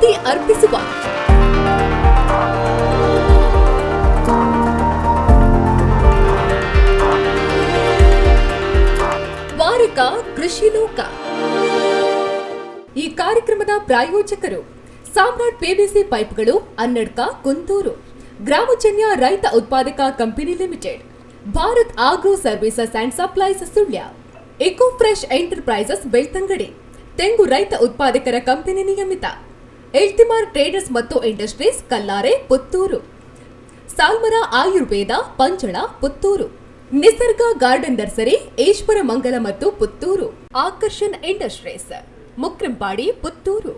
ಸುದ್ದಿ ಅರ್ಪಿಸುವ ವಾರಕ ಕೃಷಿ ಲೋಕ. ಈ ಕಾರ್ಯಕ್ರಮದ ಪ್ರಾಯೋಜಕರು ಸಾಮ್ರಾಟ್ ಪಿವಿಸಿ ಪೈಪ್ಗಳು, ಅನ್ನಡ್ಕ, ಕುಂತೂರು, ಗ್ರಾಮಜನ್ಯ ರೈತ ಉತ್ಪಾದಕ company limited, Bharat agro services and supplies Sullia, eco fresh enterprises Belthangady, ತೆಂಗು ರೈತ ಉತ್ಪಾದಕರ ಕಂಪನಿ ನಿಯಮಿತ, ಎಲ್ತಿಮಾರ್ ಟ್ರೇಡರ್ಸ್ ಮತ್ತು industries Kallare Puttur, Salmara Ayurveda Panchala Puttur, Nisarga garden nursery Ishwaramangala ಮತ್ತು ಪುತ್ತೂರು, ಆಕರ್ಷಣ್ ಇಂಡಸ್ಟ್ರೀಸ್ ಮುಕ್ರಂಪಾಡಿ ಪುತ್ತೂರು.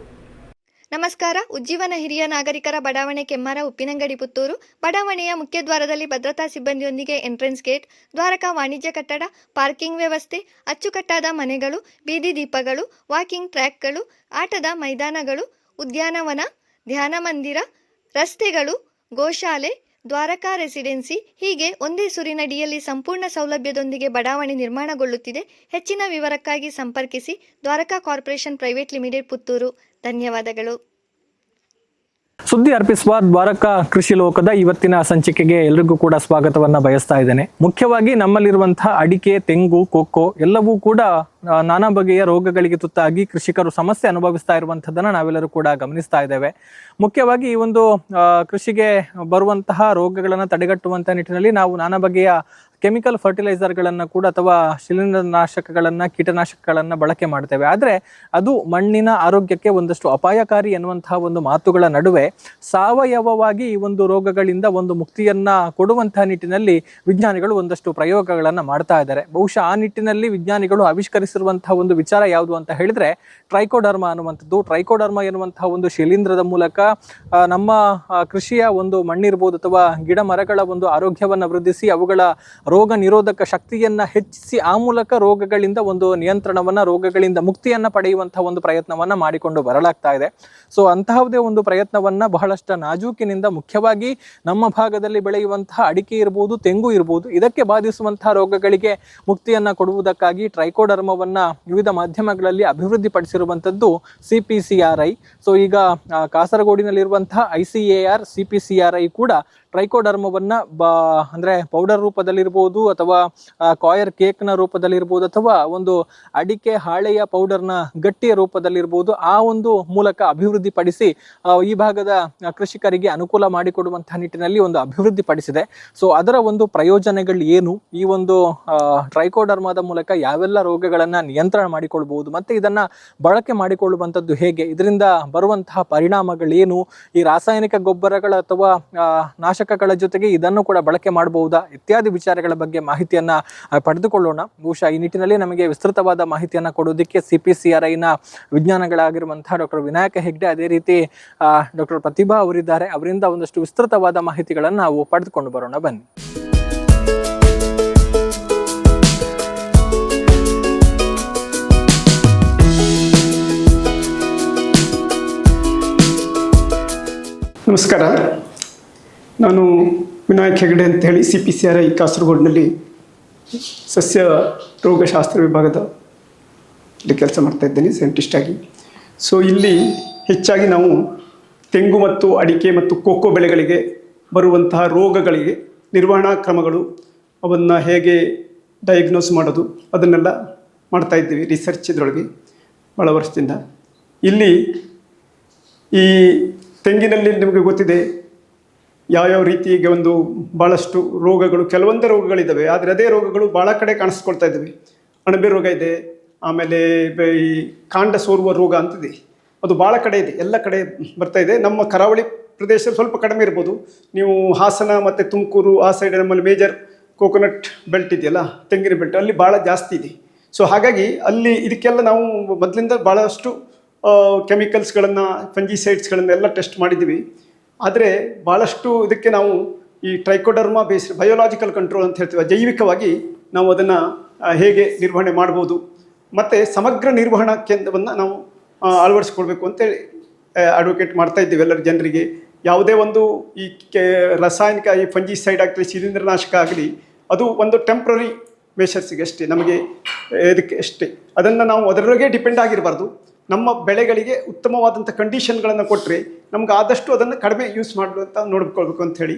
ನಮಸ್ಕಾರ. ಉಜ್ಜೀವನ ಹಿರಿಯ ನಾಗರಿಕರ ಬಡಾವಣೆ ಕೆಮ್ಮಾರ ಉಪ್ಪಿನಂಗಡಿ ಪುತ್ತೂರು. ಬಡಾವಣೆಯ ಮುಖ್ಯ ದ್ವಾರದಲ್ಲಿ ಭದ್ರತಾ ಸಿಬ್ಬಂದಿಯೊಂದಿಗೆ ಎಂಟ್ರೆನ್ಸ್ ಗೇಟ್, ದ್ವಾರಕ ವಾಣಿಜ್ಯ ಕಟ್ಟಡ, ಪಾರ್ಕಿಂಗ್ ವ್ಯವಸ್ಥೆ, ಅಚ್ಚುಕಟ್ಟಾದ ಮನೆಗಳು, ಬೀದಿ ದೀಪಗಳು, ವಾಕಿಂಗ್ ಟ್ರ್ಯಾಕ್ಗಳು, ಆಟದ ಮೈದಾನಗಳು, ಉದ್ಯಾನವನ, ಧ್ಯಾನ ಮಂದಿರ, ರಸ್ತೆಗಳು, ಗೋಶಾಲೆ, ದ್ವಾರಕಾ ರೆಸಿಡೆನ್ಸಿ ಹೀಗೆ ಒಂದೇ ಸೂರಿನಡಿಯಲ್ಲಿ ಸಂಪೂರ್ಣ ಸೌಲಭ್ಯದೊಂದಿಗೆ ಬಡಾವಣೆ ನಿರ್ಮಾಣಗೊಳ್ಳುತ್ತಿದೆ. ಹೆಚ್ಚಿನ ವಿವರಕ್ಕಾಗಿ ಸಂಪರ್ಕಿಸಿ Dwaraka corporation private limited Puttur. ಧನ್ಯವಾದಗಳು. ಸುದ್ದಿ ಅರ್ಪಿಸುವ ದ್ವಾರಕಾ ಕೃಷಿ ಲೋಕದ ಇವತ್ತಿನ ಸಂಚಿಕೆಗೆ ಎಲ್ರಿಗೂ ಕೂಡ ಸ್ವಾಗತವನ್ನ ಬಯಸ್ತಾ ಇದ್ದೇನೆ. ಮುಖ್ಯವಾಗಿ ನಮ್ಮಲ್ಲಿರುವಂತಹ ಅಡಿಕೆ, ತೆಂಗು, ಕೊಕ್ಕೋ ಎಲ್ಲವೂ ಕೂಡ ನಾನಾ ಬಗೆಯ ರೋಗಗಳಿಗೆ ತುತ್ತಾಗಿ ಕೃಷಿಕರು ಸಮಸ್ಯೆ ಅನುಭವಿಸ್ತಾ ಇರುವಂಥದ್ದನ್ನು ನಾವೆಲ್ಲರೂ ಕೂಡ ಗಮನಿಸ್ತಾ ಇದ್ದೇವೆ. ಮುಖ್ಯವಾಗಿ ಈ ಒಂದು ಕೃಷಿಗೆ ಬರುವಂತಹ ರೋಗಗಳನ್ನು ತಡೆಗಟ್ಟುವಂಥ ನಿಟ್ಟಿನಲ್ಲಿ ನಾವು ನಾನಾ ಬಗೆಯ ಕೆಮಿಕಲ್ ಫರ್ಟಿಲೈಸರ್ಗಳನ್ನು ಕೂಡ ಅಥವಾ ಶಿಲೀಂಧ್ರನಾಶಕಗಳನ್ನು, ಕೀಟನಾಶಕಗಳನ್ನು ಬಳಕೆ ಮಾಡ್ತೇವೆ. ಆದರೆ ಅದು ಮಣ್ಣಿನ ಆರೋಗ್ಯಕ್ಕೆ ಒಂದಷ್ಟು ಅಪಾಯಕಾರಿ ಎನ್ನುವಂತಹ ಒಂದು ಮಾತುಗಳ ನಡುವೆ ಸಾವಯವವಾಗಿ ಈ ಒಂದು ರೋಗಗಳಿಂದ ಒಂದು ಮುಕ್ತಿಯನ್ನ ಕೊಡುವಂತಹ ನಿಟ್ಟಿನಲ್ಲಿ ವಿಜ್ಞಾನಿಗಳು ಒಂದಷ್ಟು ಪ್ರಯೋಗಗಳನ್ನು ಮಾಡ್ತಾ ಇದ್ದಾರೆ. ಬಹುಶಃ ಆ ನಿಟ್ಟಿನಲ್ಲಿ ವಿಜ್ಞಾನಿಗಳು ಆವಿಷ್ಕರಿಸಿರುವಂತಹ ಒಂದು ವಿಚಾರ ಯಾವುದು ಅಂತ ಹೇಳಿದ್ರೆ ಟ್ರೈಕೋಡರ್ಮಾ ಅನ್ನುವಂಥದ್ದು. ಟ್ರೈಕೋಡರ್ಮಾ ಎನ್ನುವಂತಹ ಒಂದು ಶಿಲೀಂಧ್ರದ ಮೂಲಕ ನಮ್ಮ ಕೃಷಿಯ ಒಂದು ಮಣ್ಣಿರ್ಬೋದು ಅಥವಾ ಗಿಡ ಮರಗಳ ಒಂದು ಆರೋಗ್ಯವನ್ನು ವೃದ್ಧಿಸಿ ಅವುಗಳ ರೋಗ ನಿರೋಧಕ ಶಕ್ತಿಯನ್ನ ಹೆಚ್ಚಿಸಿ ಆ ಮೂಲಕ ರೋಗಗಳಿಂದ ಒಂದು ನಿಯಂತ್ರಣವನ್ನ, ರೋಗಗಳಿಂದ ಮುಕ್ತಿಯನ್ನ ಪಡೆಯುವಂತಹ ಒಂದು ಪ್ರಯತ್ನವನ್ನ ಮಾಡಿಕೊಂಡು ಬರಲಾಗ್ತಾ ಇದೆ. ಸೊ ಅಂತಹದೇ ಒಂದು ಪ್ರಯತ್ನವನ್ನ ಬಹಳಷ್ಟು ನಾಜೂಕಿನಿಂದ, ಮುಖ್ಯವಾಗಿ ನಮ್ಮ ಭಾಗದಲ್ಲಿ ಬೆಳೆಯುವಂತಹ ಅಡಿಕೆ ಇರ್ಬೋದು, ತೆಂಗು ಇರ್ಬೋದು, ಇದಕ್ಕೆ ಬಾಧಿಸುವಂತಹ ರೋಗಗಳಿಗೆ ಮುಕ್ತಿಯನ್ನ ಕೊಡುವುದಕ್ಕಾಗಿ ಟ್ರೈಕೋಡರ್ಮವನ್ನ ವಿವಿಧ ಮಾಧ್ಯಮಗಳಲ್ಲಿ ಅಭಿವೃದ್ಧಿಪಡಿಸಿರುವಂಥದ್ದು CPCRI. ಸೊ ಈಗ ಕಾಸರಗೋಡಿನಲ್ಲಿರುವಂತಹ ICAR CPCRI ಕೂಡ ಟ್ರೈಕೋಡರ್ಮವನ್ನ ಅಂದ್ರೆ ಪೌಡರ್ ರೂಪದಲ್ಲಿರ್ಬೋದು ಅಥವಾ ಕಾಯರ್ ಕೇಕ್ನ ರೂಪದಲ್ಲಿರ್ಬೋದು ಅಥವಾ ಒಂದು ಅಡಿಕೆ ಹಾಳೆಯ ಪೌಡರ್ನ ಗಟ್ಟಿಯ ರೂಪದಲ್ಲಿರ್ಬೋದು ಆ ಒಂದು ಮೂಲಕ ಅಭಿವೃದ್ಧಿಪಡಿಸಿ ಈ ಭಾಗದ ಕೃಷಿಕರಿಗೆ ಅನುಕೂಲ ಮಾಡಿಕೊಡುವಂತಹ ನಿಟ್ಟಿನಲ್ಲಿ ಒಂದು ಅಭಿವೃದ್ಧಿಪಡಿಸಿದೆ. ಸೊ ಅದರ ಒಂದು ಪ್ರಯೋಜನಗಳು ಏನು, ಈ ಒಂದು ಟ್ರೈಕೋಡರ್ಮಾದ ಮೂಲಕ ಯಾವೆಲ್ಲ ರೋಗಗಳನ್ನ ನಿಯಂತ್ರಣ ಮಾಡಿಕೊಳ್ಬಹುದು, ಮತ್ತೆ ಇದನ್ನ ಬಳಕೆ ಮಾಡಿಕೊಳ್ಳುವಂಥದ್ದು ಹೇಗೆ, ಇದರಿಂದ ಬರುವಂತಹ ಪರಿಣಾಮಗಳೇನು, ಈ ರಾಸಾಯನಿಕ ಗೊಬ್ಬರಗಳ ಅಥವಾ ನಾಶಕಗಳ ಜೊತೆಗೆ ಇದನ್ನು ಕೂಡ ಬಳಕೆ ಮಾಡಬಹುದಾ ಇತ್ಯಾದಿ ವಿಚಾರಗಳ ಬಗ್ಗೆ ಮಾಹಿತಿಯನ್ನ ಪಡೆದುಕೊಳ್ಳೋಣ. ಬಹುಶಃ ಈ ನಿಟ್ಟಿನಲ್ಲಿ ನಮಗೆ ವಿಸ್ತೃತವಾದ ಮಾಹಿತಿಯನ್ನ ಕೊಡೋದಕ್ಕೆ CPCRIನ ವಿಜ್ಞಾನಗಳಾಗಿರುವಂತಹ ಡಾಕ್ಟರ್ ವಿನಾಯಕ ಹೆಗ್ಡೆ, ಅದೇ ರೀತಿ ಡಾಕ್ಟರ್ ಪ್ರತಿಭಾ ಅವರಿದ್ದಾರೆ. ಅವರಿಂದ ಒಂದಷ್ಟು ವಿಸ್ತೃತವಾದ ಮಾಹಿತಿಗಳನ್ನು ನಾವು ಪಡೆದುಕೊಂಡು ಬರೋಣ. ಬನ್ನಿ. ನಮಸ್ಕಾರ. ನಾನು ವಿನಾಯಕ್ ಹೆಗಡೆ ಅಂತ ಹೇಳಿ CPCRI ಕಾಸರಗೋಡಿನಲ್ಲಿ ಸಸ್ಯ ರೋಗಶಾಸ್ತ್ರ ವಿಭಾಗದಲ್ಲಿ ಕೆಲಸ ಮಾಡ್ತಾ ಇದ್ದೇನೆ, ಸೈಂಟಿಸ್ಟ್ ಆಗಿ. ಸೊ ಇಲ್ಲಿ ಹೆಚ್ಚಾಗಿ ನಾವು ತೆಂಗು ಮತ್ತು ಅಡಿಕೆ ಮತ್ತು ಕೋಕೋ ಬೆಳೆಗಳಿಗೆ ಬರುವಂತಹ ರೋಗಗಳಿಗೆ ನಿರ್ವಹಣಾ ಕ್ರಮಗಳು, ಅವನ್ನು ಹೇಗೆ ಡಯಾಗ್ನೋಸ್ ಮಾಡೋದು, ಅದನ್ನೆಲ್ಲ ಮಾಡ್ತಾ ಇದ್ದೀವಿ ರಿಸರ್ಚ್ ಇದರೊಳಗೆ ಭಾಳ ವರ್ಷದಿಂದ. ಇಲ್ಲಿ ಈ ತೆಂಗಿನಲ್ಲಿ ನಿಮಗೆ ಗೊತ್ತಿದೆ ಯಾವ್ಯಾವ ರೀತಿಗೆ ಒಂದು ಭಾಳಷ್ಟು ರೋಗಗಳು, ಕೆಲವೊಂದೇ ರೋಗಗಳಿದ್ದಾವೆ, ಆದರೆ ಅದೇ ರೋಗಗಳು ಭಾಳ ಕಡೆ ಕಾಣಿಸ್ಕೊಳ್ತಾ ಇದ್ದಾವೆ. ಅಣಬೆ ರೋಗ ಇದೆ, ಆಮೇಲೆ ಈ ಕಾಂಡ ಸೋರುವ ರೋಗ ಅಂತಿದೆ, ಅದು ಭಾಳ ಕಡೆ ಇದೆ, ಎಲ್ಲ ಕಡೆ ಬರ್ತಾ ಇದೆ. ನಮ್ಮ ಕರಾವಳಿ ಪ್ರದೇಶ ಸ್ವಲ್ಪ ಕಡಿಮೆ ಇರ್ಬೋದು. ನೀವು ಹಾಸನ ಮತ್ತು ತುಮಕೂರು ಆ ಸೈಡ್ ನಮ್ಮಲ್ಲಿ ಮೇಜರ್ ಕೋಕೋನಟ್ ಬೆಲ್ಟ್ ಇದೆಯಲ್ಲ, ತೆಂಗಿನ ಬೆಲ್ಟ್, ಅಲ್ಲಿ ಭಾಳ ಜಾಸ್ತಿ ಇದೆ. ಸೊ ಹಾಗಾಗಿ ಅಲ್ಲಿ ಇದಕ್ಕೆಲ್ಲ ನಾವು ಮೊದಲಿಂದ ಭಾಳಷ್ಟು ಕೆಮಿಕಲ್ಸ್ಗಳನ್ನು, ಫಂಜಿಸೈಡ್ಸ್ಗಳನ್ನೆಲ್ಲ ಟೆಸ್ಟ್ ಮಾಡಿದ್ದೀವಿ. ಆದರೆ ಭಾಳಷ್ಟು ಇದಕ್ಕೆ ನಾವು ಈ ಟ್ರೈಕೋಡರ್ಮಾ ಬೇಸ್ಡ್ ಬಯೋಲಾಜಿಕಲ್ ಕಂಟ್ರೋಲ್ ಅಂತ ಹೇಳ್ತೀವಿ, ಜೈವಿಕವಾಗಿ ನಾವು ಅದನ್ನು ಹೇಗೆ ನಿರ್ವಹಣೆ ಮಾಡ್ಬೋದು, ಮತ್ತು ಸಮಗ್ರ ನಿರ್ವಹಣಾ ಕೇಂದ್ರವನ್ನು ನಾವು ಅಳವಡಿಸ್ಕೊಳ್ಬೇಕು ಅಂತೇಳಿ ಅಡ್ವೊಕೇಟ್ ಮಾಡ್ತಾ ಇದ್ದೀವಿ ಎಲ್ಲರ ಜನರಿಗೆ. ಯಾವುದೇ ಒಂದು ಈ ರಾಸಾಯನಿಕ ಈ ಫಂಜಿಸೈಡ್ ಆಗಲಿ, ಶಿಲೀಂಧ್ರನಾಶಕ ಆಗಲಿ, ಅದು ಒಂದು ಟೆಂಪ್ರರಿ ಮೆಷರ್ಸಿಗೆ ಅಷ್ಟೇ, ನಮಗೆ ಇದಕ್ಕೆ ಅಷ್ಟೇ. ಅದನ್ನು ನಾವು ಅದರೊಳಗೆ ಡಿಪೆಂಡ್ ಆಗಿರಬಾರ್ದು. ನಮ್ಮ ಬೆಳೆಗಳಿಗೆ ಉತ್ತಮವಾದಂಥ ಕಂಡೀಷನ್ಗಳನ್ನು ಕೊಟ್ಟರೆ ನಮ್ಗೆ ಆದಷ್ಟು ಅದನ್ನು ಕಡಿಮೆ ಯೂಸ್ ಮಾಡುವಂಥ ನೋಡ್ಕೊಳ್ಬೇಕು ಅಂಥೇಳಿ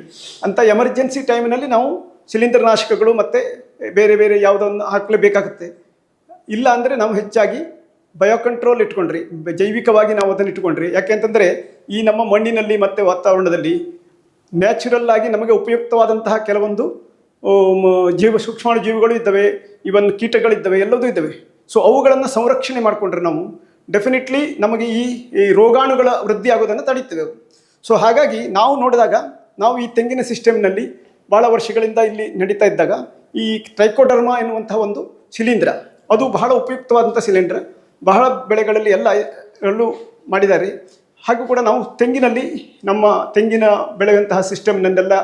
ಅಂಥ ಎಮರ್ಜೆನ್ಸಿ ಟೈಮಿನಲ್ಲಿ ನಾವು ಶಿಲೀಂಧ್ರನಾಶಕಗಳು ಮತ್ತು ಬೇರೆ ಬೇರೆ ಯಾವುದನ್ನು ಹಾಕಲೇಬೇಕಾಗುತ್ತೆ. ಇಲ್ಲ ಅಂದರೆ ನಾವು ಹೆಚ್ಚಾಗಿ ಬಯೋ ಕಂಟ್ರೋಲ್ ಇಟ್ಕೊಂಡ್ರಿ, ಜೈವಿಕವಾಗಿ ನಾವು ಅದನ್ನು ಇಟ್ಕೊಂಡ್ರಿ. ಯಾಕೆಂತಂದರೆ ಈ ನಮ್ಮ ಮಣ್ಣಿನಲ್ಲಿ ಮತ್ತು ವಾತಾವರಣದಲ್ಲಿ ನ್ಯಾಚುರಲ್ ಆಗಿ ನಮಗೆ ಉಪಯುಕ್ತವಾದಂತಹ ಕೆಲವೊಂದು ಸೂಕ್ಷ್ಮಾಣು ಜೀವಿಗಳು ಇದ್ದಾವೆ, ಇವನ್ ಕೀಟಗಳಿದ್ದಾವೆ, ಎಲ್ಲದೂ ಇದ್ದಾವೆ. ಸೊ ಅವುಗಳನ್ನು ಸಂರಕ್ಷಣೆ ಮಾಡಿಕೊಂಡ್ರೆ ನಾವು ಡೆಫಿನೆಟ್ಲಿ ನಮಗೆ ಈ ರೋಗಾಣುಗಳ ವೃದ್ಧಿ ಆಗೋದನ್ನು ತಡೀತೇವೆ. ಸೊ ಹಾಗಾಗಿ ನಾವು ನೋಡಿದಾಗ ನಾವು ಈ ತೆಂಗಿನ ಸಿಸ್ಟಮ್ನಲ್ಲಿ ಭಾಳ ವರ್ಷಗಳಿಂದ ಇಲ್ಲಿ ನಡೀತಾ ಇದ್ದಾಗ ಈ ಟ್ರೈಕೋಡರ್ಮಾ ಎನ್ನುವಂತಹ ಒಂದು ಶಿಲೀಂಧ್ರ, ಅದು ಬಹಳ ಉಪಯುಕ್ತವಾದಂಥ ಶಿಲೀಂಧ್ರ, ಬಹಳ ಬೆಳೆಗಳಲ್ಲಿ ಎಲ್ಲೂ ಮಾಡಿದ್ದಾರೆ. ಹಾಗೂ ಕೂಡ ನಾವು ತೆಂಗಿನಲ್ಲಿ ನಮ್ಮ ತೆಂಗಿನ ಬೆಳೆಯುವಂತಹ ಸಿಸ್ಟಮ್ನಲ್ಲೆಲ್ಲ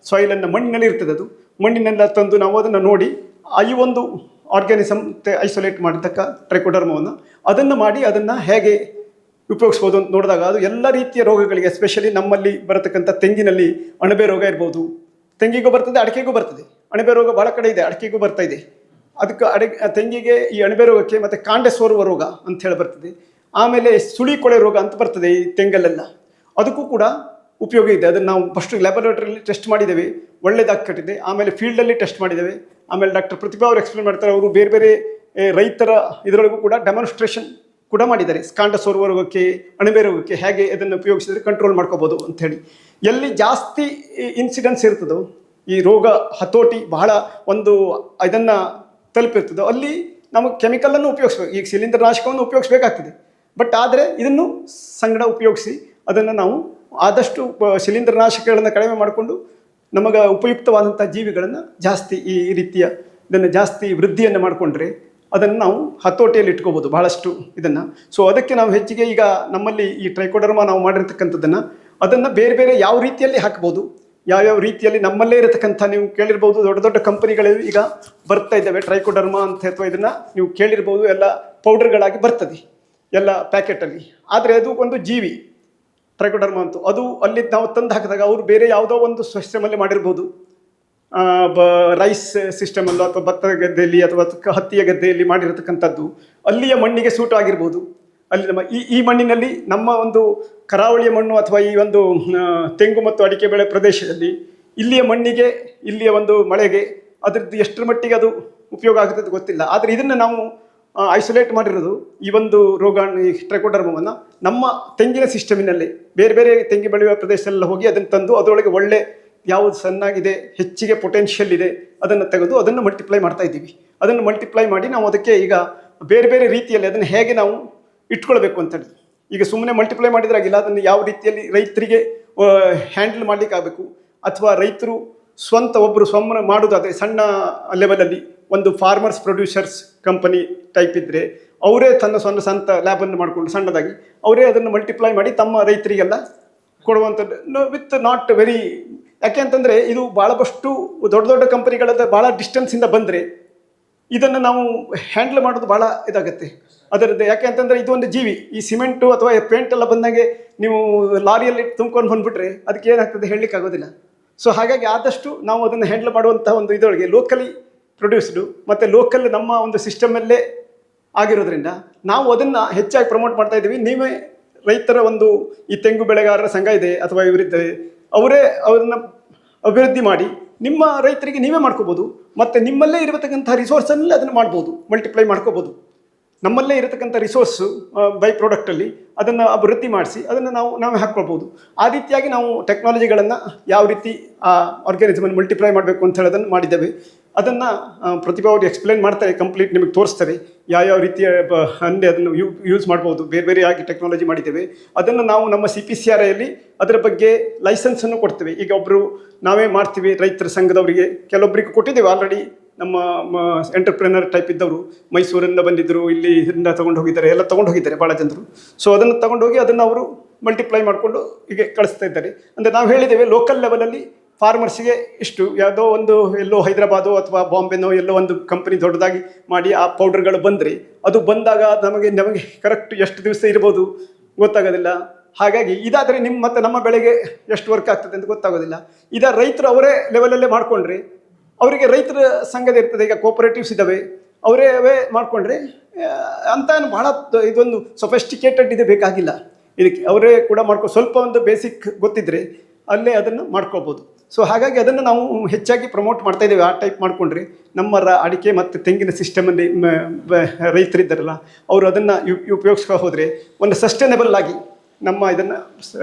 ಸಾಯಿಲನ್ನು ಮಣ್ಣಿನಲ್ಲಿ ಇರ್ತದೆ, ಅದು ಮಣ್ಣಿನೆಲ್ಲ ತಂದು ನಾವು ಅದನ್ನು ನೋಡಿ ಈ ಒಂದು ಆರ್ಗ್ಯಾನಿಸಮ್ ಐಸೋಲೇಟ್ ಮಾಡಿದ್ದಕ್ಕ ಟ್ರೈಕೋಡರ್ಮವನ್ನು ಅದನ್ನು ಮಾಡಿ ಅದನ್ನು ಹೇಗೆ ಉಪಯೋಗಿಸ್ಬೋದು ಅಂತ ನೋಡಿದಾಗ ಅದು ಎಲ್ಲ ರೀತಿಯ ರೋಗಗಳಿಗೆ, ಎಸ್ಪೆಷಲಿ ನಮ್ಮಲ್ಲಿ ಬರತಕ್ಕಂಥ ತೆಂಗಿನಲ್ಲಿ ಅಣಬೆ ರೋಗ ಇರ್ಬೋದು, ತೆಂಗಿಗೂ ಬರ್ತದೆ, ಅಡಿಕೆಗೂ ಬರ್ತದೆ. ಅಣಬೆ ರೋಗ ಭಾಳ ಕಡೆ ಇದೆ, ಅಡಿಕೆಗೂ ಬರ್ತಾ ಇದೆ. ಅದಕ್ಕೆ ತೆಂಗಿಗೆ ಈ ಅಣಬೆ ರೋಗಕ್ಕೆ ಮತ್ತು ಕಾಂಡೆ ಸೋರುವ ರೋಗ ಅಂತ ಹೇಳಿ ಬರ್ತದೆ. ಆಮೇಲೆ ಸುಳಿ ಕೊಳೆ ರೋಗ ಅಂತ ಬರ್ತದೆ ಈ ತೆಂಗಲ್ಲೆಲ್ಲ, ಅದಕ್ಕೂ ಕೂಡ ಉಪಯೋಗ ಇದೆ. ಅದನ್ನು ನಾವು ಫಸ್ಟ್ ಲ್ಯಾಬೊರೇಟರಿಯಲ್ಲಿ ಟೆಸ್ಟ್ ಮಾಡಿದ್ದೇವೆ, ಒಳ್ಳೆಯದಾಗ್ಕಟ್ಟಿದೆ. ಆಮೇಲೆ ಫೀಲ್ಡಲ್ಲಿ ಟೆಸ್ಟ್ ಮಾಡಿದ್ದೇವೆ. ಆಮೇಲೆ ಡಾಕ್ಟರ್ ಪ್ರತಿಭಾ ಅವರು ಎಕ್ಸ್ಪ್ಲೇನ್ ಮಾಡ್ತಾರೆ. ಅವರು ಬೇರೆ ಬೇರೆ ರೈತರ ಇದರೊಳಗೂ ಕೂಡ ಡೆಮಾನ್ಸ್ಟ್ರೇಷನ್ ಕೂಡ ಮಾಡಿದ್ದಾರೆ. ಕಾಂಡ ಸೋರುವ ರೋಗಕ್ಕೆ, ಅಣಬೆ ರೋಗಕ್ಕೆ ಹೇಗೆ ಇದನ್ನು ಉಪಯೋಗಿಸಿದರೆ ಕಂಟ್ರೋಲ್ ಮಾಡ್ಕೋಬೋದು ಅಂಥೇಳಿ. ಎಲ್ಲಿ ಜಾಸ್ತಿ ಇನ್ಸಿಡೆನ್ಸ್ ಇರ್ತದೋ, ಈ ರೋಗ ಹತೋಟಿ ಬಹಳ ಒಂದು ಇದನ್ನು ತಲುಪಿರ್ತದೋ, ಅಲ್ಲಿ ನಮಗೆ ಕೆಮಿಕಲನ್ನು ಉಪಯೋಗಿಸ್ಬೇಕು. ಈಗ ಶಿಲೀಂಧ್ರನಾಶಕವನ್ನು ಉಪಯೋಗಿಸ್ಬೇಕಾಗ್ತದೆ, ಬಟ್ ಆದರೆ ಇದನ್ನು ಸಂಗಡ ಉಪಯೋಗಿಸಿ ಅದನ್ನು ನಾವು ಆದಷ್ಟು ಶಿಲೀಂಧ್ರನಾಶಕಗಳನ್ನು ಕಡಿಮೆ ಮಾಡಿಕೊಂಡು ನಮಗೆ ಉಪಯುಕ್ತವಾದಂಥ ಜೀವಿಗಳನ್ನು ಜಾಸ್ತಿ ಈ ರೀತಿಯ ಇದನ್ನು ಜಾಸ್ತಿ ವೃದ್ಧಿಯನ್ನು ಮಾಡಿಕೊಂಡ್ರೆ ಅದನ್ನು ನಾವು ಹತೋಟಿಯಲ್ಲಿ ಇಟ್ಕೋಬೋದು ಭಾಳಷ್ಟು ಇದನ್ನು. ಸೊ ಅದಕ್ಕೆ ನಾವು ಹೆಚ್ಚಿಗೆ ಈಗ ನಮ್ಮಲ್ಲಿ ಈ ಟ್ರೈಕೋಡರ್ಮಾ ನಾವು ಮಾಡಿರ್ತಕ್ಕಂಥದ್ದನ್ನು ಅದನ್ನು ಬೇರೆ ಬೇರೆ ಯಾವ ರೀತಿಯಲ್ಲಿ ಹಾಕ್ಬೋದು, ಯಾವ್ಯಾವ ರೀತಿಯಲ್ಲಿ ನಮ್ಮಲ್ಲೇ ಇರತಕ್ಕಂಥ, ನೀವು ಕೇಳಿರ್ಬೋದು ದೊಡ್ಡ ದೊಡ್ಡ ಕಂಪನಿಗಳು ಈಗ ಬರ್ತಾ ಇದ್ದಾವೆ ಟ್ರೈಕೋಡರ್ಮಾ ಅಂತ, ಅಥವಾ ಇದನ್ನು ನೀವು ಕೇಳಿರ್ಬೋದು, ಎಲ್ಲ ಪೌಡರ್ಗಳಾಗಿ ಬರ್ತದೆ ಎಲ್ಲ ಪ್ಯಾಕೆಟಲ್ಲಿ. ಆದರೆ ಅದು ಒಂದು ಜೀವಿ ಟ್ರೈಕೋಡರ್ಮಾ ಅಂತೂ, ಅದು ಅಲ್ಲಿ ನಾವು ತಂದು ಹಾಕಿದಾಗ ಅವರು ಬೇರೆ ಯಾವುದೋ ಒಂದು ಸಿಸ್ಟಮಲ್ಲಿ ಮಾಡಿರ್ಬೋದು, ರೈಸ್ ಸಿಸ್ಟಮಲ್ಲೋ ಅಥವಾ ಭತ್ತದ ಗದ್ದೆಯಲ್ಲಿ ಅಥವಾ ಹತ್ತಿಯ ಗದ್ದೆಯಲ್ಲಿ ಮಾಡಿರತಕ್ಕಂಥದ್ದು ಅಲ್ಲಿಯ ಮಣ್ಣಿಗೆ ಸೂಟ್ ಆಗಿರ್ಬೋದು. ಅಲ್ಲಿ ನಮ್ಮ ಈ ಮಣ್ಣಿನಲ್ಲಿ ನಮ್ಮ ಒಂದು ಕರಾವಳಿಯ ಮಣ್ಣು ಅಥವಾ ಈ ಒಂದು ತೆಂಗು ಮತ್ತು ಅಡಿಕೆ ಬೆಳೆ ಪ್ರದೇಶದಲ್ಲಿ ಇಲ್ಲಿಯ ಮಣ್ಣಿಗೆ, ಇಲ್ಲಿಯ ಒಂದು ಮಳೆಗೆ ಅದರದ್ದು ಎಷ್ಟರ ಮಟ್ಟಿಗೆ ಅದು ಉಪಯೋಗ ಆಗುತ್ತೆ ಗೊತ್ತಿಲ್ಲ. ಆದರೆ ಇದನ್ನು ನಾವು ಐಸೋಲೇಟ್ ಮಾಡಿರೋದು ಈ ಒಂದು ರೋಗಾಣು, ಈ ಟ್ರೈಕೋಡರ್ಮವನ್ನು ನಮ್ಮ ತೆಂಗಿನ ಸಿಸ್ಟಮಿನಲ್ಲೇ ಬೇರೆ ಬೇರೆ ತೆಂಗಿ ಬೆಳೆಯುವ ಪ್ರದೇಶದಲ್ಲ ಹೋಗಿ ಅದನ್ನು ತಂದು ಅದರೊಳಗೆ ಒಳ್ಳೆ ಯಾವುದು ಸಣ್ಣಾಗಿದೆ, ಹೆಚ್ಚಿಗೆ ಪೊಟೆನ್ಷಿಯಲ್ ಇದೆ, ಅದನ್ನು ತೆಗೆದು ಅದನ್ನು ಮಲ್ಟಿಪ್ಲೈ ಮಾಡ್ತಾ ಇದ್ದೀವಿ. ಅದನ್ನು ಮಲ್ಟಿಪ್ಲೈ ಮಾಡಿ ನಾವು ಅದಕ್ಕೆ ಈಗ ಬೇರೆ ಬೇರೆ ರೀತಿಯಲ್ಲಿ ಅದನ್ನು ಹೇಗೆ ನಾವು ಇಟ್ಕೊಳ್ಬೇಕು ಅಂತೇಳಿ, ಈಗ ಸುಮ್ಮನೆ ಮಲ್ಟಿಪ್ಲೈ ಮಾಡಿದ್ರಾಗಿಲ್ಲ, ಅದನ್ನು ಯಾವ ರೀತಿಯಲ್ಲಿ ರೈತರಿಗೆ ಹ್ಯಾಂಡಲ್ ಮಾಡಲಿಕ್ಕಾಗಬೇಕು, ಅಥವಾ ರೈತರು ಸ್ವಂತ ಒಬ್ಬರು ಮಾಡೋದಾದರೆ ಸಣ್ಣ ಲೆವೆಲಲ್ಲಿ ಒಂದು ಫಾರ್ಮರ್ಸ್ ಪ್ರೊಡ್ಯೂಸರ್ಸ್ ಕಂಪನಿ ಟೈಪ್ ಇದ್ದರೆ ಅವರೇ ಸ್ವಂತ ಲ್ಯಾಬನ್ನು ಮಾಡಿಕೊಂಡು ಸಣ್ಣದಾಗಿ ಅವರೇ ಅದನ್ನು ಮಲ್ಟಿಪ್ಲೈ ಮಾಡಿ ತಮ್ಮ ರೈತರಿಗೆಲ್ಲ ಕೊಡುವಂಥದ್ದು ವಿತ್ ನಾಟ್ ವೆರಿ. ಯಾಕೆ ಅಂತಂದರೆ ಇದು ಭಾಳಷ್ಟು ದೊಡ್ಡ ದೊಡ್ಡ ಕಂಪನಿಗಳದ ಭಾಳ ಡಿಸ್ಟೆನ್ಸಿಂದ ಬಂದರೆ ಇದನ್ನು ನಾವು ಹ್ಯಾಂಡಲ್ ಮಾಡೋದು ಭಾಳ ಇದಾಗುತ್ತೆ ಅದರದ್ದು. ಯಾಕೆ ಅಂತಂದರೆ ಇದು ಒಂದು ಜೀವಿ. ಈ ಸಿಮೆಂಟು ಅಥವಾ ಪೇಂಟ್ ಎಲ್ಲ ಬಂದಾಗೆ ನೀವು ಲಾರಿಯಲ್ಲಿ ತುಂಬ್ಕೊಂಡು ಬಂದುಬಿಟ್ರೆ ಅದಕ್ಕೆ ಏನಾಗ್ತದೆ ಹೇಳಲಿಕ್ಕಾಗೋದಿಲ್ಲ. ಸೊ ಹಾಗಾಗಿ ಆದಷ್ಟು ನಾವು ಅದನ್ನು ಹ್ಯಾಂಡಲ್ ಮಾಡುವಂಥ ಒಂದು ಇದರೊಳಗೆ ಲೋಕಲಿ ಪ್ರೊಡ್ಯೂಸ್ಡು ಮತ್ತು ಲೋಕಲ್ ನಮ್ಮ ಒಂದು ಸಿಸ್ಟಮಲ್ಲೇ ಆಗಿರೋದ್ರಿಂದ ನಾವು ಅದನ್ನು ಹೆಚ್ಚಾಗಿ ಪ್ರಮೋಟ್ ಮಾಡ್ತಾ ಇದ್ದೀವಿ. ನೀವೇ ರೈತರ ಒಂದು ಈ ತೆಂಗು ಬೆಳೆಗಾರರ ಸಂಘ ಇದೆ ಅಥವಾ ಇವರಿದ್ದಾರೆ, ಅವರೇ ಅದನ್ನು ಅಭಿವೃದ್ಧಿ ಮಾಡಿ ನಿಮ್ಮ ರೈತರಿಗೆ ನೀವೇ ಮಾಡ್ಕೋಬೋದು. ಮತ್ತು ನಿಮ್ಮಲ್ಲೇ ಇರತಕ್ಕಂಥ ರಿಸೋರ್ಸಲ್ಲಿ ಅದನ್ನು ಮಾಡ್ಬೋದು, ಮಲ್ಟಿಪ್ಲೈ ಮಾಡ್ಕೋಬೋದು. ನಮ್ಮಲ್ಲೇ ಇರತಕ್ಕಂಥ ರಿಸೋರ್ಸು ಬೈ ಪ್ರಾಡಕ್ಟಲ್ಲಿ ಅದನ್ನು ಅಭಿವೃದ್ಧಿ ಮಾಡಿಸಿ ಅದನ್ನು ನಾವೇ ಹಾಕ್ಕೊಳ್ಬೋದು. ಆ ರೀತಿಯಾಗಿ ನಾವು ಟೆಕ್ನಾಲಜಿಗಳನ್ನು ಯಾವ ರೀತಿ ಆ ಆರ್ಗ್ಯಾನಿಸಮನ್ನು ಮಲ್ಟಿಪ್ಲೈ ಮಾಡಬೇಕು ಅಂತ ಹೇಳೋದನ್ನು ಮಾಡಿದ್ದೇವೆ. ಅದನ್ನು ಪ್ರತಿಭಾ ಅವರು ಎಕ್ಸ್ಪ್ಲೇನ್ ಮಾಡ್ತಾರೆ, ಕಂಪ್ಲೀಟ್ ನಿಮಗೆ ತೋರಿಸ್ತಾರೆ ಯಾವ ರೀತಿಯ ಹಂಡೆ ಅದನ್ನು ಯೂಸ್ ಮಾಡ್ಬೋದು. ಬೇರೆ ಬೇರೆಯಾಗಿ ಟೆಕ್ನಾಲಜಿ ಮಾಡಿದ್ದೇವೆ. ಅದನ್ನು ನಾವು ನಮ್ಮ CPCRIಯಲ್ಲಿ ಅದರ ಬಗ್ಗೆ ಲೈಸೆನ್ಸನ್ನು ಕೊಡ್ತೇವೆ. ಈಗ ಒಬ್ಬರು ನಾವೇ ಮಾಡ್ತೀವಿ ರೈತರ ಸಂಘದವರಿಗೆ, ಕೆಲವೊಬ್ಬರಿಗೆ ಕೊಟ್ಟಿದ್ದೇವೆ ಆಲ್ರೆಡಿ. ನಮ್ಮ ಎಂಟರ್ಪ್ರೆನರ್ ಟೈಪ್ ಇದ್ದವರು ಮೈಸೂರಿಂದ ಬಂದಿದ್ದರು, ಇಲ್ಲಿ ಇದರಿಂದ ತೊಗೊಂಡು ಹೋಗಿದ್ದಾರೆ, ಎಲ್ಲ ತೊಗೊಂಡು ಹೋಗಿದ್ದಾರೆ ಭಾಳ ಜನರು. ಸೊ ಅದನ್ನು ತೊಗೊಂಡೋಗಿ ಅದನ್ನು ಅವರು ಮಲ್ಟಿಪ್ಲೈ ಮಾಡಿಕೊಂಡು ಹೀಗೆ ಕಳಿಸ್ತಾ ಇದ್ದಾರೆ. ಅಂದರೆ ನಾವು ಹೇಳಿದ್ದೇವೆ ಲೋಕಲ್ ಲೆವೆಲಲ್ಲಿ ಫಾರ್ಮರ್ಸಿಗೆ ಇಷ್ಟು, ಯಾವುದೋ ಒಂದು ಎಲ್ಲೋ ಹೈದರಾಬಾದು ಅಥವಾ ಬಾಂಬೆನೋ ಎಲ್ಲೋ ಒಂದು ಕಂಪ್ನಿ ದೊಡ್ಡದಾಗಿ ಮಾಡಿ ಆ ಪೌಡರ್ಗಳು ಬಂದರೆ ಅದು ಬಂದಾಗ ನಮಗೆ ಕರೆಕ್ಟ್ ಎಷ್ಟು ದಿವಸ ಇರ್ಬೋದು ಗೊತ್ತಾಗೋದಿಲ್ಲ. ಹಾಗಾಗಿ ಇದಾದರೆ ಮತ್ತು ನಮ್ಮ ಬೆಳೆಗೆ ಎಷ್ಟು ವರ್ಕ್ ಆಗ್ತದೆ ಅಂತ ಗೊತ್ತಾಗೋದಿಲ್ಲ. ರೈತರು ಅವರೇ ಲೆವೆಲಲ್ಲೇ ಮಾಡಿಕೊಂಡ್ರೆ ಅವರಿಗೆ ರೈತರ ಸಂಘದ ಇರ್ತದೆ. ಈಗ ಕೋಪರೇಟಿವ್ಸ್ ಇದ್ದಾವೆ, ಅವರೇ ಮಾಡಿಕೊಂಡ್ರೆ ಅಂತ ಭಾಳ ಇದೊಂದು ಸೊಫೆಸ್ಟಿಕೇಟೆಡ್ ಇದು ಬೇಕಾಗಿಲ್ಲ. ಇದಕ್ಕೆ ಅವರೇ ಕೂಡ ಸ್ವಲ್ಪ ಒಂದು ಬೇಸಿಕ್ ಗೊತ್ತಿದ್ದರೆ ಅಲ್ಲೇ ಅದನ್ನು ಮಾಡ್ಕೊಳ್ಬೋದು. ಸೊ ಹಾಗಾಗಿ ಅದನ್ನು ನಾವು ಹೆಚ್ಚಾಗಿ ಪ್ರಮೋಟ್ ಮಾಡ್ತಾ ಇದ್ದೇವೆ. ಆ ಟೈಪ್ ಮಾಡಿಕೊಂಡ್ರೆ ನಮ್ಮ ಅಡಿಕೆ ಮತ್ತು ತೆಂಗಿನ ಸಿಸ್ಟಮಲ್ಲಿ ರೈತರಿದ್ದಾರಲ್ಲ ಅವರು ಅದನ್ನು ಉಪಯೋಗಿಸ್ಕೊ ಹೋದರೆ ಒಂದು ಸಸ್ಟೈನಬಲ್ ಆಗಿ ನಮ್ಮ ಇದನ್ನು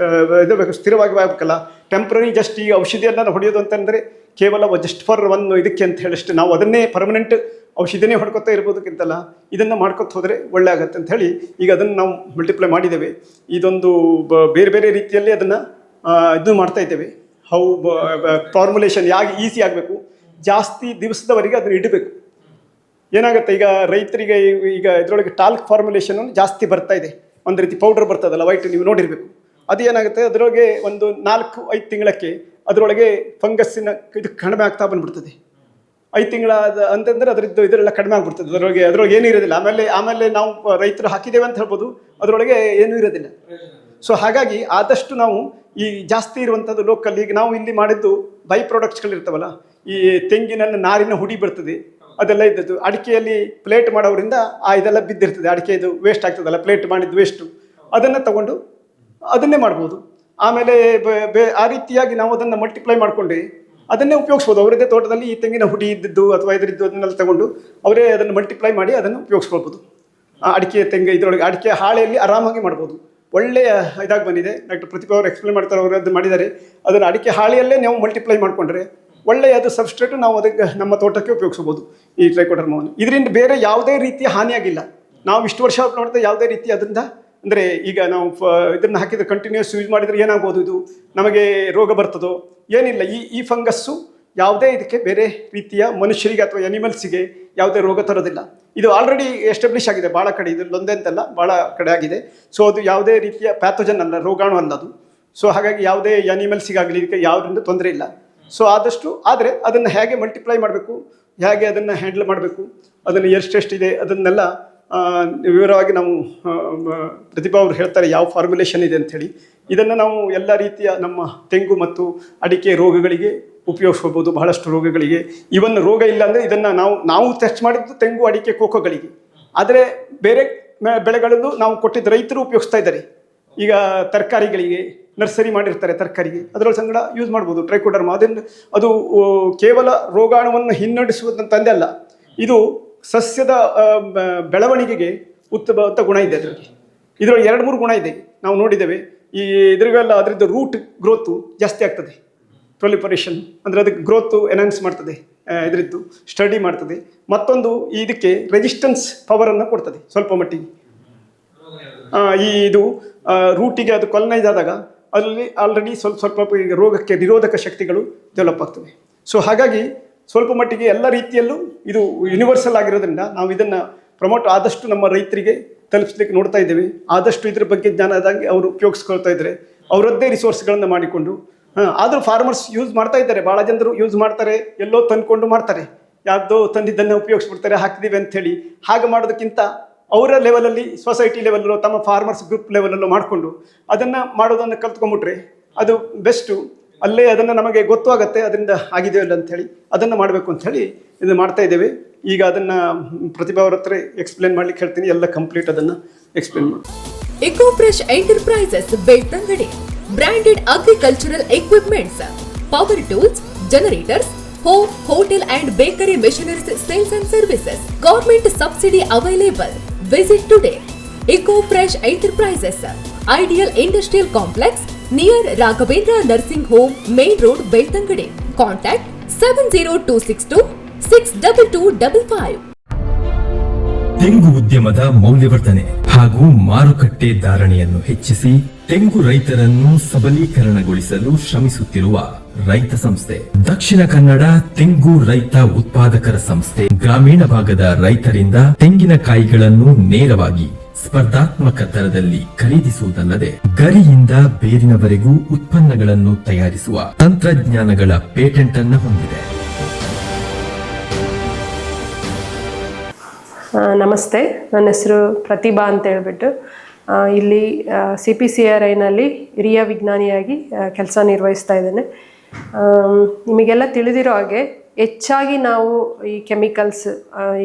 ಇದು ಬೇಕು, ಸ್ಥಿರವಾಗಿ ಆಗಬೇಕಲ್ಲ. ಟೆಂಪ್ರರಿ ಜಸ್ಟ್ ಈ ಔಷಧಿಯನ್ನು ಹೊಡೆಯೋದು ಅಂತಂದರೆ ಕೇವಲ ಜಸ್ಟ್ ಫಾರ್ ಒಂದು ಇದಕ್ಕೆ ಅಂತ ಹೇಳಿಷ್ಟು ನಾವು ಅದನ್ನೇ ಪರ್ಮನೆಂಟ್ ಔಷಧಿನೇ ಹೊಡ್ಕೊತಾ ಇರ್ಬೋದಕ್ಕಿಂತಲ್ಲ ಇದನ್ನು ಮಾಡ್ಕೊತ ಹೋದರೆ ಒಳ್ಳೆ ಆಗುತ್ತೆ ಅಂತ ಹೇಳಿ ಈಗ ಅದನ್ನು ನಾವು ಮಲ್ಟಿಪ್ಲೈ ಮಾಡಿದ್ದೇವೆ. ಇದೊಂದು ಬೇರೆ ಬೇರೆ ರೀತಿಯಲ್ಲಿ ಅದನ್ನು ಇದು ಮಾಡ್ತಾ ಇದ್ದೇವೆ. ಹೌ ಫಾರ್ಮುಲೇಷನ್ ಈಸಿ ಆಗಬೇಕು, ಜಾಸ್ತಿ ದಿವಸದವರೆಗೆ ಅದನ್ನು ಇಡಬೇಕು. ಏನಾಗುತ್ತೆ ಈಗ ರೈತರಿಗೆ ಈಗ ಇದರೊಳಗೆ ಟಾಲ್ಕ್ ಫಾರ್ಮುಲೇಷನ್ ಜಾಸ್ತಿ ಬರ್ತಾ ಇದೆ. ಒಂದು ರೀತಿ ಪೌಡರ್ ಬರ್ತದಲ್ಲ ವೈಟ್, ನೀವು ನೋಡಿರಬೇಕು. ಅದು ಏನಾಗುತ್ತೆ ಅದರೊಳಗೆ ಒಂದು 4-5 ತಿಂಗಳಕ್ಕೆ ಅದರೊಳಗೆ ಫಂಗಸ್ಸಿನ ಇದು ಕಡಿಮೆ ಆಗ್ತಾ ಬಂದ್ಬಿಡ್ತದೆ. 5 ತಿಂಗಳ ಅಂತಂದರೆ ಇದರೆಲ್ಲ ಕಡಿಮೆ ಆಗ್ಬಿಡ್ತದೆ. ಅದರೊಳಗೆ ಏನೂ ಇರೋದಿಲ್ಲ. ಆಮೇಲೆ ನಾವು ರೈತರು ಹಾಕಿದ್ದೇವೆ ಅಂತ ಹೇಳ್ಬೋದು, ಅದರೊಳಗೆ ಏನೂ ಇರೋದಿಲ್ಲ. ಸೊ ಹಾಗಾಗಿ ಆದಷ್ಟು ನಾವು ಈ ಜಾಸ್ತಿ ಇರುವಂಥದ್ದು ಲೋಕಲ್, ಈಗ ನಾವು ಇಲ್ಲಿ ಮಾಡಿದ್ದು ಬೈ ಪ್ರಾಡಕ್ಟ್ಸ್ಗಳಿರ್ತಾವಲ್ಲ, ಈ ತೆಂಗಿನ ನಾರಿನ ಹುಡಿ ಬರ್ತದೆ, ಅದೆಲ್ಲ ಇದ್ದದ್ದು. ಅಡಿಕೆಯಲ್ಲಿ ಪ್ಲೇಟ್ ಮಾಡೋರಿಂದ ಇದೆಲ್ಲ ಬಿದ್ದಿರ್ತದೆ, ಅಡಿಕೆದು ವೇಸ್ಟ್ ಆಗ್ತದಲ್ಲ, ಪ್ಲೇಟ್ ಮಾಡಿದ್ದು ವೇಸ್ಟು, ಅದನ್ನು ತಗೊಂಡು ಅದನ್ನೇ ಮಾಡ್ಬೋದು. ಆಮೇಲೆ ಆ ರೀತಿಯಾಗಿ ನಾವು ಅದನ್ನು ಮಲ್ಟಿಪ್ಲೈ ಮಾಡಿಕೊಂಡ್ರೆ ಅದನ್ನೇ ಉಪಯೋಗಿಸ್ಬೋದು. ಅವರದ್ದೇ ತೋಟದಲ್ಲಿ ಈ ತೆಂಗಿನ ಹುಡಿ ಇದ್ದಿದ್ದು ಅಥವಾ ಇದರಿದ್ದು ಅದನ್ನೆಲ್ಲ ತಗೊಂಡು ಅವರೇ ಅದನ್ನು ಮಲ್ಟಿಪ್ಲೈ ಮಾಡಿ ಅದನ್ನು ಉಪಯೋಗಿಸ್ಕೊಳ್ಬೋದು. ಅಡಿಕೆ ಇದರೊಳಗೆ ಅಡಿಕೆ ಹಾಳೆಯಲ್ಲಿ ಆರಾಮಾಗಿ ಮಾಡ್ಬೋದು. ಒಳ್ಳೆಯ ಇದಾಗಿ ಬಂದಿದೆ. ಡಾಕ್ಟರ್ ಪ್ರತಿಭಾ ಅವರು ಎಕ್ಸ್ಪ್ಲೇನ್ ಮಾಡ್ತಾರೆ, ಅವರು ಅದು ಮಾಡಿದ್ದಾರೆ. ಅದನ್ನು ಅಡಿಕೆ ಹಾಳೆಯಲ್ಲೇ ನಾವು ಮಲ್ಟಿಪ್ಲೈ ಮಾಡಿಕೊಂಡ್ರೆ ಒಳ್ಳೆಯ ಅದು ಸಬ್ಸ್ಟ್ರೇಟು ನಾವು ಅದಕ್ಕೆ ನಮ್ಮ ತೋಟಕ್ಕೆ ಉಪಯೋಗಿಸ್ಬೋದು ಈ ಟ್ರೈಕೋಡರ್ಮವನ್ನು. ಇದರಿಂದ ಬೇರೆ ಯಾವುದೇ ರೀತಿಯ ಹಾನಿಯಾಗಿಲ್ಲ. ನಾವು ಇಷ್ಟು ವರ್ಷ ನೋಡಿದ್ರೆ ಯಾವುದೇ ರೀತಿ ಅದರಿಂದ ಅಂದರೆ ಈಗ ನಾವು ಇದನ್ನು ಹಾಕಿದರೆ ಕಂಟಿನ್ಯೂಸ್ ಯೂಸ್ ಮಾಡಿದರೆ ಏನಾಗ್ಬೋದು, ಇದು ನಮಗೆ ರೋಗ ಬರ್ತದೋ ಏನಿಲ್ಲ. ಈ ಫಂಗಸ್ಸು ಯಾವುದೇ ಇದಕ್ಕೆ ಬೇರೆ ರೀತಿಯ ಮನುಷ್ಯರಿಗೆ ಅಥವಾ ಎನಿಮಲ್ಸಿಗೆ ಯಾವುದೇ ರೋಗ ತರೋದಿಲ್ಲ. ಇದು ಆಲ್ರೆಡಿ ಎಸ್ಟಾಬ್ಲಿಷ್ ಆಗಿದೆ ಭಾಳ ಕಡೆ, ಇದು ಒಂದೇ ಅಂತಲ್ಲ ಭಾಳ ಕಡೆ ಆಗಿದೆ. ಸೊ ಅದು ಯಾವುದೇ ರೀತಿಯ ಪ್ಯಾಥೋಜನ್ ಅಲ್ಲ, ರೋಗಾಣು ಅಲ್ಲ ಅದು. ಸೊ ಹಾಗಾಗಿ ಯಾವುದೇ ಎನಿಮಲ್ಸಿಗಾಗಲಿ ಇದಕ್ಕೆ ಯಾವುದರಿಂದ ತೊಂದರೆ ಇಲ್ಲ. ಸೊ ಆದಷ್ಟು ಆದರೆ ಅದನ್ನು ಹೇಗೆ ಮಲ್ಟಿಪ್ಲೈ ಮಾಡಬೇಕು, ಹೇಗೆ ಅದನ್ನು ಹ್ಯಾಂಡಲ್ ಮಾಡಬೇಕು, ಅದನ್ನು ಎಷ್ಟೆಷ್ಟಿದೆ ಅದನ್ನೆಲ್ಲ ವಿವರವಾಗಿ ನಾವು ಪ್ರತಿಭಾ ಅವರು ಹೇಳ್ತಾರೆ ಯಾವ ಫಾರ್ಮುಲೇಷನ್ ಇದೆ ಅಂಥೇಳಿ. ಇದನ್ನು ನಾವು ಎಲ್ಲ ರೀತಿಯ ನಮ್ಮ ತೆಂಗು ಮತ್ತು ಅಡಿಕೆ ರೋಗಗಳಿಗೆ ಉಪಯೋಗಿಸ್ಕೋಬೋದು, ಬಹಳಷ್ಟು ರೋಗಗಳಿಗೆ. ಇವನ್ ರೋಗ ಇಲ್ಲ ಅಂದರೆ ಇದನ್ನು ನಾವು ಟೆಸ್ಟ್ ಮಾಡಿದ್ದು ತೆಂಗು, ಅಡಿಕೆ, ಕೋಕೋಗಳಿಗೆ. ಆದರೆ ಬೇರೆ ಬೆಳೆಗಳಲ್ಲೂ ನಾವು ಕೊಟ್ಟಿದ್ದ ರೈತರು ಉಪಯೋಗಿಸ್ತಾ ಇದ್ದಾರೆ. ಈಗ ತರಕಾರಿಗಳಿಗೆ ನರ್ಸರಿ ಮಾಡಿರ್ತಾರೆ, ತರಕಾರಿಗೆ ಅದರೊಳಗೆ ಸಂಗಡ ಯೂಸ್ ಮಾಡ್ಬೋದು ಟ್ರೈಕೋಡರ್ಮ. ಅದು ಕೇವಲ ರೋಗಾಣುವನ್ನು ಹಿನ್ನಡೆಸುವುದಂತಂದೇ ಅಲ್ಲ, ಇದು ಸಸ್ಯದ ಬೆಳವಣಿಗೆಗೆ ಉತ್ತಮ ಗುಣ ಇದೆ. ಇದರೊಳಗೆ 2-3 ಗುಣ ಇದೆ, ನಾವು ನೋಡಿದ್ದೇವೆ. ಇದ್ರಿಗೆಲ್ಲ ಅದರದ್ದು ರೂಟ್ ಗ್ರೋತು ಜಾಸ್ತಿ ಆಗ್ತದೆ, ಪ್ರೊಲಿಫರೇಷನ್ ಅಂದರೆ ಅದಕ್ಕೆ ಗ್ರೋತು ಎನ್ಹಾನ್ಸ್ ಮಾಡ್ತದೆ, ಇದರದ್ದು ಸ್ಟಡಿ ಮಾಡ್ತದೆ. ಮತ್ತೊಂದು ಇದಕ್ಕೆ ರೆಸಿಸ್ಟೆನ್ಸ್ ಪವರನ್ನು ಕೊಡ್ತದೆ ಸ್ವಲ್ಪ ಮಟ್ಟಿಗೆ. ಇದು ರೂಟಿಗೆ ಅದು ಕೊಲನೈಸ್ ಆದಾಗ ಅಲ್ಲಿ ಆಲ್ರೆಡಿ ಸ್ವಲ್ಪ ರೋಗಕ್ಕೆ ನಿರೋಧಕ ಶಕ್ತಿಗಳು ಡೆವಲಪ್ ಆಗ್ತವೆ. ಸೊ ಹಾಗಾಗಿ ಸ್ವಲ್ಪ ಮಟ್ಟಿಗೆ ಎಲ್ಲ ರೀತಿಯಲ್ಲೂ ಇದು ಯೂನಿವರ್ಸಲ್ ಆಗಿರೋದ್ರಿಂದ ನಾವು ಇದನ್ನು ಪ್ರಮೋಟ್ ಆದಷ್ಟು ನಮ್ಮ ರೈತರಿಗೆ ತಲುಪಿಸ್ಲಿಕ್ಕೆ ನೋಡ್ತಾ ಇದ್ದೇವೆ. ಆದಷ್ಟು ಇದ್ರ ಬಗ್ಗೆ ಜ್ಞಾನ ಆದಂಗೆ ಅವರು ಉಪಯೋಗಿಸ್ಕೊಳ್ತಾ ಇದ್ದಾರೆ, ಅವರದ್ದೇ ರಿಸೋರ್ಸ್ಗಳನ್ನು ಮಾಡಿಕೊಂಡು. ಆದರೂ ಫಾರ್ಮರ್ಸ್ ಯೂಸ್ ಮಾಡ್ತಾ ಇದ್ದಾರೆ, ಭಾಳ ಜನರು ಯೂಸ್ ಮಾಡ್ತಾರೆ, ಎಲ್ಲೋ ತಂದುಕೊಂಡು ಮಾಡ್ತಾರೆ, ಯಾವುದೋ ತಂದಿದ್ದನ್ನು ಉಪಯೋಗಿಸ್ಬಿಡ್ತಾರೆ ಹಾಕಿದ್ದೀವಿ ಅಂಥೇಳಿ. ಹಾಗೆ ಮಾಡೋದಕ್ಕಿಂತ ಅವರ ಲೆವೆಲಲ್ಲಿ, ಸೊಸೈಟಿ ಲೆವೆಲಲ್ಲೋ ತಮ್ಮ ಫಾರ್ಮರ್ಸ್ ಗ್ರೂಪ್ ಲೆವೆಲಲ್ಲೋ ಮಾಡಿಕೊಂಡು ಅದನ್ನು ಮಾಡೋದನ್ನು ಕಲ್ತ್ಕೊಂಡ್ಬಿಟ್ರೆ ಅದು ಬೆಸ್ಟು. ಅಲ್ಲೇ ಅದನ್ನು ನಮಗೆ ಗೊತ್ತಾಗತ್ತೆ ಅದರಿಂದ ಆಗಿದೆಯೋ ಇಲ್ಲ ಅಂಥೇಳಿ. ಅದನ್ನು ಮಾಡಬೇಕು ಅಂಥೇಳಿ ಇದು ಮಾಡ್ತಾ ಇದ್ದೇವೆ. ಈಗ ಅದನ್ನು ಪ್ರತಿಭಾ ಅವ್ರ ಹತ್ರ ಎಕ್ಸ್ಪ್ಲೇನ್ ಮಾಡ್ಲಿಕ್ಕೆ ಹೇಳ್ತೀನಿ, ಎಲ್ಲ ಕಂಪ್ಲೀಟ್ ಅದನ್ನು ಎಕ್ಸ್ಪ್ಲೇನ್ ಮಾಡಿ. Eco fresh enterprises Belthangady branded agricultural equipments, power tools, generators, home, hotel and bakery machineries sales and services. Government subsidy available. Visit today. Eco fresh enterprises, ideal industrial complex near Raghavendra nursing home, main road, Belthangady. Contact 7026262255. ತೆಂಗು ಉದ್ಯಮದ ಮೌಲ್ಯವರ್ಧನೆ ಹಾಗೂ ಮಾರುಕಟ್ಟೆ ಧಾರಣೆಯನ್ನು ಹೆಚ್ಚಿಸಿ ತೆಂಗು ರೈತರನ್ನು ಸಬಲೀಕರಣಗೊಳಿಸಲು ಶ್ರಮಿಸುತ್ತಿರುವ ರೈತ ಸಂಸ್ಥೆ ದಕ್ಷಿಣ ಕನ್ನಡ ತೆಂಗು ರೈತ ಉತ್ಪಾದಕರ ಸಂಸ್ಥೆ. ಗ್ರಾಮೀಣ ಭಾಗದ ರೈತರಿಂದ ತೆಂಗಿನಕಾಯಿಗಳನ್ನು ನೇರವಾಗಿ ಸ್ಪರ್ಧಾತ್ಮಕ ದರದಲ್ಲಿ ಖರೀದಿಸುವುದಲ್ಲದೆ ಗರಿಯಿಂದ ಬೇರಿನವರೆಗೂ ಉತ್ಪನ್ನಗಳನ್ನು ತಯಾರಿಸುವ ತಂತ್ರಜ್ಞಾನಗಳ ಪೇಟೆಂಟ್ ಅನ್ನು ಹೊಂದಿದೆ. ನಮಸ್ತೆ, ನನ್ನ ಹೆಸರು ಪ್ರತಿಭಾ ಅಂತ ಹೇಳ್ಬಿಟ್ಟು ಇಲ್ಲಿ CPCRIನಲ್ಲಿ ಹಿರಿಯ ವಿಜ್ಞಾನಿಯಾಗಿ ಕೆಲಸ ನಿರ್ವಹಿಸ್ತಾ ಇದ್ದೇನೆ. ನಿಮಗೆಲ್ಲ ತಿಳಿದಿರೋ ಹಾಗೆ ಹೆಚ್ಚಾಗಿ ನಾವು ಈ ಕೆಮಿಕಲ್ಸ್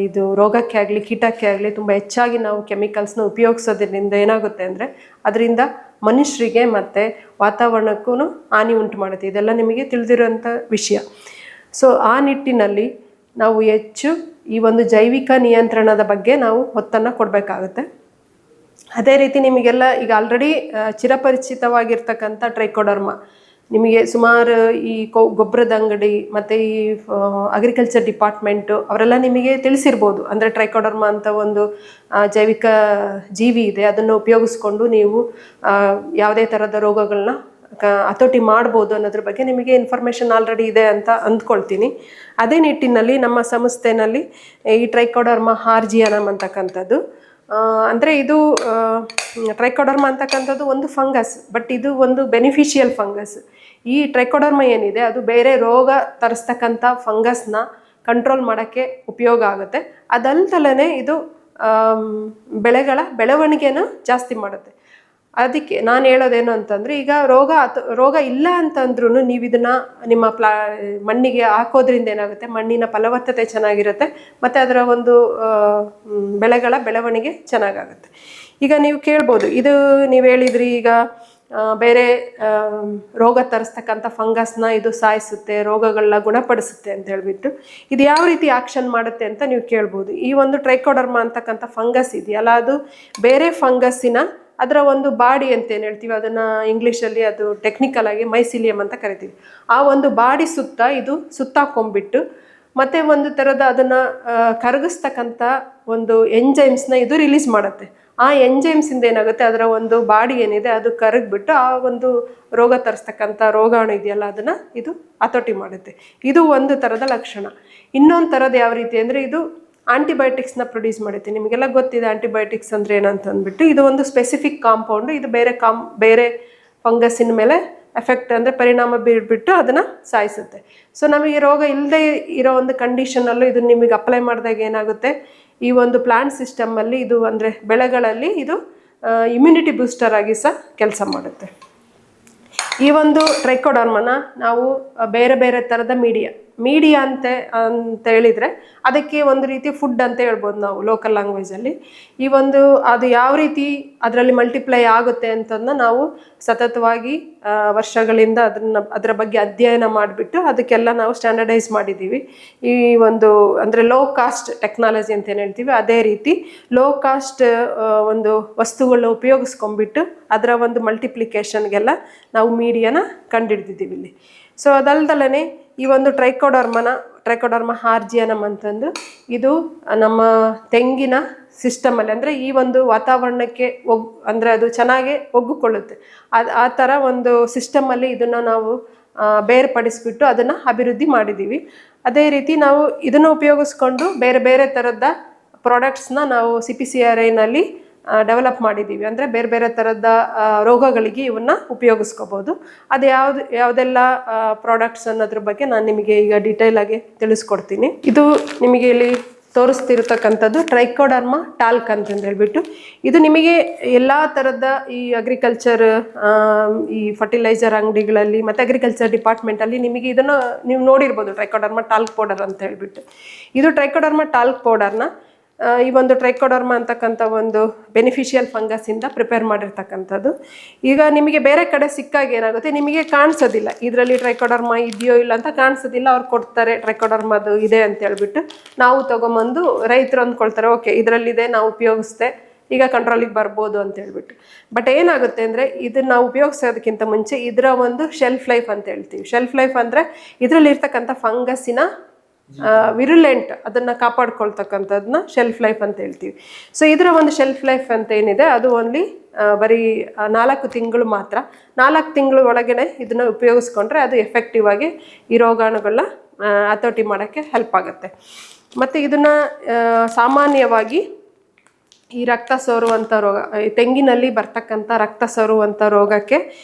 ಇದು ರೋಗಕ್ಕೆ ಆಗಲಿ ಕೀಟಕ್ಕೆ ಆಗಲಿ ತುಂಬ ಹೆಚ್ಚಾಗಿ ನಾವು ಕೆಮಿಕಲ್ಸ್ನ ಉಪಯೋಗಿಸೋದ್ರಿಂದ ಏನಾಗುತ್ತೆ ಅಂದರೆ ಅದರಿಂದ ಮನುಷ್ಯರಿಗೆ ಮತ್ತು ವಾತಾವರಣಕ್ಕೂ ಹಾನಿ ಉಂಟು ಮಾಡುತ್ತೆ. ಇದೆಲ್ಲ ನಿಮಗೆ ತಿಳಿದಿರೋಂಥ ವಿಷಯ. ಸೊ ಆ ನಿಟ್ಟಿನಲ್ಲಿ ನಾವು ಹೆಚ್ಚು ಈ ಒಂದು ಜೈವಿಕ ನಿಯಂತ್ರಣದ ಬಗ್ಗೆ ನಾವು ಒತ್ತನ್ನು ಕೊಡಬೇಕಾಗುತ್ತೆ. ಅದೇ ರೀತಿ ನಿಮಗೆಲ್ಲ ಈಗ ಆಲ್ರೆಡಿ ಚಿರಪರಿಚಿತವಾಗಿರ್ತಕ್ಕಂಥ ಟ್ರೈಕೋಡರ್ಮಾ, ನಿಮಗೆ ಸುಮಾರು ಈ ಗೊಬ್ಬರದ ಅಂಗಡಿ ಮತ್ತು ಈ ಅಗ್ರಿಕಲ್ಚರ್ ಡಿಪಾರ್ಟ್ಮೆಂಟು ಅವರೆಲ್ಲ ನಿಮಗೆ ತಿಳಿಸಿರ್ಬೋದು. ಅಂದರೆ ಟ್ರೈಕೋಡರ್ಮಾ ಅಂತ ಒಂದು ಜೈವಿಕ ಜೀವಿ ಇದೆ, ಅದನ್ನು ಉಪಯೋಗಿಸ್ಕೊಂಡು ನೀವು ಯಾವುದೇ ಥರದ ರೋಗಗಳನ್ನ ಹತೋಟಿ ಮಾಡ್ಬೋದು ಅನ್ನೋದ್ರ ಬಗ್ಗೆ ನಿಮಗೆ ಇನ್ಫಾರ್ಮೇಷನ್ ಆಲ್ರೆಡಿ ಇದೆ ಅಂತ ಅಂದ್ಕೊಳ್ತೀನಿ. ಅದೇ ನಿಟ್ಟಿನಲ್ಲಿ ನಮ್ಮ ಸಂಸ್ಥೆಯಲ್ಲಿ ಈ ಟ್ರೈಕೋಡರ್ಮಾ ಹಾರ್ಜಿಯಾನಮ್ ಅಂತಕ್ಕಂಥದ್ದು, ಅಂದರೆ ಇದು ಟ್ರೈಕೋಡರ್ಮಾ ಅಂತಕ್ಕಂಥದ್ದು ಒಂದು ಫಂಗಸ್, ಬಟ್ ಇದು ಒಂದು ಬೆನಿಫಿಷಿಯಲ್ ಫಂಗಸ್. ಈ ಟ್ರೈಕೋಡರ್ಮಾ ಏನಿದೆ ಅದು ಬೇರೆ ರೋಗ ತರಿಸ್ತಕ್ಕಂಥ ಫಂಗಸ್ನ ಕಂಟ್ರೋಲ್ ಮಾಡೋಕ್ಕೆ ಉಪಯೋಗ ಆಗುತ್ತೆ. ಅದಲ್ದಲೇ ಇದು ಬೆಳೆಗಳ ಬೆಳವಣಿಗೆನ ಜಾಸ್ತಿ ಮಾಡುತ್ತೆ. ಅದಕ್ಕೆ ನಾನು ಹೇಳೋದೇನು ಅಂತಂದರೆ, ಈಗ ರೋಗ ಇಲ್ಲ ಅಂತಂದ್ರೂ ನೀವು ಇದನ್ನು ನಿಮ್ಮ ಮಣ್ಣಿಗೆ ಹಾಕೋದ್ರಿಂದ ಏನಾಗುತ್ತೆ, ಮಣ್ಣಿನ ಫಲವತ್ತತೆ ಚೆನ್ನಾಗಿರುತ್ತೆ ಮತ್ತು ಅದರ ಒಂದು ಬೆಳೆಗಳ ಬೆಳವಣಿಗೆ ಚೆನ್ನಾಗಾಗುತ್ತೆ. ಈಗ ನೀವು ಕೇಳ್ಬೋದು, ಇದು ನೀವು ಹೇಳಿದ್ರಿ ಈಗ ಬೇರೆ ರೋಗ ತರಿಸ್ತಕ್ಕಂಥ ಫಂಗಸ್ನ ಇದು ಸಾಯಿಸುತ್ತೆ, ರೋಗಗಳನ್ನ ಗುಣಪಡಿಸುತ್ತೆ ಅಂತ ಹೇಳ್ಬಿಟ್ಟು ಇದು ಯಾವ ರೀತಿ ಆಕ್ಷನ್ ಮಾಡುತ್ತೆ ಅಂತ ನೀವು ಕೇಳ್ಬೋದು. ಈ ಒಂದು ಟ್ರೈಕೋಡರ್ಮಾ ಅಂತಕ್ಕಂಥ ಫಂಗಸ್ ಇದೆಯಲ್ಲ, ಅದು ಬೇರೆ ಫಂಗಸ್ಸಿನ ಅದರ ಒಂದು ಬಾಡಿ ಅಂತ ಏನು ಹೇಳ್ತೀವಿ, ಅದನ್ನು ಇಂಗ್ಲೀಷಲ್ಲಿ ಅದು ಟೆಕ್ನಿಕಲ್ ಆಗಿ ಮೈಸಿಲಿಯಮ್ ಅಂತ ಕರಿತೀವಿ. ಆ ಒಂದು ಬಾಡಿ ಸುತ್ತ ಇದು ಸುತ್ತಾಕೊಂಡ್ಬಿಟ್ಟು ಮತ್ತು ಒಂದು ಥರದ ಅದನ್ನು ಕರಗಿಸ್ತಕ್ಕಂಥ ಒಂದು ಎಂಜೈಮ್ಸ್ನ ಇದು ರಿಲೀಸ್ ಮಾಡುತ್ತೆ. ಆ ಎಂಜೈಮ್ಸಿಂದ ಏನಾಗುತ್ತೆ, ಅದರ ಒಂದು ಬಾಡಿ ಏನಿದೆ ಅದು ಕರಗಿಬಿಟ್ಟು ಆ ಒಂದು ರೋಗ ತರಿಸ್ತಕ್ಕಂಥ ರೋಗಾಣು ಇದೆಯಲ್ಲ ಅದನ್ನು ಇದು ಹತೋಟಿ ಮಾಡುತ್ತೆ. ಇದು ಒಂದು ಥರದ ಲಕ್ಷಣ. ಇನ್ನೊಂದು ಥರದ್ದು ಯಾವ ರೀತಿ ಅಂದರೆ, ಇದು ಆಂಟಿಬಯೋಟಿಕ್ಸ್ನ ಪ್ರೊಡ್ಯೂಸ್ ಮಾಡುತ್ತೆ. ನಿಮಗೆಲ್ಲ ಗೊತ್ತಿದೆ ಆಂಟಿಬಯೋಟಿಕ್ಸ್ ಅಂದರೆ ಏನಂತ ಅಂದ್ಬಿಟ್ಟು, ಇದು ಒಂದು ಸ್ಪೆಸಿಫಿಕ್ ಕಾಂಪೌಂಡು, ಇದು ಬೇರೆ ಫಂಗಸ್ಸಿನ ಮೇಲೆ ಎಫೆಕ್ಟ್ ಅಂದರೆ ಪರಿಣಾಮ ಬೀರ್ಬಿಟ್ಟು ಅದನ್ನು ಸಾಯಿಸುತ್ತೆ. ಸೊ ನಮಗೆ ರೋಗ ಇಲ್ಲದೆ ಇರೋ ಒಂದು ಕಂಡೀಷನಲ್ಲೂ ಇದು ನಿಮಗೆ ಅಪ್ಲೈ ಮಾಡಿದಾಗ ಏನಾಗುತ್ತೆ, ಈ ಒಂದು ಪ್ಲಾಂಟ್ ಸಿಸ್ಟಮಲ್ಲಿ ಇದು ಅಂದರೆ ಬೆಳೆಗಳಲ್ಲಿ ಇದು ಇಮ್ಯುನಿಟಿ ಬೂಸ್ಟರ್ ಆಗಿ ಸಹ ಕೆಲಸ ಮಾಡುತ್ತೆ. ಈ ಒಂದು ಟ್ರೈಕೋಡರ್ಮನ ನಾವು ಬೇರೆ ಬೇರೆ ಥರದ ಮೀಡಿಯಾ ಅಂತ ಹೇಳಿದರೆ ಅದಕ್ಕೆ ಒಂದು ರೀತಿ ಫುಡ್ ಅಂತ ಹೇಳ್ಬೋದು ನಾವು ಲೋಕಲ್ ಲ್ಯಾಂಗ್ವೇಜಲ್ಲಿ. ಈ ಒಂದು ಅದು ಯಾವ ರೀತಿ ಅದರಲ್ಲಿ ಮಲ್ಟಿಪ್ಲೈ ಆಗುತ್ತೆ ಅಂತಂದು ನಾವು ಸತತವಾಗಿ ವರ್ಷಗಳಿಂದ ಅದರ ಬಗ್ಗೆ ಅಧ್ಯಯನ ಮಾಡಿಬಿಟ್ಟು ಅದಕ್ಕೆಲ್ಲ ನಾವು ಸ್ಟ್ಯಾಂಡರ್ಡೈಸ್ ಮಾಡಿದ್ದೀವಿ. ಈ ಒಂದು ಅಂದರೆ ಲೋ ಕಾಸ್ಟ್ ಟೆಕ್ನಾಲಜಿ ಅಂತ ಏನು ಹೇಳ್ತೀವಿ, ಅದೇ ರೀತಿ ಲೋ ಕಾಸ್ಟ್ ಒಂದು ವಸ್ತುಗಳನ್ನ ಉಪಯೋಗಿಸ್ಕೊಂಡ್ಬಿಟ್ಟು ಅದರ ಒಂದು ಮಲ್ಟಿಪ್ಲಿಕೇಶನ್ಗೆಲ್ಲ ನಾವು ಮೀಡಿಯಾನ ಕಂಡುಹಿಡ್ದಿದ್ದೀವಿ ಇಲ್ಲಿ. ಸೊ ಅದಲ್ದಲೇ ಈ ಒಂದು ಟ್ರೈಕೋಡರ್ಮಾ ಹಾರ್ಜಿಯಾನಮ್ ಅಂತಂದು ಇದು ನಮ್ಮ ತೆಂಗಿನ ಸಿಸ್ಟಮಲ್ಲಿ ಅಂದರೆ ಈ ಒಂದು ವಾತಾವರಣಕ್ಕೆ ಅಂದರೆ ಅದು ಚೆನ್ನಾಗಿ ಒಗ್ಗಿಕೊಳ್ಳುತ್ತೆ. ಆ ಥರ ಒಂದು ಸಿಸ್ಟಮಲ್ಲಿ ಇದನ್ನು ನಾವು ಬೇರ್ಪಡಿಸ್ಬಿಟ್ಟು ಅದನ್ನು ಅಭಿವೃದ್ಧಿ ಮಾಡಿದ್ದೀವಿ. ಅದೇ ರೀತಿ ನಾವು ಇದನ್ನು ಉಪಯೋಗಿಸ್ಕೊಂಡು ಬೇರೆ ಬೇರೆ ಥರದ ಪ್ರಾಡಕ್ಟ್ಸ್ನ ನಾವು CPCRIನಲ್ಲಿ ಡೆವಲಪ್ ಮಾಡಿದ್ದೀವಿ. ಅಂದರೆ ಬೇರೆ ಬೇರೆ ಥರದ ರೋಗಗಳಿಗೆ ಇವನ್ನ ಉಪಯೋಗಿಸ್ಕೋಬೋದು. ಅದು ಯಾವುದೆಲ್ಲ ಪ್ರಾಡಕ್ಟ್ಸ್ ಅನ್ನೋದ್ರ ಬಗ್ಗೆ ನಾನು ನಿಮಗೆ ಈಗ ಡೀಟೇಲಾಗಿ ತಿಳಿಸ್ಕೊಡ್ತೀನಿ. ಇದು ನಿಮಗೆ ಇಲ್ಲಿ ತೋರಿಸ್ತಿರ್ತಕ್ಕಂಥದ್ದು ಟ್ರೈಕೋಡರ್ಮಾ ಟಾಲ್ಕ್ ಅಂತಂದು ಹೇಳ್ಬಿಟ್ಟು, ಇದು ನಿಮಗೆ ಎಲ್ಲ ಥರದ ಈ ಅಗ್ರಿಕಲ್ಚರ್ ಈ ಫರ್ಟಿಲೈಸರ್ ಅಂಗಡಿಗಳಲ್ಲಿ ಮತ್ತು ಅಗ್ರಿಕಲ್ಚರ್ ಡಿಪಾರ್ಟ್ಮೆಂಟಲ್ಲಿ ನಿಮಗೆ ಇದನ್ನು ನೀವು ನೋಡಿರ್ಬೋದು, ಟ್ರೈಕೋಡರ್ಮಾ ಟಾಲ್ಕ್ ಪೌಡರ್ ಅಂತ ಹೇಳ್ಬಿಟ್ಟು. ಇದು ಟ್ರೈಕೋಡರ್ಮಾ ಟಾಲ್ಕ್ ಪೌಡರ್ನ ಈ ಒಂದು ಟ್ರೈಕೋಡರ್ಮಾ ಅಂತಕ್ಕಂಥ ಒಂದು ಬೆನಿಫಿಷಿಯಲ್ ಫಂಗಸ್ಸಿಂದ ಪ್ರಿಪೇರ್ ಮಾಡಿರ್ತಕ್ಕಂಥದ್ದು. ಈಗ ನಿಮಗೆ ಬೇರೆ ಕಡೆ ಸಿಕ್ಕಾಗ ಏನಾಗುತ್ತೆ, ನಿಮಗೆ ಕಾಣಿಸೋದಿಲ್ಲ ಇದರಲ್ಲಿ ಟ್ರೈಕೋಡರ್ಮಾ ಇದೆಯೋ ಇಲ್ಲ ಅಂತ ಕಾಣಿಸೋದಿಲ್ಲ. ಅವ್ರು ಕೊಡ್ತಾರೆ ಟ್ರೈಕೋಡರ್ಮಾದು ಇದೆ ಅಂತ ಹೇಳ್ಬಿಟ್ಟು, ನಾವು ತೊಗೊಂಬಂದು ರೈತರು ಅಂದ್ಕೊಳ್ತಾರೆ ಓಕೆ ಇದರಲ್ಲಿದೆ ನಾವು ಉಪಯೋಗಿಸ್ದೆ ಈಗ ಕಂಟ್ರೋಲಿಗೆ ಬರ್ಬೋದು ಅಂತ ಹೇಳ್ಬಿಟ್ಟು. ಬಟ್ ಏನಾಗುತ್ತೆ ಅಂದರೆ ಇದನ್ನು ನಾವು ಉಪಯೋಗಿಸೋದಕ್ಕಿಂತ ಮುಂಚೆ ಇದರ ಒಂದು ಶೆಲ್ಫ್ ಲೈಫ್ ಅಂತ ಹೇಳ್ತೀವಿ. ಶೆಲ್ಫ್ ಲೈಫ್ ಅಂದರೆ ಇದರಲ್ಲಿರ್ತಕ್ಕಂಥ ಫಂಗಸ್ಸಿನ ವಿರುಲೆಂಟ್ ಅದನ್ನು ಕಾಪಾಡ್ಕೊಳ್ತಕ್ಕಂಥದ್ದನ್ನ ಶೆಲ್ಫ್ ಲೈಫ್ ಅಂತ ಹೇಳ್ತೀವಿ. ಸೊ ಇದರ ಒಂದು ಶೆಲ್ಫ್ ಲೈಫ್ ಅಂತ ಏನಿದೆ ಅದು ಓನ್ಲಿ ಬರೀ 4 ತಿಂಗಳು ಮಾತ್ರ. 4 ತಿಂಗಳು ಒಳಗಡೆ ಇದನ್ನು ಉಪಯೋಗಿಸ್ಕೊಂಡ್ರೆ ಅದು ಎಫೆಕ್ಟಿವ್ ಆಗಿ ಈ ರೋಗಾಣುಗಳನ್ನ ಹತೋಟಿ ಮಾಡೋಕ್ಕೆ ಹೆಲ್ಪ್ ಆಗುತ್ತೆ. ಮತ್ತು ಇದನ್ನು ಸಾಮಾನ್ಯವಾಗಿ ಈ ರಕ್ತ ಸೋರುವಂಥ ರೋಗ, ಈ ತೆಂಗಿನಲ್ಲಿ ಬರ್ತಕ್ಕಂಥ ರಕ್ತ ಸೋರುವಂಥ ರೋಗಕ್ಕೆ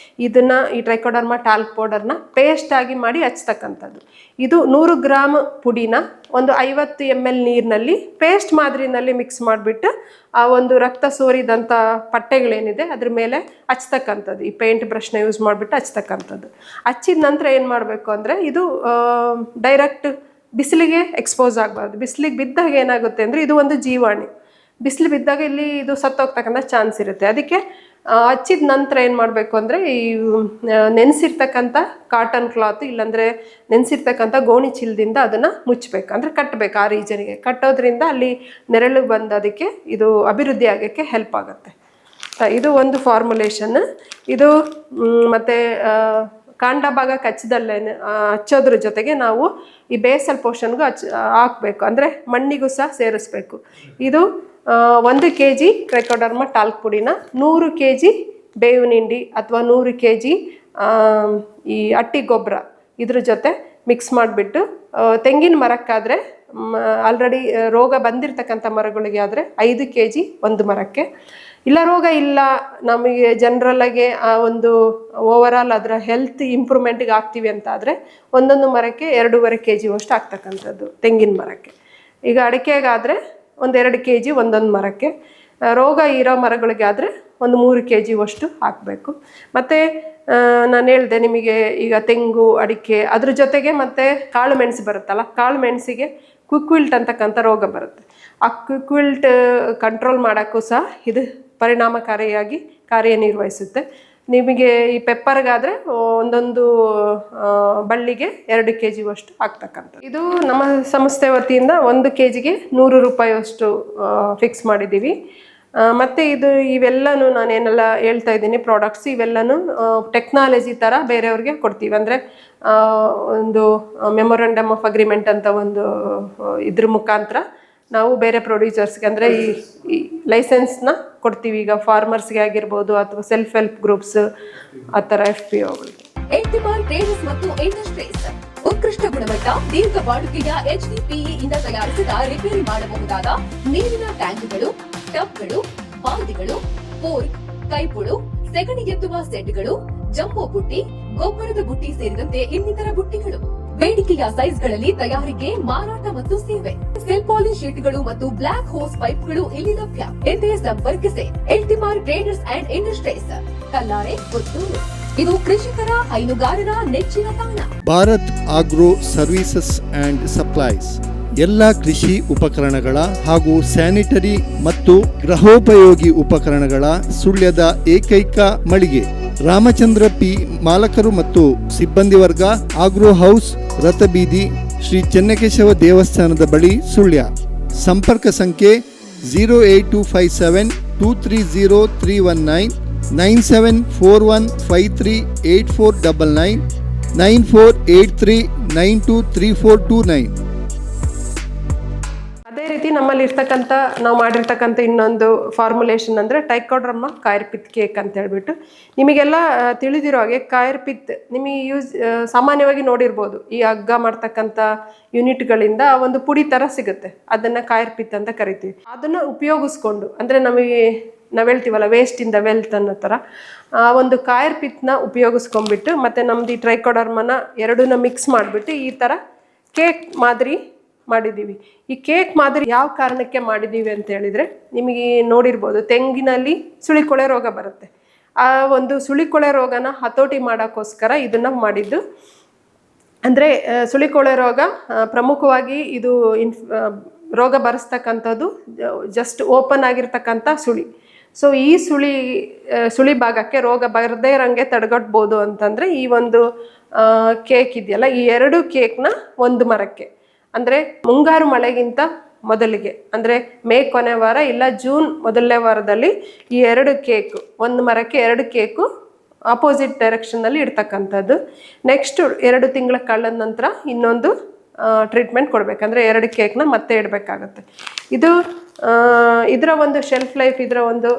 ಇದನ್ನು ಈ ಟ್ರೈಕೋಡರ್ಮಾ ಟಾಲ್ಕ್ ಪೌಡರ್ನ ಪೇಸ್ಟಾಗಿ ಮಾಡಿ ಹಚ್ತಕ್ಕಂಥದ್ದು. ಇದು 100 ಗ್ರಾಮ್ ಪುಡಿನ ಒಂದು 50 ml ನೀರಿನಲ್ಲಿ ಪೇಸ್ಟ್ ಮಾದರಿನಲ್ಲಿ ಮಿಕ್ಸ್ ಮಾಡಿಬಿಟ್ಟು ಆ ಒಂದು ರಕ್ತ ಸೋರಿದಂಥ ಪಟ್ಟೆಗಳೇನಿದೆ ಅದ್ರ ಮೇಲೆ ಹಚ್ತಕ್ಕಂಥದ್ದು. ಈ ಪೇಂಟ್ ಬ್ರಷ್ನ ಯೂಸ್ ಮಾಡಿಬಿಟ್ಟು ಹಚ್ತಕ್ಕಂಥದ್ದು. ಹಚ್ಚಿದ ನಂತರ ಏನು ಮಾಡಬೇಕು ಅಂದರೆ ಇದು ಡೈರೆಕ್ಟ್ ಬಿಸಿಲಿಗೆ ಎಕ್ಸ್ಪೋಸ್ ಆಗಬಾರ್ದು. ಬಿಸಿಲಿಗೆ ಬಿದ್ದಾಗ ಏನಾಗುತ್ತೆ ಅಂದರೆ ಇದು ಒಂದು ಜೀವಾಣು, ಬಿಸಿಲು ಬಿದ್ದಾಗ ಇಲ್ಲಿ ಇದು ಸತ್ತೋಗ್ತಕ್ಕಂಥ ಚಾನ್ಸ್ ಇರುತ್ತೆ. ಅದಕ್ಕೆ ಹಚ್ಚಿದ ನಂತರ ಏನು ಮಾಡಬೇಕು ಅಂದರೆ ಈ ನೆನೆಸಿರ್ತಕ್ಕಂಥ ಕಾಟನ್ ಕ್ಲಾತ್ ಇಲ್ಲಾಂದರೆ ನೆನೆಸಿರ್ತಕ್ಕಂಥ ಗೋಣಿ ಚೀಲದಿಂದ ಅದನ್ನು ಮುಚ್ಚಬೇಕು, ಅಂದರೆ ಕಟ್ಟಬೇಕು. ಆ ರೀಜನ್ಗೆ ಕಟ್ಟೋದ್ರಿಂದ ಅಲ್ಲಿ ನೆರಳು ಬಂದು ಅದಕ್ಕೆ ಇದು ಅಭಿವೃದ್ಧಿ ಆಗೋಕ್ಕೆ ಹೆಲ್ಪ್ ಆಗುತ್ತೆ. ಇದು ಒಂದು ಫಾರ್ಮುಲೇಷನ್. ಇದು ಮತ್ತು ಕಾಂಡ ಭಾಗ ಕಚ್ಚದಲ್ಲೇ ಹಚ್ಚೋದ್ರ ಜೊತೆಗೆ ನಾವು ಈ ಬೇಸಲ್ ಪೋರ್ಷನ್ಗೂ ಹಾಕಬೇಕು, ಅಂದರೆ ಮಣ್ಣಿಗೂ ಸಹ ಸೇರಿಸ್ಬೇಕು. ಇದು 1 kg ಟ್ರೈಕೋಡರ್ಮ ಟಾಲ್ಕ್ ಪುಡಿನ 100 kg ಬೇವಿನ ಹಿಂಡಿ ಅಥವಾ 100 kg ಈ ಅಟ್ಟಿ ಗೊಬ್ಬರ ಇದ್ರ ಜೊತೆ ಮಿಕ್ಸ್ ಮಾಡಿಬಿಟ್ಟು, ತೆಂಗಿನ ಮರಕ್ಕಾದರೆ ಆಲ್ರೆಡಿ ರೋಗ ಬಂದಿರತಕ್ಕಂಥ ಮರಗಳಿಗೆ ಆದರೆ 5 kg ಒಂದು ಮರಕ್ಕೆ, ಇಲ್ಲ ರೋಗ ಇಲ್ಲ ನಮಗೆ ಜನರಲ್ಲಾಗೆ ಒಂದು ಓವರಾಲ್ ಅದರ ಹೆಲ್ತ್ ಇಂಪ್ರೂವ್ಮೆಂಟಿಗೆ ಆಗ್ತೀವಿ ಅಂತ ಆದರೆ ಒಂದೊಂದು ಮರಕ್ಕೆ 2.5 kg ಅಷ್ಟು ಆಗ್ತಕ್ಕಂಥದ್ದು ತೆಂಗಿನ ಮರಕ್ಕೆ. ಈಗ ಅಡಿಕೆಗಾದರೆ 1-2 kg ಒಂದೊಂದು ಮರಕ್ಕೆ, ರೋಗ ಇರೋ ಮರಗಳಿಗೆ ಆದರೆ 3 kg ಅಷ್ಟು ಹಾಕಬೇಕು. ಮತ್ತು ನಾನು ಹೇಳಿದೆ ನಿಮಗೆ ಈಗ ತೆಂಗು ಅಡಿಕೆ ಅದ್ರ ಜೊತೆಗೆ ಮತ್ತು ಕಾಳು ಮೆಣಸು ಬರುತ್ತಲ್ಲ, ಕಾಳು ಮೆಣಸಿಗೆ ಕ್ವಿಕ್ವಿಲ್ಟ್ ಅಂತಕ್ಕಂಥ ರೋಗ ಬರುತ್ತೆ. ಆ ಕ್ವಿಕ್ವಿಲ್ಟ್ ಕಂಟ್ರೋಲ್ ಮಾಡೋಕ್ಕೂ ಸಹ ಇದು ಪರಿಣಾಮಕಾರಿಯಾಗಿ ಕಾರ್ಯನಿರ್ವಹಿಸುತ್ತೆ. ನಿಮಗೆ ಈ ಪೆಪ್ಪರ್ಗಾದರೆ ಒಂದೊಂದು ಬಳ್ಳಿಗೆ 2 kg ಅಷ್ಟು ಆಗ್ತಕ್ಕಂಥದ್ದು. ಇದು ನಮ್ಮ ಸಂಸ್ಥೆ ವತಿಯಿಂದ 1 kgಗೆ 100 ರೂಪಾಯಿ ಅಷ್ಟು ಫಿಕ್ಸ್ ಮಾಡಿದ್ದೀವಿ. ಮತ್ತು ಇವೆಲ್ಲನೂ ನಾನೇನೆಲ್ಲ ಹೇಳ್ತಾ ಇದ್ದೀನಿ ಪ್ರಾಡಕ್ಟ್ಸ್ ಇವೆಲ್ಲನೂ ಟೆಕ್ನಾಲಜಿ ಥರ ಬೇರೆಯವ್ರಿಗೆ ಕೊಡ್ತೀವಿ. ಅಂದರೆ ಒಂದು ಮೆಮೊರಂಡಮ್ ಆಫ್ ಅಗ್ರಿಮೆಂಟ್ ಅಂತ ಒಂದು ಇದ್ರ ಮುಖಾಂತರ ನಾವು ಬೇರೆ ಪ್ರೊಡ್ಯೂಸರ್ಸ್ಗೆ ಅಂದರೆ ಈ ಲೈಸೆನ್ಸ್ನ ಕೊಡ್ತೀವಿ. ಈಗ ಫಾರ್ಮರ್ಸ್ಗೆ ಆಗಿರ್ಬೋದು ಅಥವಾ ಸೆಲ್ಫ್ ಹೆಲ್ಪ್ ಗ್ರೂಪ್ಸ್ ಆ ಥರ FPOಗಳಿಗೆ. ಎಲ್ಟಿಮಾರ್ ಟ್ರೇಡರ್ಸ್ ಮತ್ತು ಇಂಡಸ್ಟ್ರೀಸ್ ಉತ್ಕೃಷ್ಟ ಗುಣಮಟ್ಟ ದೀರ್ಘ ಬಾಳಿಕೆಯ HDPE ಇಂದ ತಯಾರಿಸಿದ ರಿಪೇರಿ ಮಾಡಬಹುದಾದ ನೀರಿನ ಟ್ಯಾಂಕ್ಗಳು, ಟಬ್ಗಳು, ಬಾಲ್ದಿಗಳು, ಫೋರ್ಕ್, ಕೈಪುಳು, ಸೆಗಣಿ ಎತ್ತುವ ಸೆಟ್ಗಳು, ಜಂಬೋ ಬುಟ್ಟಿ, ಗೊಬ್ಬರದ ಬುಟ್ಟಿ ಸೇರಿದಂತೆ ಇನ್ನಿತರ ಬುಟ್ಟಿಗಳು ಬೇಡಿಕೆಯ ಸೈಜ್ಗಳಲ್ಲಿ ತಯಾರಿಕೆ, ಮಾರಾಟ ಮತ್ತು ಸೇವೆ. ಸೆಲ್ ಪಾಲಿಶ್ ಶೀಟ್ಗಳು ಮತ್ತು ಬ್ಲಾಕ್ ಹೋಸ್ ಪೈಪ್ಗಳು ಇಲ್ಲಿ ಲಭ್ಯ. ಎಂದೇ ಸಂಪರ್ಕಿಸಿ ಎಲ್ಟಿಮಾರ್ traders and industries, Kallare, Puttur. ಇದು ಕೃಷಿಕರ ಹೈನುಗಾರರ ನೆಚ್ಚಿನ ತಾಣ. Bharat agro services and supplies ಎಲ್ಲ ಕೃಷಿ ಉಪಕರಣಗಳ ಹಾಗೂ ಸ್ಯಾನಿಟರಿ ಮತ್ತು ಗೃಹೋಪಯೋಗಿ ಉಪಕರಣಗಳ ಸುಳ್ಯದ ಏಕೈಕ ಮಳಿಗೆ. ರಾಮಚಂದ್ರ ಪಿ ಮಾಲಕರು ಮತ್ತು ಸಿಬ್ಬಂದಿ ವರ್ಗ, ಆಗ್ರೋ ಹೌಸ್, ರಥಬೀದಿ, ಶ್ರೀ ಚೆನ್ನಕೇಶವ ದೇವಸ್ಥಾನದ ಬಳಿ, ಸುಳ್ಯ. ಸಂಪರ್ಕ ಸಂಖ್ಯೆ 08257 230319, 9741538499, 9483923429. ಅದೇ ರೀತಿ ನಮ್ಮಲ್ಲಿ ಇರ್ತಕ್ಕಂಥ ನಾವು ಮಾಡಿರ್ತಕ್ಕಂಥ ಇನ್ನೊಂದು ಫಾರ್ಮುಲೇಷನ್ ಅಂದರೆ ಟೈಕೋಡ್ರಮ್ಮ ಕಾಯರ್ಪಿತ್ ಕೇಕ್ ಅಂತ ಹೇಳ್ಬಿಟ್ಟು, ನಿಮಗೆಲ್ಲ ತಿಳಿದಿರೋ ಹಾಗೆ ಕಾಯರ್ಪಿತ್ ನಿಮಗೆ ಸಾಮಾನ್ಯವಾಗಿ ನೋಡಿರ್ಬೋದು. ಈ ಹಗ್ಗ ಮಾಡ್ತಕ್ಕಂಥ ಯೂನಿಟ್ಗಳಿಂದ ಒಂದು ಪುಡಿ ಥರ ಸಿಗುತ್ತೆ, ಅದನ್ನು ಕಾಯರ್ಪಿತ್ ಅಂತ ಕರಿತೀವಿ. ಅದನ್ನು ಉಪಯೋಗಿಸ್ಕೊಂಡು ಅಂದರೆ ನಾವು ಹೇಳ್ತೀವಲ್ಲ ವೇಸ್ಟ್ ಇನ್ ದ ವೆಲ್ತ್ ಅನ್ನೋ ಥರ ಆ ಒಂದು ಕಾಯರ್ಪಿತ್ನ ಉಪಯೋಗಿಸ್ಕೊಂಡ್ಬಿಟ್ಟು ಮತ್ತು ನಮ್ದು ಈ ಟ್ರೈಕೋಡರ್ಮನ ಎರಡನ್ನ ಮಿಕ್ಸ್ ಮಾಡಿಬಿಟ್ಟು ಈ ಥರ ಕೇಕ್ ಮಾದರಿ ಮಾಡಿದ್ದೀವಿ. ಈ ಕೇಕ್ ಮಾದರಿ ಯಾವ ಕಾರಣಕ್ಕೆ ಮಾಡಿದ್ದೀವಿ ಅಂತ ಹೇಳಿದರೆ, ನಿಮಗೆ ನೋಡಿರ್ಬೋದು ತೆಂಗಿನಲ್ಲಿ ಸುಳಿಕೊಳೆ ರೋಗ ಬರುತ್ತೆ. ಆ ಒಂದು ಸುಳಿಕೊಳೆ ರೋಗನ ಹತೋಟಿ ಮಾಡೋಕ್ಕೋಸ್ಕರ ಇದನ್ನು ಮಾಡಿದ್ದು. ಅಂದರೆ ಸುಳಿಕೊಳೆ ರೋಗ ಪ್ರಮುಖವಾಗಿ ಇದು ರೋಗ ಬರೆಸ್ತಕ್ಕಂಥದ್ದು ಜಸ್ಟ್ ಓಪನ್ ಆಗಿರ್ತಕ್ಕಂಥ ಸುಳಿ. ಸೊ ಈ ಸುಳಿ ಭಾಗಕ್ಕೆ ರೋಗ ಬರದೇ ಇರೋಂಗೆ ತಡೆಗಟ್ಬೋದು ಅಂತಂದರೆ ಈ ಒಂದು ಕೇಕ್ ಇದೆಯಲ್ಲ, ಈ 2 ಕೇಕ್ನ ಒಂದು ಮರಕ್ಕೆ ಅಂದರೆ ಮುಂಗಾರು ಮಳೆಗಿಂತ ಮೊದಲಿಗೆ ಅಂದರೆ ಮೇ ಕೊನೆ ವಾರ ಇಲ್ಲ ಜೂನ್ ಮೊದಲನೇ ವಾರದಲ್ಲಿ ಈ 2 ಕೇಕು, ಒಂದು ಮರಕ್ಕೆ 2 ಕೇಕು ಆಪೋಸಿಟ್ ಡೈರೆಕ್ಷನ್ನಲ್ಲಿ ಇಡ್ತಕ್ಕಂಥದ್ದು. ನೆಕ್ಸ್ಟ್ 2 ತಿಂಗಳ ಕಳೆದ ನಂತರ ಇನ್ನೊಂದು ಟ್ರೀಟ್ಮೆಂಟ್ ಕೊಡಬೇಕಂದ್ರೆ 2 ಕೇಕ್ನ ಮತ್ತೆ ಇಡಬೇಕಾಗತ್ತೆ. ಇದರ ಒಂದು ಶೆಲ್ಫ್ ಲೈಫ್, ಇದರ ಒಂದು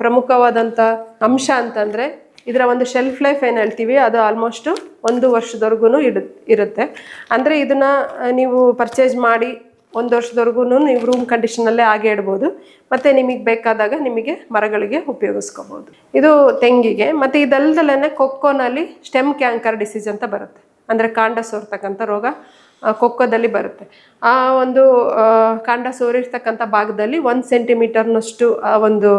ಪ್ರಮುಖವಾದಂಥ ಅಂಶ ಅಂತಂದರೆ ಇದರ ಒಂದು ಶೆಲ್ಫ್ ಲೈಫ್ ಏನು ಹೇಳ್ತೀವಿ ಅದು ಆಲ್ಮೋಸ್ಟು 1 ವರ್ಷದವರೆಗೂ ಇರುತ್ತೆ. ಅಂದರೆ ಇದನ್ನು ನೀವು ಪರ್ಚೇಸ್ ಮಾಡಿ 1 ವರ್ಷದವರೆಗೂ ನೀವು ರೂಮ್ ಕಂಡೀಷನಲ್ಲೇ ಹಾಗೆ ಇಡ್ಬೋದು. ಮತ್ತು ನಿಮಗೆ ಬೇಕಾದಾಗ ನಿಮಗೆ ಮರಗಳಿಗೆ ಉಪಯೋಗಿಸ್ಕೋಬೋದು. ಇದು ತೆಂಗಿಗೆ. ಮತ್ತು ಇದಲ್ದಲ್ಲೇ ಕೊಕ್ಕೋನಲ್ಲಿ ಸ್ಟೆಮ್ ಕ್ಯಾಂಕರ್ ಡಿಸೀಸ್ ಅಂತ ಬರುತ್ತೆ, ಅಂದರೆ ಕಾಂಡ ಸೋರ್ತಕ್ಕಂಥ ರೋಗ ಕೊಕ್ಕೋದಲ್ಲಿ ಬರುತ್ತೆ. ಆ ಒಂದು ಕಾಂಡ ಸೋರಿರ್ತಕ್ಕಂಥ ಭಾಗದಲ್ಲಿ 1 ಸೆಂಟಿಮೀಟರ್ನಷ್ಟು ಆ ಒಂದು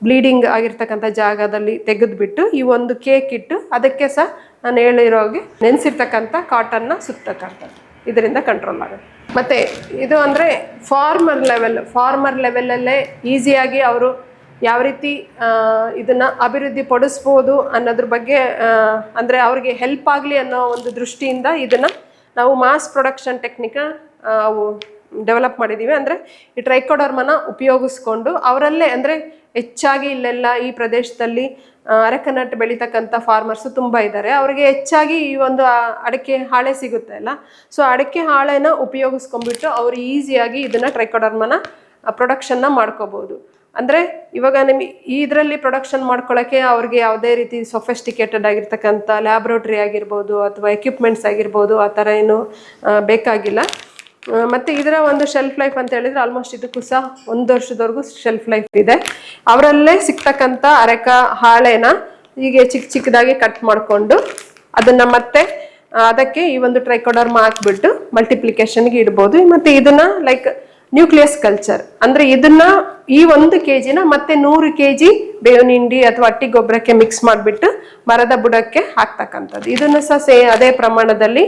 ಬ್ಲೀಡಿಂಗ್ ಆಗಿರ್ತಕ್ಕಂಥ ಜಾಗದಲ್ಲಿ ತೆಗೆದುಬಿಟ್ಟು ಈ ಒಂದು ಕೇಕ್ ಇಟ್ಟು ಅದಕ್ಕೆ ಸಹ ನಾನು ಹೇಳಿರೋ ಹಾಗೆ ನೆನೆಸಿರ್ತಕ್ಕಂಥ ಕಾಟನ್ನ ಸುತ್ತಕ್ಕಂಥದ್ದು. ಇದರಿಂದ ಕಂಟ್ರೋಲ್ ಆಗುತ್ತೆ. ಮತ್ತು ಇದು ಅಂದರೆ ಫಾರ್ಮರ್ ಲೆವೆಲಲ್ಲೇ ಈಸಿಯಾಗಿ ಅವರು ಯಾವ ರೀತಿ ಇದನ್ನು ಅಭಿವೃದ್ಧಿ ಪಡಿಸ್ಬೋದು ಅನ್ನೋದ್ರ ಬಗ್ಗೆ ಅಂದರೆ ಅವ್ರಿಗೆ ಹೆಲ್ಪ್ ಆಗಲಿ ಅನ್ನೋ ಒಂದು ದೃಷ್ಟಿಯಿಂದ ಇದನ್ನು ನಾವು ಮಾಸ್ ಪ್ರೊಡಕ್ಷನ್ ಟೆಕ್ನಿಕ್ ಡೆವಲಪ್ ಮಾಡಿದ್ದೀವಿ. ಅಂದರೆ ಈ ಟ್ರೈಕೋಡರ್ಮನ ಉಪಯೋಗಿಸ್ಕೊಂಡು ಅವರಲ್ಲೇ ಅಂದರೆ ಹೆಚ್ಚಾಗಿ ಇಲ್ಲೆಲ್ಲ ಈ ಪ್ರದೇಶದಲ್ಲಿ ಅರೆಕನಟ್ ಬೆಳೀತಕ್ಕಂಥ ಫಾರ್ಮರ್ಸು ತುಂಬ ಇದ್ದಾರೆ. ಅವರಿಗೆ ಹೆಚ್ಚಾಗಿ ಈ ಒಂದು ಅಡಿಕೆ ಹಾಳೆ ಸಿಗುತ್ತೆ ಅಲ್ಲ, ಸೊ ಅಡಿಕೆ ಹಾಳೆನ ಉಪಯೋಗಿಸ್ಕೊಂಡ್ಬಿಟ್ಟು ಅವರು ಈಸಿಯಾಗಿ ಇದನ್ನು ಟ್ರೈಕೋಡರ್ಮನ ಪ್ರೊಡಕ್ಷನ್ನ ಮಾಡ್ಕೋಬೋದು. ಅಂದರೆ ಇವಾಗ ನಿಮಗೆ ಇದರಲ್ಲಿ ಪ್ರೊಡಕ್ಷನ್ ಮಾಡ್ಕೊಳ್ಳೋಕ್ಕೆ ಅವ್ರಿಗೆ ಯಾವುದೇ ರೀತಿ ಸೊಫೆಸ್ಟಿಕೇಟೆಡ್ ಆಗಿರ್ತಕ್ಕಂಥ ಲ್ಯಾಬ್ರೋಟ್ರಿ ಆಗಿರ್ಬೋದು ಅಥವಾ ಎಕ್ವಿಪ್ಮೆಂಟ್ಸ್ ಆಗಿರ್ಬೋದು ಆ ಥರ ಏನು ಬೇಕಾಗಿಲ್ಲ. ಮತ್ತು ಇದರ ಒಂದು ಶೆಲ್ಫ್ ಲೈಫ್ ಅಂತ ಹೇಳಿದರೆ ಆಲ್ಮೋಸ್ಟ್ ಇದಕ್ಕೂ ಸಹ 1 ವರ್ಷದವರೆಗೂ ಶೆಲ್ಫ್ ಲೈಫ್ ಇದೆ. ಅವರಲ್ಲೇ ಸಿಗ್ತಕ್ಕಂಥ ಅರೆಕ ಹಾಳೆನ ಹೀಗೆ ಚಿಕ್ಕದಾಗಿ ಕಟ್ ಮಾಡಿಕೊಂಡು ಅದನ್ನು ಮತ್ತೆ ಅದಕ್ಕೆ ಈ ಒಂದು ಟ್ರೈಕೋಡರ್ಮ ಹಾಕ್ಬಿಟ್ಟು ಮಲ್ಟಿಪ್ಲಿಕೇಶನ್ಗೆ ಇಡ್ಬೋದು. ಮತ್ತು ಇದನ್ನು ಲೈಕ್ ನ್ಯೂಕ್ಲಿಯಸ್ ಕಲ್ಚರ್ ಅಂದರೆ ಇದನ್ನ ಈ 1 kg ಮತ್ತೆ 100 kg ಬೇವಿನ ಹಿಂಡಿ ಅಥವಾ ಹಟ್ಟಿ ಗೊಬ್ಬರಕ್ಕೆ ಮಿಕ್ಸ್ ಮಾಡಿಬಿಟ್ಟು ಮರದ ಬುಡಕ್ಕೆ ಹಾಕ್ತಕ್ಕಂಥದ್ದು. ಇದನ್ನು ಸಹ ಅದೇ ಪ್ರಮಾಣದಲ್ಲಿ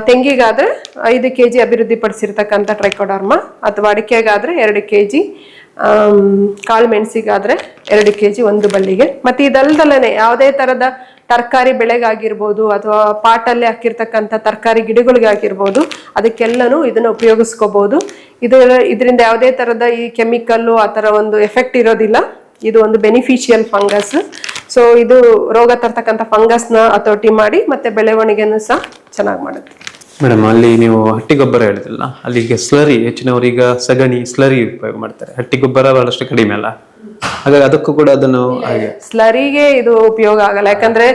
ತೆಂಗಿಗಾದರೆ 5 kg ಅಭಿವೃದ್ಧಿ ಪಡಿಸಿರ್ತಕ್ಕಂಥ ಟ್ರೈಕೋಡರ್ಮ ಅಥವಾ ಅಡಿಕೆಗಾದರೆ 2 kg, ಕಾಳು ಮೆಣಸಿಗಾದರೆ 2 kg ಒಂದು ಬಳ್ಳಿಗೆ. ಮತ್ತು ಇದಲ್ದಲ್ಲೇ ಯಾವುದೇ ಥರದ ತರಕಾರಿ ಬೆಳೆಗಾಗಿರ್ಬೋದು ಅಥವಾ ಪಾಟಲ್ಲಿ ಹಾಕಿರ್ತಕ್ಕಂಥ ತರಕಾರಿ ಗಿಡಗಳಿಗಾಗಿರ್ಬೋದು ಅದಕ್ಕೆಲ್ಲನೂ ಇದನ್ನು ಉಪಯೋಗಿಸ್ಕೋಬೋದು. ಇದರಿಂದ ಯಾವುದೇ ಥರದ ಈ ಕೆಮಿಕಲ್ಲು ಆ ಥರ ಒಂದು ಎಫೆಕ್ಟ್ ಇರೋದಿಲ್ಲ. ಇದು ಒಂದು ಬೆನಿಫಿಷಿಯಲ್ ಫಂಗಸ್. ಸೊ ಇದು ರೋಗ ತರ್ತಕ್ಕಂಥ ಫಂಗಸ್ನ ಹತೋಟಿ ಮಾಡಿ ಮತ್ತೆ ಬೆಳವಣಿಗೆಯನ್ನು ಸಹ ಚೆನ್ನಾಗಿ ಮಾಡುತ್ತೆ. ಮೇಡಮ್, ಅಲ್ಲಿ ನೀವು ಹಟ್ಟಿ ಗೊಬ್ಬರ ಹೇಳಿದ್ರಲ್ಲ, ಅಲ್ಲಿಗೆ ಸ್ಲರಿ ಹೆಚ್ಚಿನವರೀಗ ಸಗಣಿ ಸ್ಲರಿ ಉಪಯೋಗ ಮಾಡ್ತಾರೆ. ಹಟ್ಟಿ ಗೊಬ್ಬರ ಬಹಳಷ್ಟು ಕಡಿಮೆ ಅಲ್ಲ, ಹಾಗಾಗಿ ಅದಕ್ಕೂ ಕೂಡ ಅದನ್ನು ಸ್ಲರಿಗೆ ಇದು ಉಪಯೋಗ ಆಗಲ್ಲ. ಯಾಕಂದ್ರೆ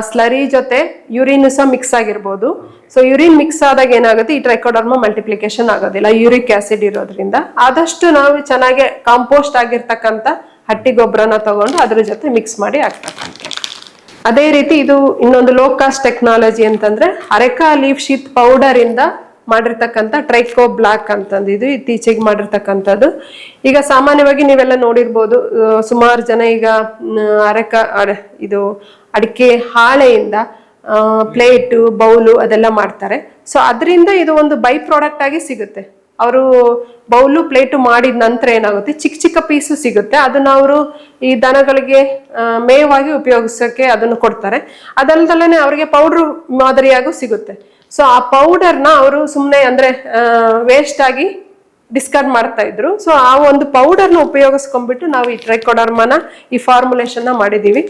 ಸ್ಲರಿ ಜೊತೆ ಯೂರಿನ್ ಸಹ ಮಿಕ್ಸ್ ಆಗಿರ್ಬೋದು. ಸೊ ಯೂರಿನ್ ಮಿಕ್ಸ್ ಆದಾಗ ಏನಾಗುತ್ತೆ, ಈ ಟ್ರೈಕೋಡರ್ಮ ಮಲ್ಟಿಪ್ಲಿಕೇಶನ್ ಆಗೋದಿಲ್ಲ, ಯೂರಿಕ್ ಆಸಿಡ್ ಇರೋದ್ರಿಂದ. ಆದಷ್ಟು ನಾವು ಚೆನ್ನಾಗಿ ಕಾಂಪೋಸ್ಟ್ ಆಗಿರ್ತಕ್ಕಂಥ ಹಟ್ಟಿ ಗೊಬ್ಬರನ ತಗೊಂಡು ಅದ್ರ ಜೊತೆ ಮಿಕ್ಸ್ ಮಾಡಿ ಹಾಕ್ತಕ್ಕಂಥ. ಅದೇ ರೀತಿ ಇದು ಇನ್ನೊಂದು ಲೋ ಕಾಸ್ಟ್ ಟೆಕ್ನಾಲಜಿ ಅಂತಂದ್ರೆ ಅರೆಕಾ ಲೀಫ್ ಶೀಟ್ ಪೌಡರ್ ಇಂದ ಮಾಡಿರ್ತಕ್ಕಂಥ ಟ್ರೈಕೋ ಬ್ಲಾಕ್ ಅಂತಂದು ಇದು ಇತ್ತೀಚೆಗೆ ಮಾಡಿರ್ತಕ್ಕಂಥದ್ದು. ಈಗ ಸಾಮಾನ್ಯವಾಗಿ ನೀವೆಲ್ಲ ನೋಡಿರ್ಬೋದು, ಸುಮಾರು ಜನ ಈಗ ಇದು ಅಡಿಕೆ ಹಾಳೆಯಿಂದ ಪ್ಲೇಟು ಬೌಲು ಅದೆಲ್ಲ ಮಾಡ್ತಾರೆ. ಸೊ ಅದರಿಂದ ಇದು ಒಂದು ಬೈ ಪ್ರಾಡಕ್ಟ್ ಆಗಿ ಸಿಗುತ್ತೆ. ಅವರು ಬೌಲು ಪ್ಲೇಟು ಮಾಡಿದ ನಂತರ ಏನಾಗುತ್ತೆ, ಚಿಕ್ಕ ಚಿಕ್ಕ ಪೀಸು ಸಿಗುತ್ತೆ. ಅದನ್ನ ಅವರು ಈ ದನಗಳಿಗೆ ಮೇವಾಗಿ ಉಪಯೋಗಿಸೋಕೆ ಅದನ್ನು ಕೊಡ್ತಾರೆ. ಅದಲ್ದಲ್ಲೇ ಅವರಿಗೆ ಪೌಡ್ರು ಮಾದರಿಯಾಗೂ ಸಿಗುತ್ತೆ. ಸೊ ಆ ಪೌಡರ್ನ ಅವರು ಸುಮ್ಮನೆ ಅಂದರೆ ವೇಸ್ಟ್ ಆಗಿ ಡಿಸ್ಕಾರ್ಡ್ ಮಾಡ್ತಾ ಇದ್ರು. ಸೊ ಆ ಒಂದು ಪೌಡರ್ನ ಉಪಯೋಗಿಸ್ಕೊಂಡ್ಬಿಟ್ಟು ನಾವು ಈ ಟ್ರೈಕೋಡರ್ಮನ ಈ ಫಾರ್ಮುಲೇಷನ್ನ ಮಾಡಿದ್ದೀವಿ.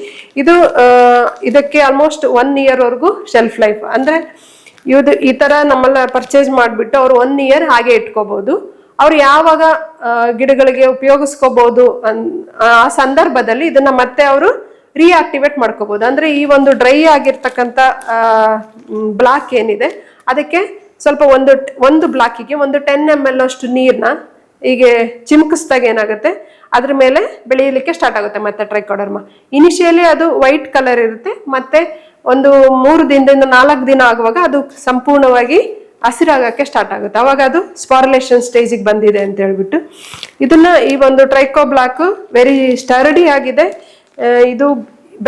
ಇದಕ್ಕೆ ಆಲ್ಮೋಸ್ಟ್ 1 year ವರೆಗೂ ಶೆಲ್ಫ್ ಲೈಫ್. ಅಂದರೆ ಈ ಥರ ನಮ್ಮೆಲ್ಲ ಪರ್ಚೇಸ್ ಮಾಡಿಬಿಟ್ಟು ಅವರು 1 year ಹಾಗೆ ಇಟ್ಕೋಬಹುದು. ಅವ್ರು ಯಾವಾಗ ಗಿಡಗಳಿಗೆ ಉಪಯೋಗಿಸ್ಕೋಬಹುದು ಆ ಸಂದರ್ಭದಲ್ಲಿ ಇದನ್ನ ಮತ್ತೆ ಅವರು ರಿಯಾಕ್ಟಿವೇಟ್ ಮಾಡ್ಕೋಬಹುದು. ಅಂದ್ರೆ ಈ ಒಂದು ಡ್ರೈ ಆಗಿರ್ತಕ್ಕಂಥ ಬ್ಲಾಕ್ ಏನಿದೆ ಅದಕ್ಕೆ ಸ್ವಲ್ಪ ಒಂದು ಬ್ಲಾಕಿಗೆ ಒಂದು 10 ml ಅಷ್ಟು ನೀರನ್ನ ಹೀಗೆ ಚಿಮ್ಕಿಸ್ದಾಗ ಏನಾಗುತ್ತೆ, ಅದ್ರ ಮೇಲೆ ಬೆಳೆಯಲಿಕ್ಕೆ ಸ್ಟಾರ್ಟ್ ಆಗುತ್ತೆ ಮತ್ತೆ ಟ್ರೈಕೋಡರ್ಮ. ಇನಿಷಿಯಲಿ ಅದು ವೈಟ್ ಕಲರ್ ಇರುತ್ತೆ, ಮತ್ತೆ ಒಂದು 3 ದಿನದಿಂದ 4 ದಿನ ಆಗುವಾಗ ಅದು ಸಂಪೂರ್ಣವಾಗಿ ಹಸಿರಾಗಕ್ಕೆ ಸ್ಟಾರ್ಟ್ ಆಗುತ್ತೆ. ಅವಾಗ ಅದು ಸ್ಪಾರ್ಲೇಷನ್ ಸ್ಟೇಜಿಗೆ ಬಂದಿದೆ ಅಂತ ಹೇಳ್ಬಿಟ್ಟು ಇದನ್ನ ಈ ಒಂದು ಟ್ರೈಕೋ ಬ್ಲಾಕ್ ವೆರಿ ಸ್ಟರ್ಡಿ ಆಗಿದೆ. ಇದು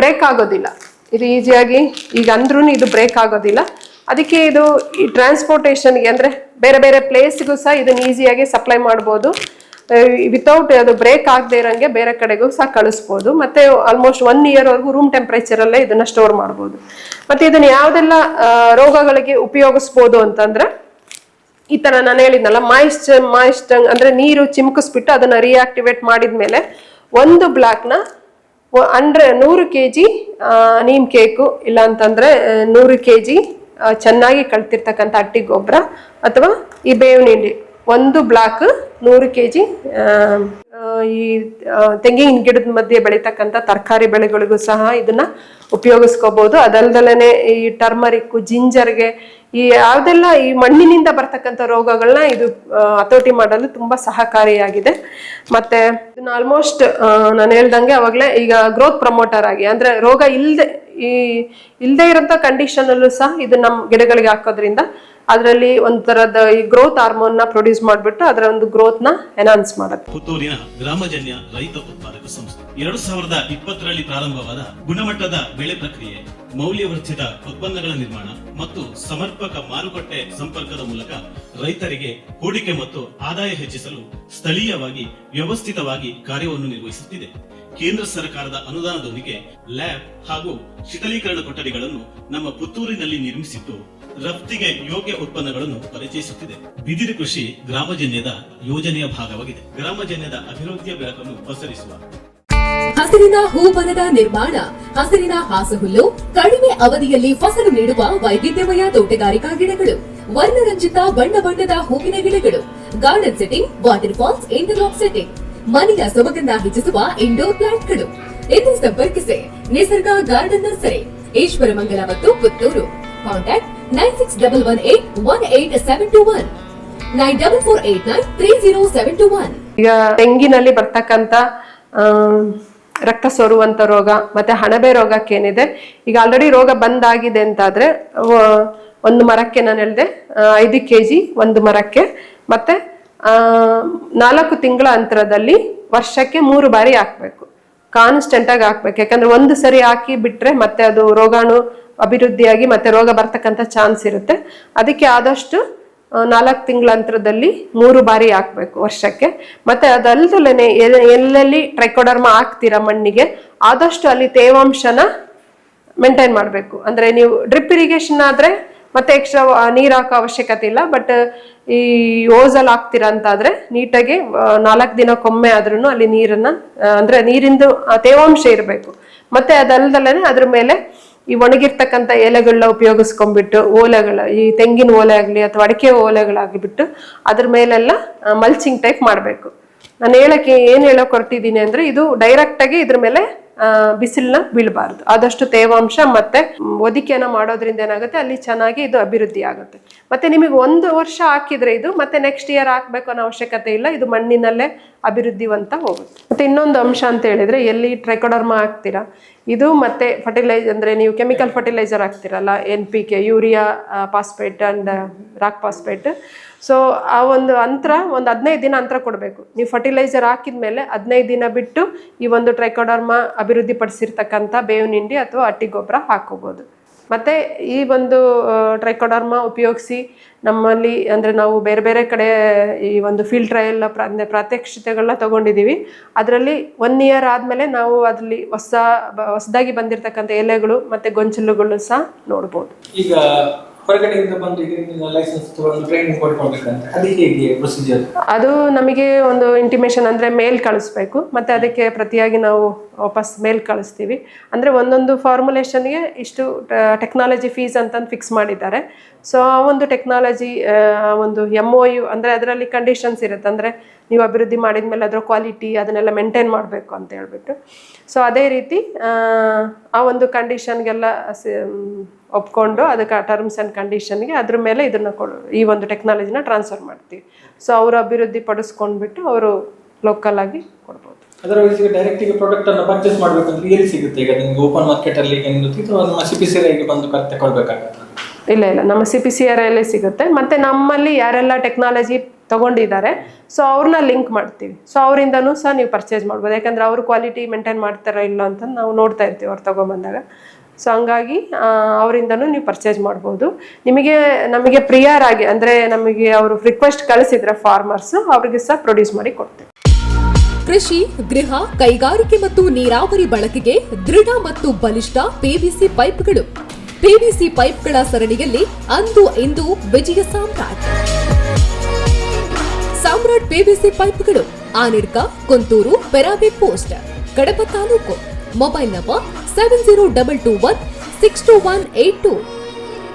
ಬ್ರೇಕ್ ಆಗೋದಿಲ್ಲ, ಇದು ಈಸಿಯಾಗಿ ಈಗ ಅಂದ್ರೂ ಇದು ಬ್ರೇಕ್ ಆಗೋದಿಲ್ಲ. ಅದಕ್ಕೆ ಇದು ಈ ಟ್ರಾನ್ಸ್ಪೋರ್ಟೇಷನ್ಗೆ ಅಂದರೆ ಬೇರೆ ಬೇರೆ ಪ್ಲೇಸ್ಗೂ ಸಹ ಇದನ್ನ ಈಸಿಯಾಗಿ ಸಪ್ಲೈ ಮಾಡ್ಬೋದು. ವಿತೌಟ್ ಅದು ಬ್ರೇಕ್ ಆಗದೆ ಇರೋಂಗೆ ಬೇರೆ ಕಡೆಗೂ ಸಹ ಕಳಿಸ್ಬೋದು. ಮತ್ತೆ ಆಲ್ಮೋಸ್ಟ್ 1 year ವರೆಗೂ ರೂಮ್ ಟೆಂಪ್ರೇಚರಲ್ಲೇ ಇದನ್ನ ಸ್ಟೋರ್ ಮಾಡ್ಬೋದು. ಮತ್ತೆ ಇದನ್ನ ಯಾವುದೆಲ್ಲ ರೋಗಗಳಿಗೆ ಉಪಯೋಗಿಸ್ಬೋದು ಅಂತಂದ್ರೆ ಈ ತರ ನಾನು ಹೇಳಿದ್ನಲ್ಲ, ಮಾಯಿಸ್ಟ್ ಅಂದ್ರೆ ನೀರು ಚಿಮ್ಕಿಸ್ಬಿಟ್ಟು ಅದನ್ನ ರಿಯಾಕ್ಟಿವೇಟ್ ಮಾಡಿದ್ಮೇಲೆ ಒಂದು ಬ್ಲಾಕ್ನ 100 kg ನೀಮ್ ಕೇಕು ಇಲ್ಲ ಅಂತಂದ್ರೆ 100 kg ಚೆನ್ನಾಗಿ ಕಳ್ತಿರ್ತಕ್ಕಂಥ ಹಟ್ಟಿ ಗೊಬ್ಬರ ಅಥವಾ ಈ ಬೇವಿನ ಹಿಂಡಿ, ಒಂದು ಬ್ಲಾಕ್ 100 kg ಈ ತೆಂಗಿನ ಗಿಡದ ಮಧ್ಯೆ ಬೆಳೀತಕ್ಕಂಥ ತರಕಾರಿ ಬೆಳೆಗಳಿಗೂ ಸಹ ಇದನ್ನ ಉಪಯೋಗಿಸ್ಕೋಬಹುದು. ಅದಲ್ದಲೇ ಈ ಟರ್ಮರಿಕ್, ಜಿಂಜರ್ಗೆ ಈ ಯಾವುದೆಲ್ಲ ಈ ಮಣ್ಣಿನಿಂದ ಬರ್ತಕ್ಕಂಥ ರೋಗಗಳನ್ನ ಇದು ಹತೋಟಿ ಮಾಡಲು ತುಂಬಾ ಸಹಕಾರಿಯಾಗಿದೆ. ಮತ್ತೆ ಇದನ್ನ ಆಲ್ಮೋಸ್ಟ್ ನಾನು ಹೇಳ್ದಂಗೆ ಅವಾಗಲೇ ಈಗ ಗ್ರೋತ್ ಪ್ರಮೋಟರ್ ಆಗಿ ಅಂದ್ರೆ ರೋಗ ಇಲ್ಲದೆ ಇರೋಂಥ ಕಂಡೀಷನ್ ಅಲ್ಲೂ ಸಹ ಇದು ನಮ್ಮ ಗಿಡಗಳಿಗೆ ಹಾಕೋದ್ರಿಂದ ಅದರಲ್ಲಿ ಒಂಥರದ ಈ ಗ್ರೋತ್ ಹಾರ್ಮೋನ್ ನ ಪ್ರೊಡ್ಯೂಸ್ ಮಾಡಿಬಿಟ್ಟು ಅದರ ಒಂದು ಗ್ರೋತ್ ನ ಎನ್ಹಾನ್ಸ್ ಮಾಡುತ್ತೆ. ಪುತ್ತೂರಿನ ಗ್ರಾಮಜನ್ಯ ರೈತ ಉತ್ಪಾದಕ ಸಂಸ್ಥೆ 2020ರಲ್ಲಿ ಪ್ರಾರಂಭವಾದ ಗುಣಮಟ್ಟದ ಬೆಳೆ ಪ್ರಕ್ರಿಯೆ, ಮೌಲ್ಯವರ್ಧಿತ ಉತ್ಪನ್ನಗಳ ನಿರ್ಮಾಣ ಮತ್ತು ಸಮರ್ಪಕ ಮಾರುಕಟ್ಟೆ ಸಂಪರ್ಕದ ಮೂಲಕ ರೈತರಿಗೆ ಹೂಡಿಕೆ ಮತ್ತು ಆದಾಯ ಹೆಚ್ಚಿಸಲು ಸ್ಥಳೀಯವಾಗಿ ವ್ಯವಸ್ಥಿತವಾಗಿ ಕಾರ್ಯವನ್ನು ನಿರ್ವಹಿಸುತ್ತಿದೆ. ಕೇಂದ್ರ ಸರ್ಕಾರದ ಅನುದಾನದೊಂದಿಗೆ ಲ್ಯಾಬ್ ಹಾಗೂ ಶೀತಲೀಕರಣ ಕೊಠಡಿಗಳನ್ನು ನಮ್ಮ ಪುತ್ತೂರಿನಲ್ಲಿ ನಿರ್ಮಿಸಿದ್ದು ರಫ್ತಿಗೆ ಯೋಗ್ಯ ಉತ್ಪನ್ನಗಳನ್ನು ಪರಿಚಯಿಸುತ್ತಿದೆ. ಬಿದಿರು ಕೃಷಿ ಗ್ರಾಮಜನ್ಯದ ಯೋಜನೆಯ ಭಾಗವಾಗಿದೆ. ಗ್ರಾಮಜನ್ಯದ ಅಭಿವೃದ್ಧಿಯ ಬೆಳಕನ್ನು ಪಸರಿಸುವ ಹಸಿರಿನ ಹೂವನದ ನಿರ್ಮಾಣ, ಹಸಿರಿನ ಹಾಸುಹುಲ್ಲು, ಕಡಿಮೆ ಅವಧಿಯಲ್ಲಿ ಫಸಲು ನೀಡುವ ವೈವಿಧ್ಯಮಯ ತೋಟಗಾರಿಕಾ ಗಿಡಗಳು, ವರ್ಣರಂಜಿತ ಬಣ್ಣ ಬಣ್ಣದ ಹೂವಿನ ಗಿಡಗಳು, garden setting, water falls, interlock setting, ಮನೆಯ ಸೊಬಗನ್ನ ಹೆಚ್ಚಿಸುವ ಇಂಡೋರ್ ಪ್ಲಾಂಟ್ಗಳು. ಎಂದು ಸಂಪರ್ಕಿಸಿ ನಿಸರ್ಗ ಗಾರ್ಡನ್ ನರ್ಸರಿ, ಈಶ್ವರಮಂಗಲ ಮತ್ತು ಪುತ್ತೂರು. ಕಾಂಟ್ಯಾಕ್ಟ್ 9688188721 9448930721. ಈಗ ತೆಂಗಿನಲ್ಲಿ ಬರ್ತಕ್ಕಂತ ರಕ್ತ ಸೋರುವಂತ ರೋಗ ಮತ್ತೆ ಹಣಬೆ ರೋಗಕ್ಕೆ ಏನಿದೆ, ಈಗ ಆಲ್ರೆಡಿ ರೋಗ ಬಂದಾಗಿದೆ ಅಂತಾದ್ರೆ ಒಂದು ಮರಕ್ಕೆ ನಾನು ಹೇಳಿದೆ 5 kg ಒಂದು ಮರಕ್ಕೆ, ಮತ್ತೆ 4 ತಿಂಗಳ ಅಂತರದಲ್ಲಿ ವರ್ಷಕ್ಕೆ 3 ಬಾರಿ ಹಾಕ್ಬೇಕು, ಕಾನ್ಸ್ಟೆಂಟ್ ಆಗಿ ಹಾಕ್ಬೇಕು. ಯಾಕಂದ್ರೆ ಒಂದು ಸರಿ ಹಾಕಿ ಬಿಟ್ರೆ ಮತ್ತೆ ಅದು ರೋಗಾಣು ಅಭಿವೃದ್ಧಿಯಾಗಿ ಮತ್ತೆ ರೋಗ ಬರ್ತಕ್ಕಂಥ ಚಾನ್ಸ್ ಇರುತ್ತೆ. ಅದಕ್ಕೆ ಆದಷ್ಟು 4 ತಿಂಗಳ ಅಂತರದಲ್ಲಿ 3 ಬಾರಿ ಹಾಕ್ಬೇಕು ವರ್ಷಕ್ಕೆ. ಮತ್ತೆ ಅದಲ್ದಲೇನೆ ಎಲ್ಲೆಲ್ಲಿ ಟ್ರೈಕೋಡರ್ಮಾ ಹಾಕ್ತೀರಾ ಮಣ್ಣಿಗೆ, ಆದಷ್ಟು ಅಲ್ಲಿ ತೇವಾಂಶನ ಮೇಂಟೈನ್ ಮಾಡಬೇಕು. ಅಂದ್ರೆ ನೀವು ಡ್ರಿಪ್ ಇರಿಗೇಷನ್ ಆದ್ರೆ ಮತ್ತೆ ಎಕ್ಸ್ಟ್ರಾ ನೀರ್ ಹಾಕೋ ಅವಶ್ಯಕತೆ ಇಲ್ಲ. ಬಟ್ ಈ ಓಸಲ್ ಹಾಕ್ತೀರಾ ಅಂತಾದ್ರೆ ನೀಟಾಗಿ 4 ದಿನಕ್ಕೊಮ್ಮೆ ಆದ್ರೂ ಅಲ್ಲಿ ನೀರನ್ನ ಅಂದ್ರೆ ನೀರಿಂದು ತೇವಾಂಶ ಇರಬೇಕು. ಮತ್ತೆ ಅದಲ್ದಲೇನೆ ಅದ್ರ ಮೇಲೆ ಈ ಒಣಗಿರ್ತಕ್ಕಂಥ ಎಲೆಗಳನ್ನ ಉಪಯೋಗಿಸ್ಕೊಂಡ್ಬಿಟ್ಟು ಓಲೆಗಳ, ಈ ತೆಂಗಿನ ಓಲೆ ಆಗ್ಲಿ ಅಥವಾ ಅಡಿಕೆ ಓಲೆಗಳಾಗಿಬಿಟ್ಟು ಅದ್ರ ಮೇಲೆಲ್ಲ ಮಲ್ಚಿಂಗ್ ಟೈಪ್ ಮಾಡಬೇಕು. ನಾನು ಏನ್ ಹೇಳಕ್ ಹೊರಟಿದ್ದೀನಿ ಅಂದ್ರೆ ಇದು ಡೈರೆಕ್ಟ್ ಆಗಿ ಇದ್ರ ಮೇಲೆ ಬಿಸಿಲನ್ನ ಬೀಳಬಾರ್ದು. ಆದಷ್ಟು ತೇವಾಂಶ ಮತ್ತೆ ಒದಿಕೆನ ಮಾಡೋದ್ರಿಂದ ಏನಾಗುತ್ತೆ, ಅಲ್ಲಿ ಚೆನ್ನಾಗಿ ಇದು ಅಭಿವೃದ್ಧಿ ಆಗುತ್ತೆ. ಮತ್ತೆ ನಿಮಗೆ 1 ವರ್ಷ ಹಾಕಿದ್ರೆ ಇದು ಮತ್ತೆ ನೆಕ್ಸ್ಟ್ ಇಯರ್ ಹಾಕ್ಬೇಕು ಅನ್ನೋ ಅವಶ್ಯಕತೆ ಇಲ್ಲ, ಇದು ಮಣ್ಣಿನಲ್ಲೇ ಅಭಿವೃದ್ಧಿವಂತ ಹೋಗುತ್ತೆ. ಮತ್ತೆ ಇನ್ನೊಂದು ಅಂಶ ಅಂತ ಹೇಳಿದ್ರೆ, ಎಲ್ಲಿ ಟ್ರೈಕೋಡರ್ಮಾ ಹಾಕ್ತೀರಾ ಇದು ಮತ್ತೆ ಫರ್ಟಿಲೈಸರ್ ಅಂದ್ರೆ ನೀವು ಕೆಮಿಕಲ್ ಫರ್ಟಿಲೈಸರ್ ಹಾಕ್ತಿರಲ್ಲ, NPK, urea, phosphate and rock phosphate. So ಆ ಒಂದು ಅಂತರ ಒಂದು 15 ದಿನ ಅಂತರ ಕೊಡಬೇಕು. ನೀವು ಫರ್ಟಿಲೈಸರ್ ಹಾಕಿದ್ಮೇಲೆ 15 ದಿನ ಬಿಟ್ಟು ಈ ಒಂದು ಟ್ರೈಕೋಡರ್ಮಾ ಅಭಿವೃದ್ಧಿ ಪಡಿಸಿರ್ತಕ್ಕಂಥ ಬೇವಿನ ಹಿಂಡಿ ಅಥವಾ ಹಟ್ಟಿ ಗೊಬ್ಬರ ಹಾಕೋಬಹುದು. ಮತ್ತೆ ಈ ಒಂದು ಟ್ರೈಕೋಡರ್ಮಾ ಉಪಯೋಗಿಸಿ ನಮ್ಮಲ್ಲಿ ಅಂದ್ರೆ ನಾವು ಬೇರೆ ಬೇರೆ ಕಡೆ ಈ ಒಂದು ಫೀಲ್ಡ್ ಟ್ರಯಲ್ ಅಂದ್ರೆ ಪ್ರಾತ್ಯಕ್ಷಿತೆಗಳನ್ನ ತಗೊಂಡಿದ್ದೀವಿ. ಅದರಲ್ಲಿ 1 year ಆದ್ಮೇಲೆ ನಾವು ಅದರಲ್ಲಿ ಹೊಸದಾಗಿ ಬಂದಿರತಕ್ಕಂಥ ಎಲೆಗಳು ಮತ್ತೆ ಗೊಂಚಲುಗಳು ಸಹ ನೋಡ್ಬೋದು. ಈಗ ಹೊರಗಡೆಯಿಂದ ಬಂದು ಲೈಸೆನ್ಸ್ ತಗೊಂಡು ಟ್ರೈನಿಂಗ್ ಕೊಡ್ಕೊಳ್ಬೇಕಂತ ಅದಕ್ಕೆ ಹೇಗೆ ಪ್ರೊಸೀಜರ್? ಅದು ನಮಗೆ ಒಂದು ಇಂಟಿಮೇಷನ್ ಅಂದ್ರೆ ಮೇಲ್ ಕಳಿಸ್ಬೇಕು, ಮತ್ತೆ ಅದಕ್ಕೆ ಪ್ರತಿಯಾಗಿ ನಾವು ವಾಪಸ್ ಮೇಲ್ ಕಳಿಸ್ತೀವಿ. ಅಂದ್ರೆ ಒಂದೊಂದು ಫಾರ್ಮುಲೇಷನ್ಗೆ ಇಷ್ಟು ಟೆಕ್ನಾಲಜಿ ಫೀಸ್ ಅಂತ ಫಿಕ್ಸ್ ಮಾಡಿದ್ದಾರೆ. ಸೊ ಆ ಒಂದು ಟೆಕ್ನಾಲಜಿ ಒಂದು MOU ಅಂದ್ರೆ ಅದರಲ್ಲಿ ಕಂಡೀಷನ್ಸ್ ಇರುತ್ತೆ. ಅಂದ್ರೆ ನೀವು ಅಭಿವೃದ್ಧಿ ಮಾಡಿದ್ಮೇಲೆ ಅದರ ಕ್ವಾಲಿಟಿ ಅದನ್ನೆಲ್ಲ ಮೇಂಟೈನ್ ಮಾಡಬೇಕು ಅಂತ ಹೇಳ್ಬಿಟ್ಟು. ಸೊ ಅದೇ ರೀತಿ ಆ ಒಂದು ಕಂಡೀಷನ್ಗೆಲ್ಲ ಒಪ್ಕೊಂಡು ಅದಕ್ಕೆ ಟರ್ಮ್ಸ್ ಆ್ಯಂಡ್ ಕಂಡೀಷನ್ಗೆ ಅದ್ರ ಮೇಲೆ ಇದನ್ನು ಈ ಒಂದು ಟೆಕ್ನಾಲಜಿನ ಟ್ರಾನ್ಸ್ಫರ್ ಮಾಡ್ತೀವಿ. ಸೊ ಅವರು ಅಭಿವೃದ್ಧಿ ಪಡಿಸ್ಕೊಂಡ್ಬಿಟ್ಟು ಅವರು ಲೋಕಲ್ ಆಗಿ ಕೊಡ್ಬೋದು. ಅದರ್ವೈಸ್ ಡೈರೆಕ್ಟ್ ಆಗಿ ಪ್ರಾಡಕ್ಟ್ ಅನ್ನು ಪರ್ಚೇಸ್ ಮಾಡಬೇಕಂದ್ರೆ ಎಲ್ಲಿ ಸಿಗುತ್ತೆ? ಈಗ ನಿಮಗೆ ಓಪನ್ ಮಾರ್ಕೆಟ್ ಅಲ್ಲಿ ನಮ್ಮ CPCRI ಬಂದು ತಗೊಳ್ಬೇಕಾಗತ್ತೆ? ಇಲ್ಲ, ನಮ್ಮ CPCRI ಸಿಗುತ್ತೆ. ಮತ್ತೆ ನಮ್ಮಲ್ಲಿ ಯಾರೆಲ್ಲ ಟೆಕ್ನಾಲಜಿ ತಗೊಂಡಿದ್ದಾರೆ ಸೊ ಅವ್ರನ್ನ ಲಿಂಕ್ ಮಾಡ್ತೀವಿ. ಸೊ ಅವರಿಂದನೂ ಸಹ ನೀವು ಪರ್ಚೇಸ್ ಮಾಡ್ಬೋದು. ಯಾಕಂದ್ರೆ ಅವರು ಕ್ವಾಲಿಟಿ ಮೇಂಟೈನ್ ಮಾಡ್ತಾರೋ ಇಲ್ಲ ಅಂತ ನಾವು ನೋಡ್ತಾ ಇರ್ತೀವಿ ಅವ್ರು ತಗೊಂಬಂದಾಗ. ಸೊ ಹಂಗಾಗಿ ಅವರಿಂದನೂ ನೀವು ಪರ್ಚೇಸ್ ಮಾಡ್ಬೋದು. ನಮಗೆ ಪ್ರಿಯರಾಗಿ ಅಂದರೆ ನಮಗೆ ಅವರು ರಿಕ್ವೆಸ್ಟ್ ಕಳಿಸಿದ್ರೆ ಫಾರ್ಮರ್ಸ್ ಅವ್ರಿಗೆ ಸಹ ಪ್ರೊಡ್ಯೂಸ್ ಮಾಡಿ ಕೊಡ್ತೀವಿ. ಕೃಷಿ, ಗೃಹ, ಕೈಗಾರಿಕೆ ಮತ್ತು ನೀರಾವರಿ ಬಳಕೆಗೆ ದೃಢ ಮತ್ತು ಬಲಿಷ್ಠ PVC ಪೈಪ್ಗಳು. PVC ಪೈಪ್ಗಳ ಸರಣಿಯಲ್ಲಿ ಅಂದು ಇಂದು ವಿಜಯ ಸಾಮ್ರಾಟ್. ಸಾಮ್ರಾಟ್ PVC ಪೈಪ್ಗಳು, ಆನಿಡ್ಕ, Kunthur, Perabe post, Kadaba taluk. Mobile number 7022162182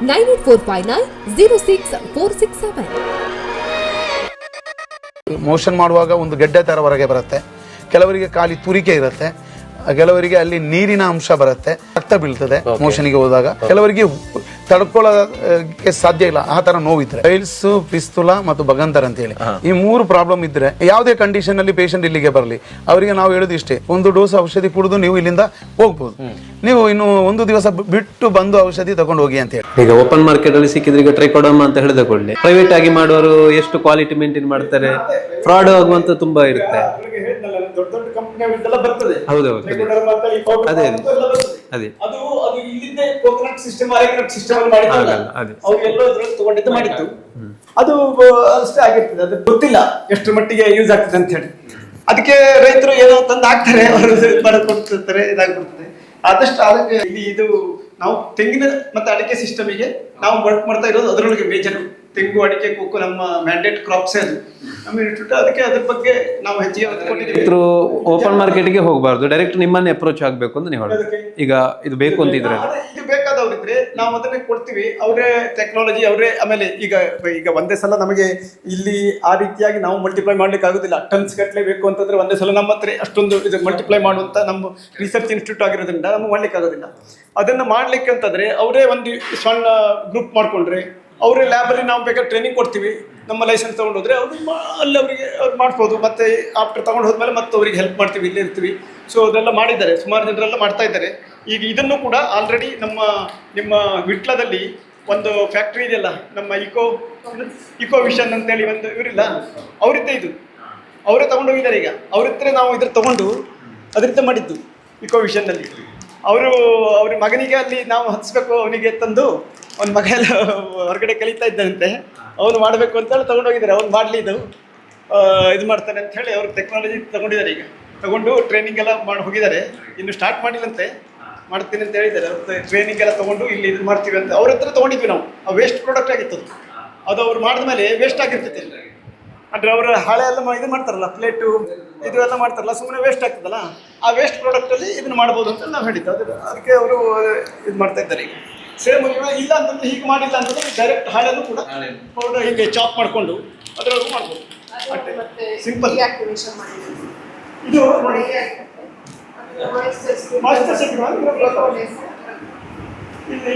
9845906467. Motion ಮಾಡುವಾಗ ಒಂದು ಗೆಡ್ಡೆ ತರ ಹೊರಗೆ ಬರುತ್ತೆ, ಕೆಲವರಿಗೆ ಖಾಲಿ ತುರಿಕೆ ಇರುತ್ತೆ, ಕೆಲವರಿಗೆ ಅಲ್ಲಿ ನೀರಿನ ಅಂಶ ಬರುತ್ತೆ, ರಕ್ತ ಬೀಳ್ತದೆ ಮೋಷನ್ಗೆ ಹೋದಾಗ, ಕೆಲವರಿಗೆ ತಡ್ಕೊಳ್ಳೋಕೆ ಸಾಧ್ಯ ಇಲ್ಲ ಆ ತರ ನೋವಿದ್ರೆ ಪೈಲ್ಸ್, ಫಿಸ್ತುಲಾ ಮತ್ತು ಬಗಂತರ್ ಅಂತ ಹೇಳಿ ಈ 3 ಪ್ರಾಬ್ಲಮ್ ಇದ್ರೆ ಯಾವುದೇ ಕಂಡೀಷನ್ ಅಲ್ಲಿ ಪೇಷಂಟ್ ಇಲ್ಲಿಗೆ ಬರಲಿ, ಅವರಿಗೆ ನಾವು ಹೇಳೋದು ಇಷ್ಟೇ, 1 ಡೋಸ್ ಔಷಧಿ ಕುಡಿದು ನೀವು ಇಲ್ಲಿಂದ ಹೋಗ್ಬೋದು, ನೀವು ಇನ್ನು 1 ದಿವಸ ಬಿಟ್ಟು ಬಂದು ಔಷಧಿ ತಗೊಂಡು ಹೋಗಿ ಅಂತ ಹೇಳಿ. ಈಗ ಓಪನ್ ಮಾರ್ಕೆಟ್ ಅಲ್ಲಿ ಸಿಕ್ಕಿದ್ರೆ ಈಗ ಟ್ರೈಕೋಡರ್ಮ ಅಂತ ಹೇಳಿದ ಕೂಡಲೇ ಪ್ರೈವೇಟ್ ಆಗಿ ಮಾಡುವವರು ಎಷ್ಟು ಕ್ವಾಲಿಟಿ ಮೇಂಟೈನ್ ಮಾಡ್ತಾರೆ, ಫ್ರಾಡ್ ಆಗುವಂತ ತುಂಬಾ ಇರುತ್ತೆ. ದೊಡ್ಡ ದೊಡ್ಡ ಕಂಪನಿಗಳಿಂದೆಲ್ಲ ಬರ್ತದೆ. ಹೌದೌದು ಅದೇ ಅದೇ ಅದು ಇಲ್ಲಿಂದೇ ಕೋಕೋನಟ್ ಸಿಸ್ಟಮ್, ಆರ್ಗಾನಿಕ್ ಸಿಸ್ಟಮ್ ಅಲ್ಲಿ ಮಾಡಿದ್ದಲ್ಲ, ಅವ್ರೆಲ್ಲೋ ಇದ್ರಲ್ಲಿ ತಗೊಂಡಿದ್ದು ಮಾಡಿತ್ತು. ಅದು ಅಷ್ಟೇ ಆಗಿರ್ತದೆ, ಅದು ಗೊತ್ತಿಲ್ಲ ಎಷ್ಟು ಮಟ್ಟಿಗೆ ಯೂಸ್ ಆಗ್ತದೆ ಅಂತ ಹೇಳಿ. ಅದಕ್ಕೆ ರೈತರು ಏನೋ ತಂದು ಹಾಕ್ತಾರೆ, ಅವರು ಬರೆದು ಕೊಡ್ತಿರ್ತಾರೆ, ಇದಾಗ್ಬಿಡ್ತದೆ. ಆದಷ್ಟು ಅದಕ್ಕೆ ಇದು ನಾವು ತೆಂಗಿನ ಮತ್ತೆ ಅಡಿಕೆ ಸಿಸ್ಟಮಿಗೆ ನಾವು ವರ್ಕ್ ಮಾಡ್ತಾ ಇರೋದು ಅದರೊಳಗೆ ಮೇಜರ್. ತೆಂಗು, ಅಡಿಕೆ, ಕೊಕ್ಕೋ ನಮ್ಮ ಮ್ಯಾಂಡೇಟ್ ಕ್ರಾಪ್ಸೇ ಅದು ನಮ್ಮ ಇನ್ಸ್ಟಿಟ್ಯೂಟ್. ಅದಕ್ಕೆ ಅದ್ರ ಬಗ್ಗೆ ನಾವು ಹೆಚ್ಚಿಗೆ ಒತ್ತು ಕೊಟ್ಟಿದ್ದೀವಿ. ರೈತರು ಓಪನ್ ಮಾರ್ಕೆಟ್ಗೆ ಹೋಗಬಾರ್ದು, ಡೈರೆಕ್ಟ್ ನಿಮ್ಮನ್ನೇ ಅಪ್ರೋಚ್ ಆಗಬೇಕು ಅಂತ ನೀವು ಹೇಳೋದು. ಈಗ ಇದು ಬೇಕು ಅಂತ ಇದ್ರೆ ಇದು ಬೇಕಾದವ್ರಿದ್ರೆ ನಾವು ಅದನ್ನೇ ಕೊಡ್ತೀವಿ. ಅವರೇ ಟೆಕ್ನಾಲಜಿ, ಅವರೇ. ಆಮೇಲೆ ಈಗ ಒಂದೇ ಸಲ ನಮಗೆ ಇಲ್ಲಿ ಆ ರೀತಿಯಾಗಿ ನಾವು ಮಲ್ಟಿಪ್ಲೈ ಮಾಡ್ಲಿಕ್ಕೆ ಆಗುದಿಲ್ಲ. ಟನ್ಸ್ ಗಟ್ಟಲೆ ಬೇಕು ಅಂತಂದ್ರೆ ಒಂದೇ ಸಲ ನಮ್ಮ ಹತ್ರ ಅಷ್ಟೊಂದು ಇದು ಮಲ್ಟಿಪ್ಲೈ ಮಾಡುವಂತ ನಮ್ಮ ರಿಸರ್ಚ್ ಇನ್ಸ್ಟಿಟ್ಯೂಟ್ ಆಗಿರೋದ್ರಿಂದ ನಮ್ಗೆ ಮಾಡ್ಲಿಕ್ಕೆ ಆಗೋದಿಲ್ಲ. ಅದನ್ನ ಮಾಡ್ಲಿಕ್ಕೆ ಅಂತಂದ್ರೆ ಅವರೇ ಒಂದು ಸಣ್ಣ ಗ್ರೂಪ್ ಮಾಡ್ಕೊಂಡ್ರೆ, ಅವರೇ ಲ್ಯಾಬಲ್ಲಿ ನಾವು ಬೇಕಾದ್ರೆ ಟ್ರೈನಿಂಗ್ ಕೊಡ್ತೀವಿ. ನಮ್ಮ ಲೈಸೆನ್ಸ್ ತಗೊಂಡೋದ್ರೆ ಅವ್ರು ಅಲ್ಲಿ ಅವರಿಗೆ ಅವ್ರು ಮಾಡ್ಬೋದು. ಮತ್ತೆ ಆಫ್ಟರ್ ತಗೊಂಡು ಹೋದ್ಮೇಲೆ ಮತ್ತೆ ಅವರಿಗೆ ಹೆಲ್ಪ್ ಮಾಡ್ತೀವಿ, ಇಲ್ಲೇ ಇರ್ತೀವಿ. ಸೊ ಅದೆಲ್ಲ ಮಾಡಿದ್ದಾರೆ, ಸುಮಾರು ಜನರೆಲ್ಲ ಮಾಡ್ತಾ ಇದ್ದಾರೆ. ಈಗ ಇದನ್ನು ಕೂಡ ಆಲ್ರೆಡಿ ನಿಮ್ಮ ವಿಟ್ಲದಲ್ಲಿ ಒಂದು ಫ್ಯಾಕ್ಟ್ರಿ ಇದೆಯಲ್ಲ, ನಮ್ಮ ಇಕೋ ವಿಷನ್ ಅಂತೇಳಿ ಒಂದು ಇವರಿಲ್ಲ, ಅವರಿದ್ದೇ ಇದು ಅವರೇ ತಗೊಂಡೋಗಿದ್ದಾರೆ. ಈಗ ಅವ್ರ ನಾವು ಇದ್ರ ತಗೊಂಡು ಅದರಿಂದ ಮಾಡಿದ್ದು ಇಕೋ ವಿಷನ್ನಲ್ಲಿ. ಅವ್ರ ಮಗನಿಗೆ ಅಲ್ಲಿ ನಾವು ಹತ್ಸ್ಬೇಕು, ಅವನಿಗೆ ತಂದು ಅವ್ನ ಮಗ ಎಲ್ಲ ಹೊರಗಡೆ ಕಲಿತಾ ಇದ್ದಂತೆ, ಅವನು ಮಾಡಬೇಕು ಅಂತೇಳಿ ತಗೊಂಡೋಗಿದ್ದಾರೆ. ಅವ್ನು ಮಾಡಲಿ ಇದು ಮಾಡ್ತಾನೆ ಅಂತ ಹೇಳಿ ಅವ್ರ ಟೆಕ್ನಾಲಜಿ ತಗೊಂಡಿದ್ದಾರೆ. ಈಗ ತಗೊಂಡು ಟ್ರೈನಿಂಗ್ ಎಲ್ಲ ಮಾಡಿ ಹೋಗಿದ್ದಾರೆ. ಇನ್ನು ಸ್ಟಾರ್ಟ್ ಮಾಡಿಲ್ಲಂತೆ, ಮಾಡ್ತೀನಿ ಅಂತ ಹೇಳಿದ್ದಾರೆ. ಅವ್ರ ಟ್ರೈನಿಂಗ್ ಎಲ್ಲ ತಗೊಂಡು ಇಲ್ಲಿ ಇದು ಮಾಡ್ತೀವಿ ಅಂತ ಅವ್ರ ಹತ್ರ ತಗೊಂಡಿದ್ವಿ ನಾವು. ಆ ವೇಸ್ಟ್ ಪ್ರಾಡಕ್ಟ್ ಆಗಿತ್ತು ಅದು ಅವ್ರು ಮಾಡಿದ್ಮೇಲೆ ವೇಸ್ಟ್ ಆಗಿರ್ತೈತೆ. ಅಂದರೆ ಅವರ ಹಾಳೆ ಎಲ್ಲ ಇದು ಮಾಡ್ತಾರಲ್ಲ, ಪ್ಲೇಟು ಇದು ಎಲ್ಲ ಮಾಡ್ತಾರಲ್ಲ, ಸುಮ್ಮನೆ ವೇಸ್ಟ್ ಆಗ್ತದಲ್ಲ, ಆ ವೇಸ್ಟ್ ಪ್ರಾಡಕ್ಟಲ್ಲಿ ಇದನ್ನು ಮಾಡ್ಬೋದು ಅಂತ ನಾವು ಹೇಳಿದ್ದು. ಅದಕ್ಕೆ ಅವರು ಇದು ಮಾಡ್ತಾ ಇದ್ದಾರೆ. ಈಗ ಸೇಮ್ ಇಲ್ಲ ಅಂತಂದ್ರೆ, ಹೀಗೆ ಮಾಡಿಲ್ಲ ಅಂತಂದ್ರೆ ಡೈರೆಕ್ಟ್ ಹಾಳೆಲ್ಲೂ ಕೂಡ ಪೌಡರ್ ಹೀಗೆ ಚಾಪ್ ಮಾಡಿಕೊಂಡು ಅದರೊಳಗೂ ಮಾಡ್ಬೋದು. ಸಿಂಪಲ್ ಇದು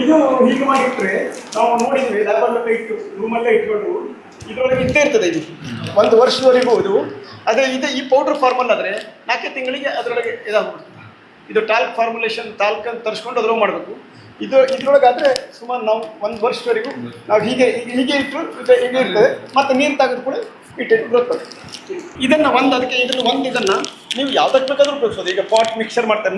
ಇದು ಹೀಗೆ ಮಾಡಿಟ್ರೆ ನಾವು ನೋಡಿದ್ವಿ, ಲ್ಯಾಬಲ್ಲೆಲ್ಲ ಇಟ್ಟು ರೂಮಲ್ಲೇ ಇಟ್ಕೊಂಡು ಇದರೊಳಗೆ ಇದ್ದೇ ಇರ್ತದೆ. ಇದು 1 ವರ್ಷದವರೆಗೂ ಅದೇ ಇದೆ. ಈ ಪೌಡರ್ ಫಾರ್ಮಲ್ ಆದರೆ 4 ತಿಂಗಳಿಗೆ ಅದರೊಳಗೆ ಇದಾಗ್ಬಿಡ್ತದೆ. ಇದು ಟಾಲ್ಕ್ ಫಾರ್ಮುಲೇಷನ್, ಟಾಲ್ಕ್ ಅಂತ ತರಿಸ್ಕೊಂಡು ಅದ್ರೊಳಗೆ ಮಾಡಬೇಕು. ಇದ್ರೊಳಗಾದರೆ ಸುಮಾರು ನಾವು 1 ವರ್ಷದವರೆಗೂ ನಾವು ಹೀಗೆ ಇಟ್ಟರು ಹೀಗೆ ಇರ್ತದೆ. ಮತ್ತು ನೀರು ತೆಗೆದು ಕೂಡ ಇಟ್ಟಿಟ್ಟು ಬರ್ತದೆ. ಇದನ್ನು ಇದನ್ನು ನೀವು ಯಾವುದಕ್ಕೆ ಬೇಕಾದರೂ ಉಪಯೋಗಿಸೋದು. ಈಗ ಪಾಟ್ ಮಿಕ್ಸರ್ ಮಾಡ್ತಾರೆ,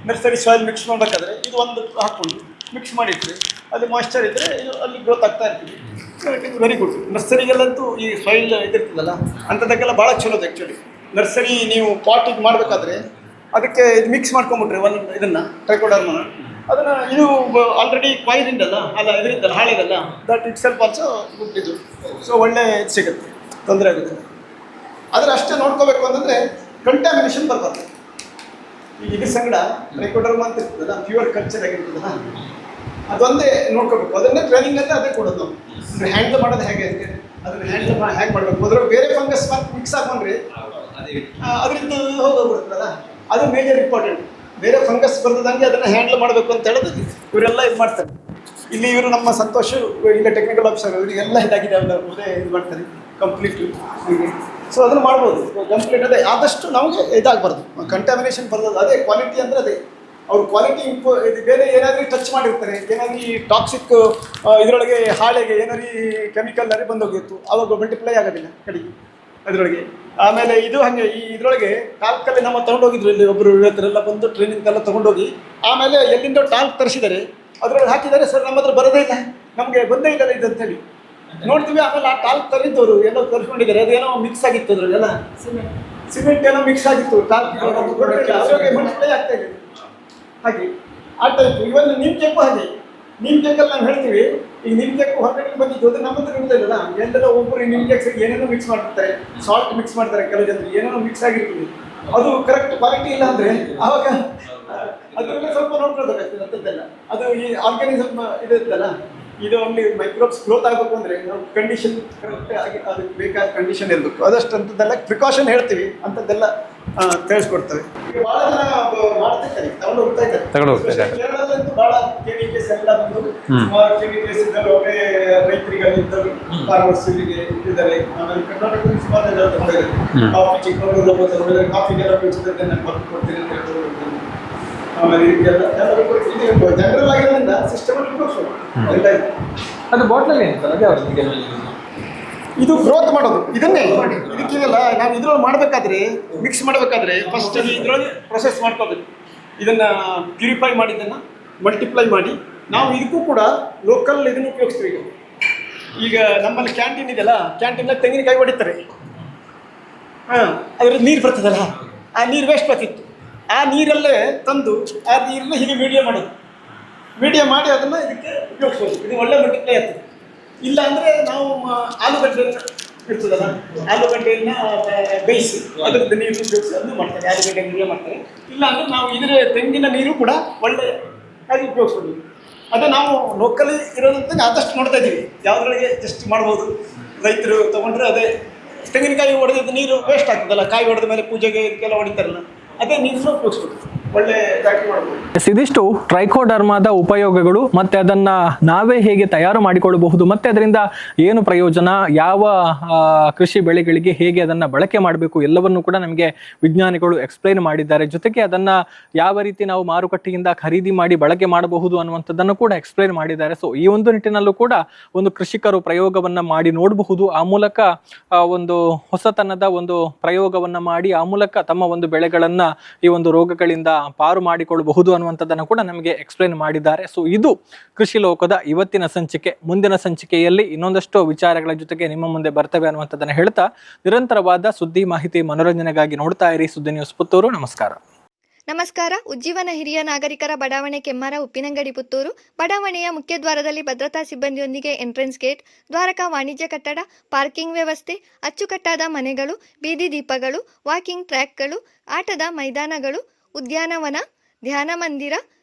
ನರ್ಸರಿ ಸಾಯಿಲ್ ಮಿಕ್ಸ್ ಮಾಡಬೇಕಾದ್ರೆ ಇದು ಒಂದು ಹಾಕ್ಕೊಂಡು ಮಿಕ್ಸ್ ಮಾಡಿಟ್ರೆ ಅದು ಮಾಯ್ಶ್ಚರ್ ಇದ್ದರೆ ಇದು ಅಲ್ಲಿ ಗ್ರೋತ್ ಆಗ್ತಾ ಇರ್ತೀವಿ. Very good. ನರ್ಸರಿಗೆಲ್ಲಂತೂ ಈ ಸಾಯಿಲ್ ಇದಿರ್ತದಲ್ಲ, ಅಂಥದ್ದಕ್ಕೆಲ್ಲ ಭಾಳ ಚಲೋದು. ಆ್ಯಕ್ಚುಲಿ ನರ್ಸರಿ ನೀವು ಪಾಟಿಗೆ ಮಾಡಬೇಕಾದ್ರೆ ಅದಕ್ಕೆ ಇದು ಮಿಕ್ಸ್ ಮಾಡ್ಕೊಂಬಿಟ್ರೆ ಇದನ್ನು ಟ್ರೈಕೋಡರ್ಮನ, ಅದನ್ನು ಇದು ಆಲ್ರೆಡಿ ಕ್ವೈರಿಂದಲ್ಲ ಇದರಿಂದಲ್ಲ ಹಾಳೆದಲ್ಲ, that itself also good. ಇದು ಸೊ ಒಳ್ಳೆ ಇದು ಸಿಗುತ್ತೆ, ತೊಂದರೆ ಆಗುತ್ತೆ. ಆದರೆ ಅಷ್ಟೇ ನೋಡ್ಕೋಬೇಕು ಅಂತಂದರೆ ಕಂಟ್ಯಾಮಿನೇಷನ್ ಬರಬಾರ್ದು. ಈ ಇದ್ರ ಸಂಗಡ ಟ್ರೈಕೋಡರ್ಮ ಅಂತ ಇರ್ತದಲ್ಲ, ಪ್ಯೂರ್ ಕಲ್ಚರ್ ಆಗಿರ್ತದಲ್ಲ, ಅದೊಂದೇ ನೋಡ್ಕೋಬೇಕು. ಅದನ್ನೇ ಟ್ರೈನಿಂಗ್ ಅಂತ ಅದೇ ಕೊಡೋದು. ನಾವು ಹ್ಯಾಂಡಲ್ ಮಾಡೋದು ಹೇಗೆ ಅಂತ, ಅದನ್ನು ಹ್ಯಾಂಡಲ್ ಹೇಗೆ ಮಾಡಬೇಕು. ಅದ್ರಲ್ಲಿ ಬೇರೆ ಫಂಗಸ್ ಮಿಕ್ಸ್ ಹಾಕೊಂಡ್ರೆ ಅದರಿಂದ ಹೋಗೋಗ್ಬಿಡ್ತದಲ್ಲ, ಅದು ಮೇಜರ್ ಇಂಪಾರ್ಟೆಂಟ್. ಬೇರೆ ಫಂಗಸ್ ಬರ್ತದಂಗೆ ಅದನ್ನು ಹ್ಯಾಂಡಲ್ ಮಾಡಬೇಕು ಅಂತ ಹೇಳೋದು ಇವರೆಲ್ಲ ಇದು ಮಾಡ್ತಾರೆ. ಇಲ್ಲಿ ಇವರು ನಮ್ಮ ಸಂತೋಷ್ ಇಲ್ಲ ಟೆಕ್ನಿಕಲ್ ಆಫೀಸರ್, ಇವರಿಗೆಲ್ಲ ಇದಾಗಿದೆ, ಅವರೇ ಇದು ಮಾಡ್ತಾರೆ ಕಂಪ್ಲೀಟ್ ಹೀಗೆ. ಸೊ ಅದನ್ನು ಮಾಡ್ಬೋದು ಕಂಪ್ಲೀಟ್. ಅದೇ ಆದಷ್ಟು ನಮಗೆ ಇದಾಗಬಾರ್ದು, ಕಂಟ್ಯಾಮಿನೇಷನ್ ಬರ್ತದೆ. ಅದೇ ಕ್ವಾಲಿಟಿ ಅಂದರೆ ಅದೇ ಅವ್ರ ಕ್ವಾಲಿಟಿ ಇದು ಬೇರೆ ಏನಾದರೂ ಟಚ್ ಮಾಡಿರ್ತಾರೆ, ಏನಾದರೂ ಈ ಟಾಕ್ಸಿಕ್ ಇದರೊಳಗೆ ಹಾಳೆಗೆ ಏನಾದರೂ ಕೆಮಿಕಲ್ ಅದೇ ಬಂದೋಗಿತ್ತು, ಆವಾಗ ಮಲ್ಟಿಪ್ಲೈ ಆಗೋದಿಲ್ಲ ಕಡೆಗೆ ಅದರೊಳಗೆ. ಆಮೇಲೆ ಇದು ಹಾಗೆ ಈ ಇದರೊಳಗೆ ಟಾಲ್ಕಲ್ಲಿ ನಮ್ಮ ತೊಗೊಂಡೋಗಿದ್ರು, ಇಲ್ಲಿ ಒಬ್ಬರು ಇವತ್ತರೆಲ್ಲ ಬಂದು ಟ್ರೈನಿಂಗ್ ಎಲ್ಲ ತೊಗೊಂಡೋಗಿ ಆಮೇಲೆ ಎಲ್ಲಿಂದ ಟಾಲ್ಕ್ ತರಿಸಿದ್ದಾರೆ, ಅದರೊಳಗೆ ಹಾಕಿದ್ದಾರೆ. ಸರ್ ನಮ್ಮ ಹತ್ರ ಬರೋದೇ ಇಲ್ಲ, ನಮಗೆ ಬಂದೇ ಇಲ್ಲ ಇದು ಅಂತೇಳಿ ನೋಡ್ತೀವಿ. ಆಮೇಲೆ ಆ ಟಾಲ್ಕ್ ತರಿದ್ದವರು ಏನೋ ತರಿಸ್ಕೊಂಡಿದ್ದಾರೆ, ಅದೇನೋ ಮಿಕ್ಸ್ ಆಗಿತ್ತು, ಅದರಲ್ಲೆಲ್ಲ ಸಿಮೆಂಟ್ ಏನೋ ಮಿಕ್ಸ್ ಆಗಿತ್ತು, ಟಾಲ್ಕ್ ಮಲ್ಟಿಪ್ಲೈ ಆಗ್ತಾ ಇದೆ. ಹಾಗೆ ಆ ಟೈಪ್ ಇವತ್ತು ನಿಮ್ಮ ಕೇಕು ಹಾಗೆ. ನಿಮ್ಮ ಕೇಕಲ್ಲಿ ನಾವು ಹೇಳ್ತೀವಿ, ಈಗ ನಿಮ್ಮ ಕೇಕು ಹೊರಗಡೆ ಬಂದಿದ್ದು ಅದು ನಮ್ಮ ಹತ್ರ ಇರೋದಿಲ್ಲ. ಎಲ್ಲೆಲ್ಲ ಒಬ್ಬರು ನಿಮ್ಮ ಕೇಕ್ಸ್ ಏನೇನೋ ಮಿಕ್ಸ್ ಮಾಡಿರ್ತಾರೆ, ಸಾಲ್ಟ್ ಮಿಕ್ಸ್ ಮಾಡ್ತಾರೆ, ಕೆಲವು ಜನರು ಏನೇನೋ ಮಿಕ್ಸ್ ಆಗಿರ್ತದೆ. ಅದು ಕರೆಕ್ಟ್ ಕ್ವಾಲಿಟಿ ಇಲ್ಲ ಅಂದರೆ ಆವಾಗ ಅದರಲ್ಲೇ ಸ್ವಲ್ಪ ನೋಡ್ಕೊಳ್ಬೇಕಾಗ್ತದೆ. ಅಂಥದ್ದೆಲ್ಲ ಅದು ಈ ಆರ್ಗ್ಯಾನಿಸಮ್ ಇರುತ್ತಲ್ಲ, ಇದು ಅಲ್ಲಿ ಮೈಕ್ರೋಬ್ಸ್ ಗ್ರೋತ್ ಆಗಬೇಕು ಅಂದರೆ ನಾವು ಕಂಡೀಷನ್ ಕರೆಕ್ಟ್ ಆಗಿ ಅದಕ್ಕೆ ಬೇಕಾದ ಕಂಡೀಷನ್ ಇರಬೇಕು. ಅದಷ್ಟು ಅಂಥದ್ದೆಲ್ಲ ಪ್ರಿಕಾಷನ್ ಹೇಳ್ತೀವಿ, ಅಂಥದ್ದೆಲ್ಲ ತಿಳಿಸ್ಕೊಡ್ತೇವೆ. ಈಗ ಭಾಳ ಜನ ಮಾಡ್ತಿರ್ತಾರೆ, ತಗೊಂಡು ಹೋಗ್ತಾ ಇದ್ದಾರೆ. ಕೇರಳದಲ್ಲಂತೂ ಭಾಳ KVK ಕೆಮಿಕಲ್ಸ್ ಎಲ್ಲ ಬಂದು ಸುಮಾರು ಕೆಮಿಕಲ್ಸ್ ಇದ್ದಲ್ಲಿ ಒಳ್ಳೆ ರೈತರಿಗಳಿದ್ದರು, ಫಾರ್ಮರ್ಸ್ ಇದ್ದಾರೆ. ಆಮೇಲೆ ಕರ್ನಾಟಕದಲ್ಲಿ ಸುಮಾರು ಜನ ತಗೊಂಡಿದ್ದಾರೆ. ಕಾಫಿ ಚಿಕ್ಕಮಗಳೂರು ತಗೊಂಡಿದ್ದಾರೆ, ಕಾಫಿಗೆಲ್ಲ ಉಪಯೋಗಿಸಿದ್ರೆ ನಾನು ಬರ್ದು ಕೊಡ್ತೀನಿ ಅಂತ ಹೇಳ್ಬೋದು. ಆಮೇಲೆ ಇದಕ್ಕೆಲ್ಲ ಜನರಲ್ ಆಗಿರೋದ್ರಿಂದ ಸಿಸ್ಟಮೆಟಿಕ್ ಎಲ್ಲ ಇದೆ. ಅದು ಬಾಟ್ಲಲ್ಲಿ ಏನು ಸರ್? ಅದೇ ಅವ್ರಿಗೆ ಇದು ಗ್ರೋತ್ ಮಾಡೋದು ಇದನ್ನೇ. ಇದಕ್ಕಿದೆಲ್ಲ ನಾವು ಇದ್ರೊಳಗೆ ಮಾಡಬೇಕಾದ್ರೆ, ಮಿಕ್ಸ್ ಮಾಡಬೇಕಾದ್ರೆ ಫಸ್ಟ್ ಇದ್ರೊಳಗೆ ಪ್ರೊಸೆಸ್ ಮಾಡ್ಕೋಬೇಕು. ಇದನ್ನು ಪ್ಯೂರಿಫೈ ಮಾಡಿದ್ದನ್ನು ಮಲ್ಟಿಪ್ಲೈ ಮಾಡಿ ನಾವು ಇದಕ್ಕೂ ಕೂಡ ಲೋಕಲ್ ಇದನ್ನು ಉಪಯೋಗಿಸ್ತೀವಿ. ಈಗ ನಮ್ಮಲ್ಲಿ ಕ್ಯಾಂಟೀನ್ ಇದೆಯಲ್ಲ, ಕ್ಯಾಂಟೀನಲ್ಲಿ ತೆಂಗಿನಕಾಯಿ ಹೊಡಿತಾರೆ. ಅದ್ರ ನೀರು ಬರ್ತದಲ್ಲ, ಆ ನೀರು ವೇಸ್ಟ್ ಬರ್ತಿತ್ತು. ಆ ನೀರಲ್ಲೇ ತಂದು ಆ ನೀರನ್ನ ಹೀಗೆ ಮೀಡಿಯಾ ಮಾಡೋದು. ಮೀಡಿಯಾ ಮಾಡಿ ಅದನ್ನು ಇದಕ್ಕೆ ಉಪಯೋಗಿಸ್ಬೋದು. ಇದು ಒಳ್ಳೆ ಮಲ್ಟಿಪ್ಲೈ ಆಗ್ತದೆ. ಇಲ್ಲ ಅಂದರೆ ನಾವು ಆಲೂಗಡ್ಡೆಯನ್ನು ಇರ್ತದಲ್ಲ, ಆಲೂಗಡ್ಡೆಯನ್ನು ಬೇಯಿಸಿ ಅದರದ್ದು ನೀರು ಉಪಯೋಗಿಸಿ ಅದನ್ನು ಮಾಡ್ತಾರೆ, ಆಲೂಗಡ್ಡೆ ನೀರೇ ಮಾಡ್ತಾರೆ. ಇಲ್ಲ ಅಂದರೆ ನಾವು ಇದರ ತೆಂಗಿನ ನೀರು ಕೂಡ ಒಳ್ಳೆ ಹಾಗೆ ಉಪಯೋಗಿಸ್ಬೋದು. ಅದೇ ನಾವು ಲೋಕಲಿ ಇರೋದಂತ ಆದಷ್ಟು ನೋಡ್ತಾ ಇದ್ದೀವಿ. ಯಾವುದ್ರೊಳಗೆ ಜಸ್ಟ್ ಮಾಡ್ಬೋದು. ರೈತರು ತೊಗೊಂಡ್ರೆ ಅದೇ ತೆಂಗಿನಕಾಯಿ ಹೊಡೆದಿದ್ದು ನೀರು ವೇಸ್ಟ್ ಆಗ್ತದಲ್ಲ, ಕಾಯಿ ಹೊಡೆದ ಮೇಲೆ ಪೂಜೆಗೆ ಇದಕ್ಕೆಲ್ಲ ಹೊಡಿತಾರಲ್ಲ, ಅದೇ ನೀರನ್ನು ಉಪಯೋಗಿಸ್ಬೋದು. ಒಳ್ಳೆ ಫ್ಯಾಕ್ಟ್ರಿ ಮಾಡ್ಬೋದು. ಇದಿಷ್ಟು ಟ್ರೈಕೋಡರ್ಮಾದ ಉಪಯೋಗಗಳು, ಮತ್ತೆ ಅದನ್ನ ನಾವೇ ಹೇಗೆ ತಯಾರು ಮಾಡಿಕೊಳ್ಳಬಹುದು, ಮತ್ತೆ ಅದರಿಂದ ಏನು ಪ್ರಯೋಜನ, ಯಾವ ಕೃಷಿ ಬೆಳೆಗಳಿಗೆ ಹೇಗೆ ಅದನ್ನ ಬಳಕೆ ಮಾಡಬೇಕು, ಎಲ್ಲವನ್ನು ಕೂಡ ನಮಗೆ ವಿಜ್ಞಾನಿಗಳು ಎಕ್ಸ್ಪ್ಲೈನ್ ಮಾಡಿದ್ದಾರೆ. ಜೊತೆಗೆ ಅದನ್ನ ಯಾವ ರೀತಿ ನಾವು ಮಾರುಕಟ್ಟೆಯಿಂದ ಖರೀದಿ ಮಾಡಿ ಬಳಕೆ ಮಾಡಬಹುದು ಅನ್ನುವಂಥದ್ದನ್ನು ಕೂಡ ಎಕ್ಸ್ಪ್ಲೈನ್ ಮಾಡಿದ್ದಾರೆ. ಸೊ ಈ ಒಂದು ನಿಟ್ಟಿನಲ್ಲೂ ಕೂಡ ಒಂದು ಕೃಷಿಕರು ಪ್ರಯೋಗವನ್ನ ಮಾಡಿ ನೋಡಬಹುದು. ಆ ಮೂಲಕ ಒಂದು ಹೊಸತನದ ಒಂದು ಪ್ರಯೋಗವನ್ನ ಮಾಡಿ ಆ ಮೂಲಕ ತಮ್ಮ ಒಂದು ಬೆಳೆಗಳನ್ನ ಈ ಒಂದು ರೋಗಗಳಿಂದ ಪಾರು ಮಾಡಿಕೊಳ್ಳಬಹುದು ಅನ್ನುವಂಥದ್ದನ್ನು ಕೂಡ ನಮಗೆ ಎಕ್ಸ್ಪ್ಲೈನ್ ಮಾಡಿದ್ದಾರೆ. ಸೊ ಇದು ಕೃಷಿ ಲೋಕದ ಇವತ್ತಿನ ಸಂಚಿಕೆ. ಮುಂದಿನ ಸಂಚಿಕೆಯಲ್ಲಿ ಇನ್ನೊಂದಷ್ಟು ವಿಚಾರಗಳ ಜೊತೆಗೆ ನಿಮ್ಮ ಮುಂದೆ ಬರ್ತವೆ ಅನ್ನುವಂಥದ್ದನ್ನು ಹೇಳ್ತಾ, ನಿರಂತರವಾದ ಸುದ್ದಿ ಮಾಹಿತಿ ಮನೋರಂಜನೆಗಾಗಿ ನೋಡ್ತಾ ಇರಿ ಸುದ್ದಿ ನ್ಯೂಸ್ ಪುತ್ತೂರು. ನಮಸ್ಕಾರ. ನಮಸ್ಕಾರ. ಉಜ್ಜೀವನ ಹಿರಿಯ ನಾಗರಿಕರ ಬಡಾವಣೆ ಕೆಮ್ಮರ ಉಪ್ಪಿನಂಗಡಿ ಪುತ್ತೂರು. ಬಡಾವಣೆಯ ಮುಖ್ಯ ದ್ವಾರದಲ್ಲಿ ಭದ್ರತಾ ಸಿಬ್ಬಂದಿಯೊಂದಿಗೆ ಎಂಟ್ರೆನ್ಸ್ ಗೇಟ್, ದ್ವಾರಕ ವಾಣಿಜ್ಯ ಕಟ್ಟಡ, ಪಾರ್ಕಿಂಗ್ ವ್ಯವಸ್ಥೆ, ಅಚ್ಚುಕಟ್ಟಾದ ಮನೆಗಳು, ಬೀದಿ ದೀಪಗಳು, ವಾಕಿಂಗ್ ಟ್ರ್ಯಾಕ್ಗಳು, ಆಟದ ಮೈದಾನಗಳು, ಉದ್ಯಾನವನ, ಧ್ಯಾನ ಮಂದಿರ,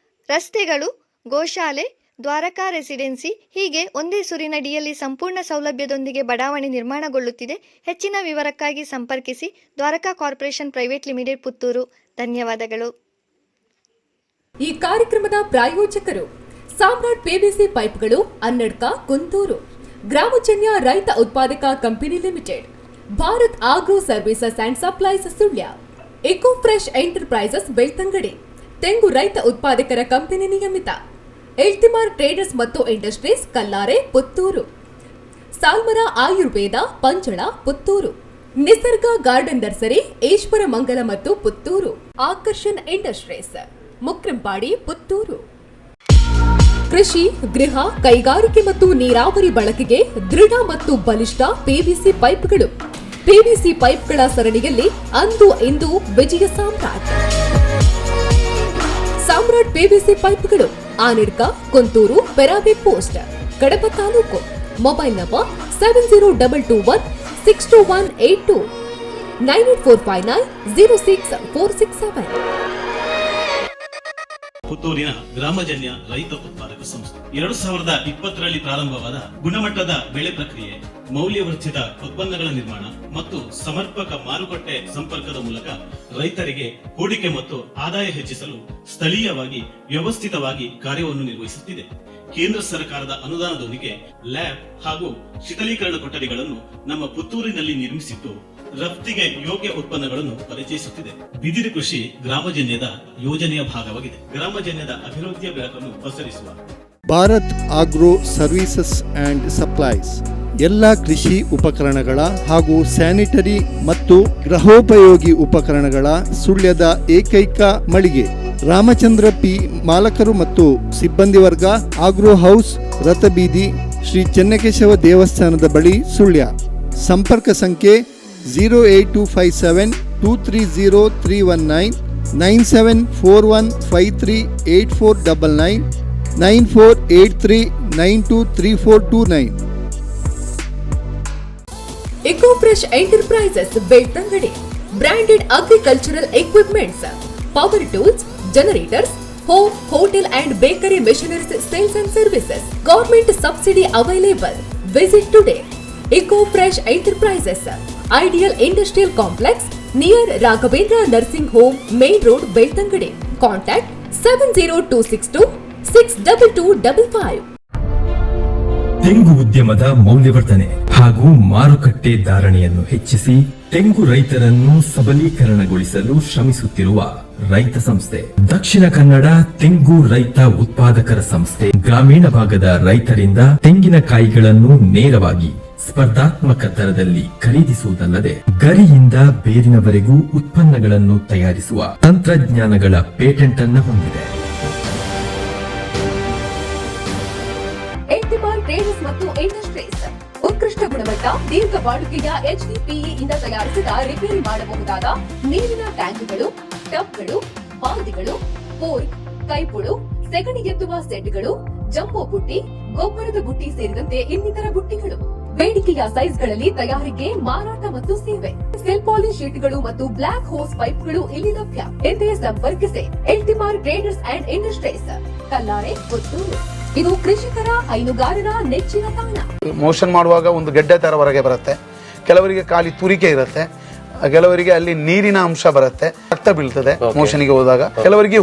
ರಸ್ತೆಗಳು, ಗೋಶಾಲೆ, ದ್ವಾರಕಾ ರೆಸಿಡೆನ್ಸಿ ಹೀಗೆ ಒಂದೇ ಸೂರಿನಡಿಯಲ್ಲಿ ಸಂಪೂರ್ಣ ಸೌಲಭ್ಯದೊಂದಿಗೆ ಬಡಾವಣೆ ನಿರ್ಮಾಣಗೊಳ್ಳುತ್ತಿದೆ. ಹೆಚ್ಚಿನ ವಿವರಕ್ಕಾಗಿ ಸಂಪರ್ಕಿಸಿ Dwaraka corporation private limited Puttur. ಧನ್ಯವಾದಗಳು. ಈ ಕಾರ್ಯಕ್ರಮದ ಪ್ರಾಯೋಜಕರು ಸಾಮ್ರಾಟ್ ಪಿವಿಸಿ ಪೈಪ್ಗಳು, ಅನ್ನಡ್ಕ, ಕುಂತೂರು. ಗ್ರಾಮಜನ್ಯ ರೈತ ಉತ್ಪಾದಕ company limited. Bharat agro services and supplies Sullia. Eco fresh enterprises Belthangady. ತೆಂಗು ರೈತ ಉತ್ಪಾದಕರ ಕಂಪನಿ ನಿಯಮಿತ. ಎಲ್ತಿಮಾರ್ ಟ್ರೇಡರ್ಸ್ ಮತ್ತು industries Kallare Puttur. Salmara Ayurveda Panchala Puttur. Nisarga garden nursery Ishwaramangala ಮತ್ತು ಪುತ್ತೂರು. ಆಕರ್ಷಣ್ ಇಂಡಸ್ಟ್ರೀಸ್ ಮುಕ್ರಂಪಾಡಿ ಪುತ್ತೂರು. ಕೃಷಿ, ಗೃಹ, ಕೈಗಾರಿಕೆ ಮತ್ತು ನೀರಾವರಿ ಬಳಕೆಗೆ ದೃಢ ಮತ್ತು ಬಲಿಷ್ಠ ಪಿವಿಸಿ ಪೈಪ್ಗಳು. ಪಿವಿಸಿ ಪೈಪ್ಗಳ ಸರಣಿಯಲ್ಲಿ ಅಂದು ಇಂದು ವಿಜಯ ಸಾಮ್ರಾಟ್. ಸಾಮ್ರಾಟ್ ಪಿವಿಸಿ ಪೈಪ್ಗಳು, ಆನಿಡ್ಕ, Kunthur, Perabe post, Kadaba taluk. Mobile number 7022162182 9845906467. ಪುತ್ತೂರಿನ ಗ್ರಾಮಜನ್ಯ ರೈತ ಉತ್ಪಾದಕ ಸಂಸ್ಥೆ 2020ರಲ್ಲಿ ಪ್ರಾರಂಭವಾದ ಗುಣಮಟ್ಟದ ಬೆಳೆ ಪ್ರಕ್ರಿಯೆ, ಮೌಲ್ಯವರ್ಧಿತ ಉತ್ಪನ್ನಗಳ ನಿರ್ಮಾಣ ಮತ್ತು ಸಮರ್ಪಕ ಮಾರುಕಟ್ಟೆ ಸಂಪರ್ಕದ ಮೂಲಕ ರೈತರಿಗೆ ಹೂಡಿಕೆ ಮತ್ತು ಆದಾಯ ಹೆಚ್ಚಿಸಲು ಸ್ಥಳೀಯವಾಗಿ ವ್ಯವಸ್ಥಿತವಾಗಿ ಕಾರ್ಯವನ್ನು ನಿರ್ವಹಿಸುತ್ತಿದೆ. ಕೇಂದ್ರ ಸರ್ಕಾರದ ಅನುದಾನದೊಂದಿಗೆ ಲ್ಯಾಬ್ ಹಾಗೂ ಶೀತಲೀಕರಣ ಕೊಠಡಿಗಳನ್ನು ನಮ್ಮ ಪುತ್ತೂರಿನಲ್ಲಿ ನಿರ್ಮಿಸಿದ್ದು ರಫ್ತಿಗೆ ಯೋಗ್ಯ ಉತ್ಪನ್ನಗಳನ್ನು ಪರಿಚಯಿಸುತ್ತಿದೆ. ಬಿದಿರು ಕೃಷಿ ಗ್ರಾಮಜನ್ಯದ ಯೋಜನೆಯ ಭಾಗವಾಗಿದೆ. ಗ್ರಾಮಜನ್ಯದ ಅಭಿವೃದ್ಧಿಯ ಬೆಳಕನ್ನು ಪಸರಿಸುವ Bharat agro services and supplies ಎಲ್ಲ ಕೃಷಿ ಉಪಕರಣಗಳ ಹಾಗೂ ಸ್ಯಾನಿಟರಿ ಮತ್ತು ಗೃಹೋಪಯೋಗಿ ಉಪಕರಣಗಳ ಸುಳ್ಯದ ಏಕೈಕ ಮಳಿಗೆ. ರಾಮಚಂದ್ರ ಪಿ ಮಾಲಕರು ಮತ್ತು ಸಿಬ್ಬಂದಿ ವರ್ಗ, ಆಗ್ರೋ ಹೌಸ್, ರಥಬೀದಿ, ಶ್ರೀ ಚೆನ್ನಕೇಶವ ದೇವಸ್ಥಾನದ ಬಳಿ, ಸುಳ್ಯ. ಸಂಪರ್ಕ ಸಂಖ್ಯೆ 08257230319, 9741538499, 9483923429. Eco fresh enterprises Belthangady. Branded agricultural equipments, power tools, generators, home, hotel and bakery machineries sales and services. Government subsidy available. Visit today. Eco fresh enterprises, ideal industrial complex near Raghavendra nursing home, main road, Belthangady. Contact 622255. ತೆಂಗು ಉದ್ಯಮದ ಮೌಲ್ಯವರ್ಧನೆ ಹಾಗೂ ಮಾರುಕಟ್ಟೆ ಧಾರಣೆಯನ್ನು ಹೆಚ್ಚಿಸಿ ತೆಂಗು ರೈತರನ್ನು ಸಬಲೀಕರಣಗೊಳಿಸಲು ಶ್ರಮಿಸುತ್ತಿರುವ ರೈತ ಸಂಸ್ಥೆ ದಕ್ಷಿಣ ಕನ್ನಡ ತೆಂಗು ರೈತ ಉತ್ಪಾದಕರ ಸಂಸ್ಥೆ. ಗ್ರಾಮೀಣ ಭಾಗದ ರೈತರಿಂದ ತೆಂಗಿನಕಾಯಿಗಳನ್ನು ನೇರವಾಗಿ ಸ್ಪರ್ಧಾತ್ಮಕ ದರದಲ್ಲಿ ಖರೀದಿಸುವುದಲ್ಲದೆ ಗರಿಯಿಂದ ಬೇರಿನವರೆಗೂ ಉತ್ಪನ್ನಗಳನ್ನು ತಯಾರಿಸುವ ತಂತ್ರಜ್ಞಾನಗಳ ಪೇಟೆಂಟ್ ಅನ್ನು ಹೊಂದಿದೆ. ಎಲ್ಟಿಮಾರ್ ಟ್ರೇಡರ್ಸ್ ಮತ್ತು ಇಂಡಸ್ಟ್ರೀಸ್ ಉತ್ಕೃಷ್ಟ ಗುಣಮಟ್ಟ ದೀರ್ಘ ಬಾಳಿಕೆಯ HDPE ಇಂದ ತಯಾರಿಸಿದ ರಿಪೇರಿ ಮಾಡಬಹುದಾದ ನೀರಿನ ಟ್ಯಾಂಕ್ಗಳು, ಟಬ್ಗಳು, ಬಾಲ್ದಿಗಳು, ಫೋರ್ಕ್, ಕೈಪುಳು, ಸೆಗಣಿ ಎತ್ತುವ ಸೆಟ್ಗಳು, ಜಂಬೋ ಬುಟ್ಟಿ, ಗೊಬ್ಬರದ ಬುಟ್ಟಿ ಸೇರಿದಂತೆ ಇನ್ನಿತರ ಬುಟ್ಟಿಗಳು. ಬೇಡಿಕೆಯ ಸೈಜ್ಗಳಲ್ಲಿ ತಯಾರಿಕೆ, ಮಾರಾಟ ಮತ್ತು ಸೇವೆ. ಸೆಲ್ ಪಾಲಿಶ್ ಶೀಟ್ಗಳು ಮತ್ತು ಬ್ಲಾಕ್ ಹೋಸ್ ಪೈಪ್ಗಳು ಇಲ್ಲಿ ಲಭ್ಯ. ಎಂದೇ ಸಂಪರ್ಕಿಸಿ ಎಲ್ಟಿಮಾರ್ traders and industries, Kallare, Puttur. ಇದು ಕೃಷಿಕರ ಹೈನುಗಾರರ ನೆಚ್ಚಿನ ತಾಣ. ಮೋಷನ್ ಮಾಡುವಾಗ ಒಂದು ಗೆಡ್ಡೆ ತರ ಹೊರಗೆ ಬರುತ್ತೆ, ಕೆಲವರಿಗೆ ಖಾಲಿ ತುರಿಕೆ ಇರುತ್ತೆ, ಕೆಲವರಿಗೆ ಅಲ್ಲಿ ನೀರಿನ ಅಂಶ ಬರುತ್ತೆ, ರಕ್ತ ಬೀಳ್ತದೆ ಮೋಷನ್ಗೆ ಹೋದಾಗ, ಕೆಲವರಿಗೆ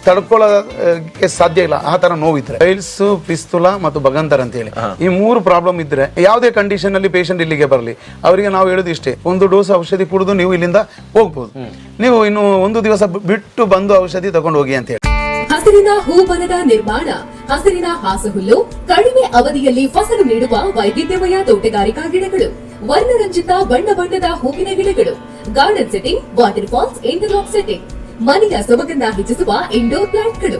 ತಡ್ಕೊಳ್ಳೋಕೆ ಸಾಧ್ಯ ಇಲ್ಲ, ಆ ತರ ನೋವಿದ್ರೆ ಪೈಲ್ಸ್, ಪಿಸ್ತುಲ ಮತ್ತು ಬಗಂತರ್ ಅಂತ ಹೇಳಿ ಈ 3 ಪ್ರಾಬ್ಲಮ್ ಇದ್ರೆ ಯಾವುದೇ ಕಂಡೀಷನ್ ಅಲ್ಲಿ ಪೇಷಂಟ್ ಇಲ್ಲಿಗೆ ಬರಲಿ, ಅವರಿಗೆ ನಾವು ಹೇಳುದು ಇಷ್ಟೇ, ಒಂದು ಡೋಸ್ ಔಷಧಿ ಕುಡಿದು ನೀವು ಇಲ್ಲಿಂದ ಹೋಗ್ಬೋದು, ನೀವು ಇನ್ನು 1 ದಿವಸ ಬಿಟ್ಟು ಬಂದು ಔಷಧಿ ತಗೊಂಡು ಹೋಗಿ ಅಂತ ಹೇಳಿ. ಹಸಿರಿನ ಹೂಬನದ ನಿರ್ಮಾಣ, ಹಸಿರಿನ ಹಾಸುಹುಲ್ಲು, ಕಡಿಮೆ ಅವಧಿಯಲ್ಲಿ ಫಸಲು ನೀಡುವ ವೈವಿಧ್ಯಮಯ ತೋಟಗಾರಿಕಾ ಗಿಡಗಳು, ವರ್ಣರಂಜಿತ ಬಣ್ಣ ಬಣ್ಣದ ಹೂವಿನ ಗಿಡಗಳು, garden setting, water falls, interlock setting, ಮನೆಯ ಸೊಬಗನ್ನ ಹೆಚ್ಚಿಸುವ ಇಂಡೋರ್ ಪ್ಲಾಂಟ್ಗಳು.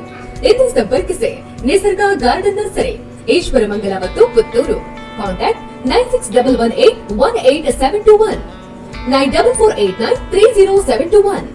ಎಂದು ಸಂಪರ್ಕಿಸಿ ನಿಸರ್ಗ ಗಾರ್ಡನ್ ನರ್ಸರಿ, ಈಶ್ವರಮಂಗಲ ಮತ್ತು ಪುತ್ತೂರು. ಕಾಂಟ್ಯಾಕ್ಟ್ 9611818721 9448930721.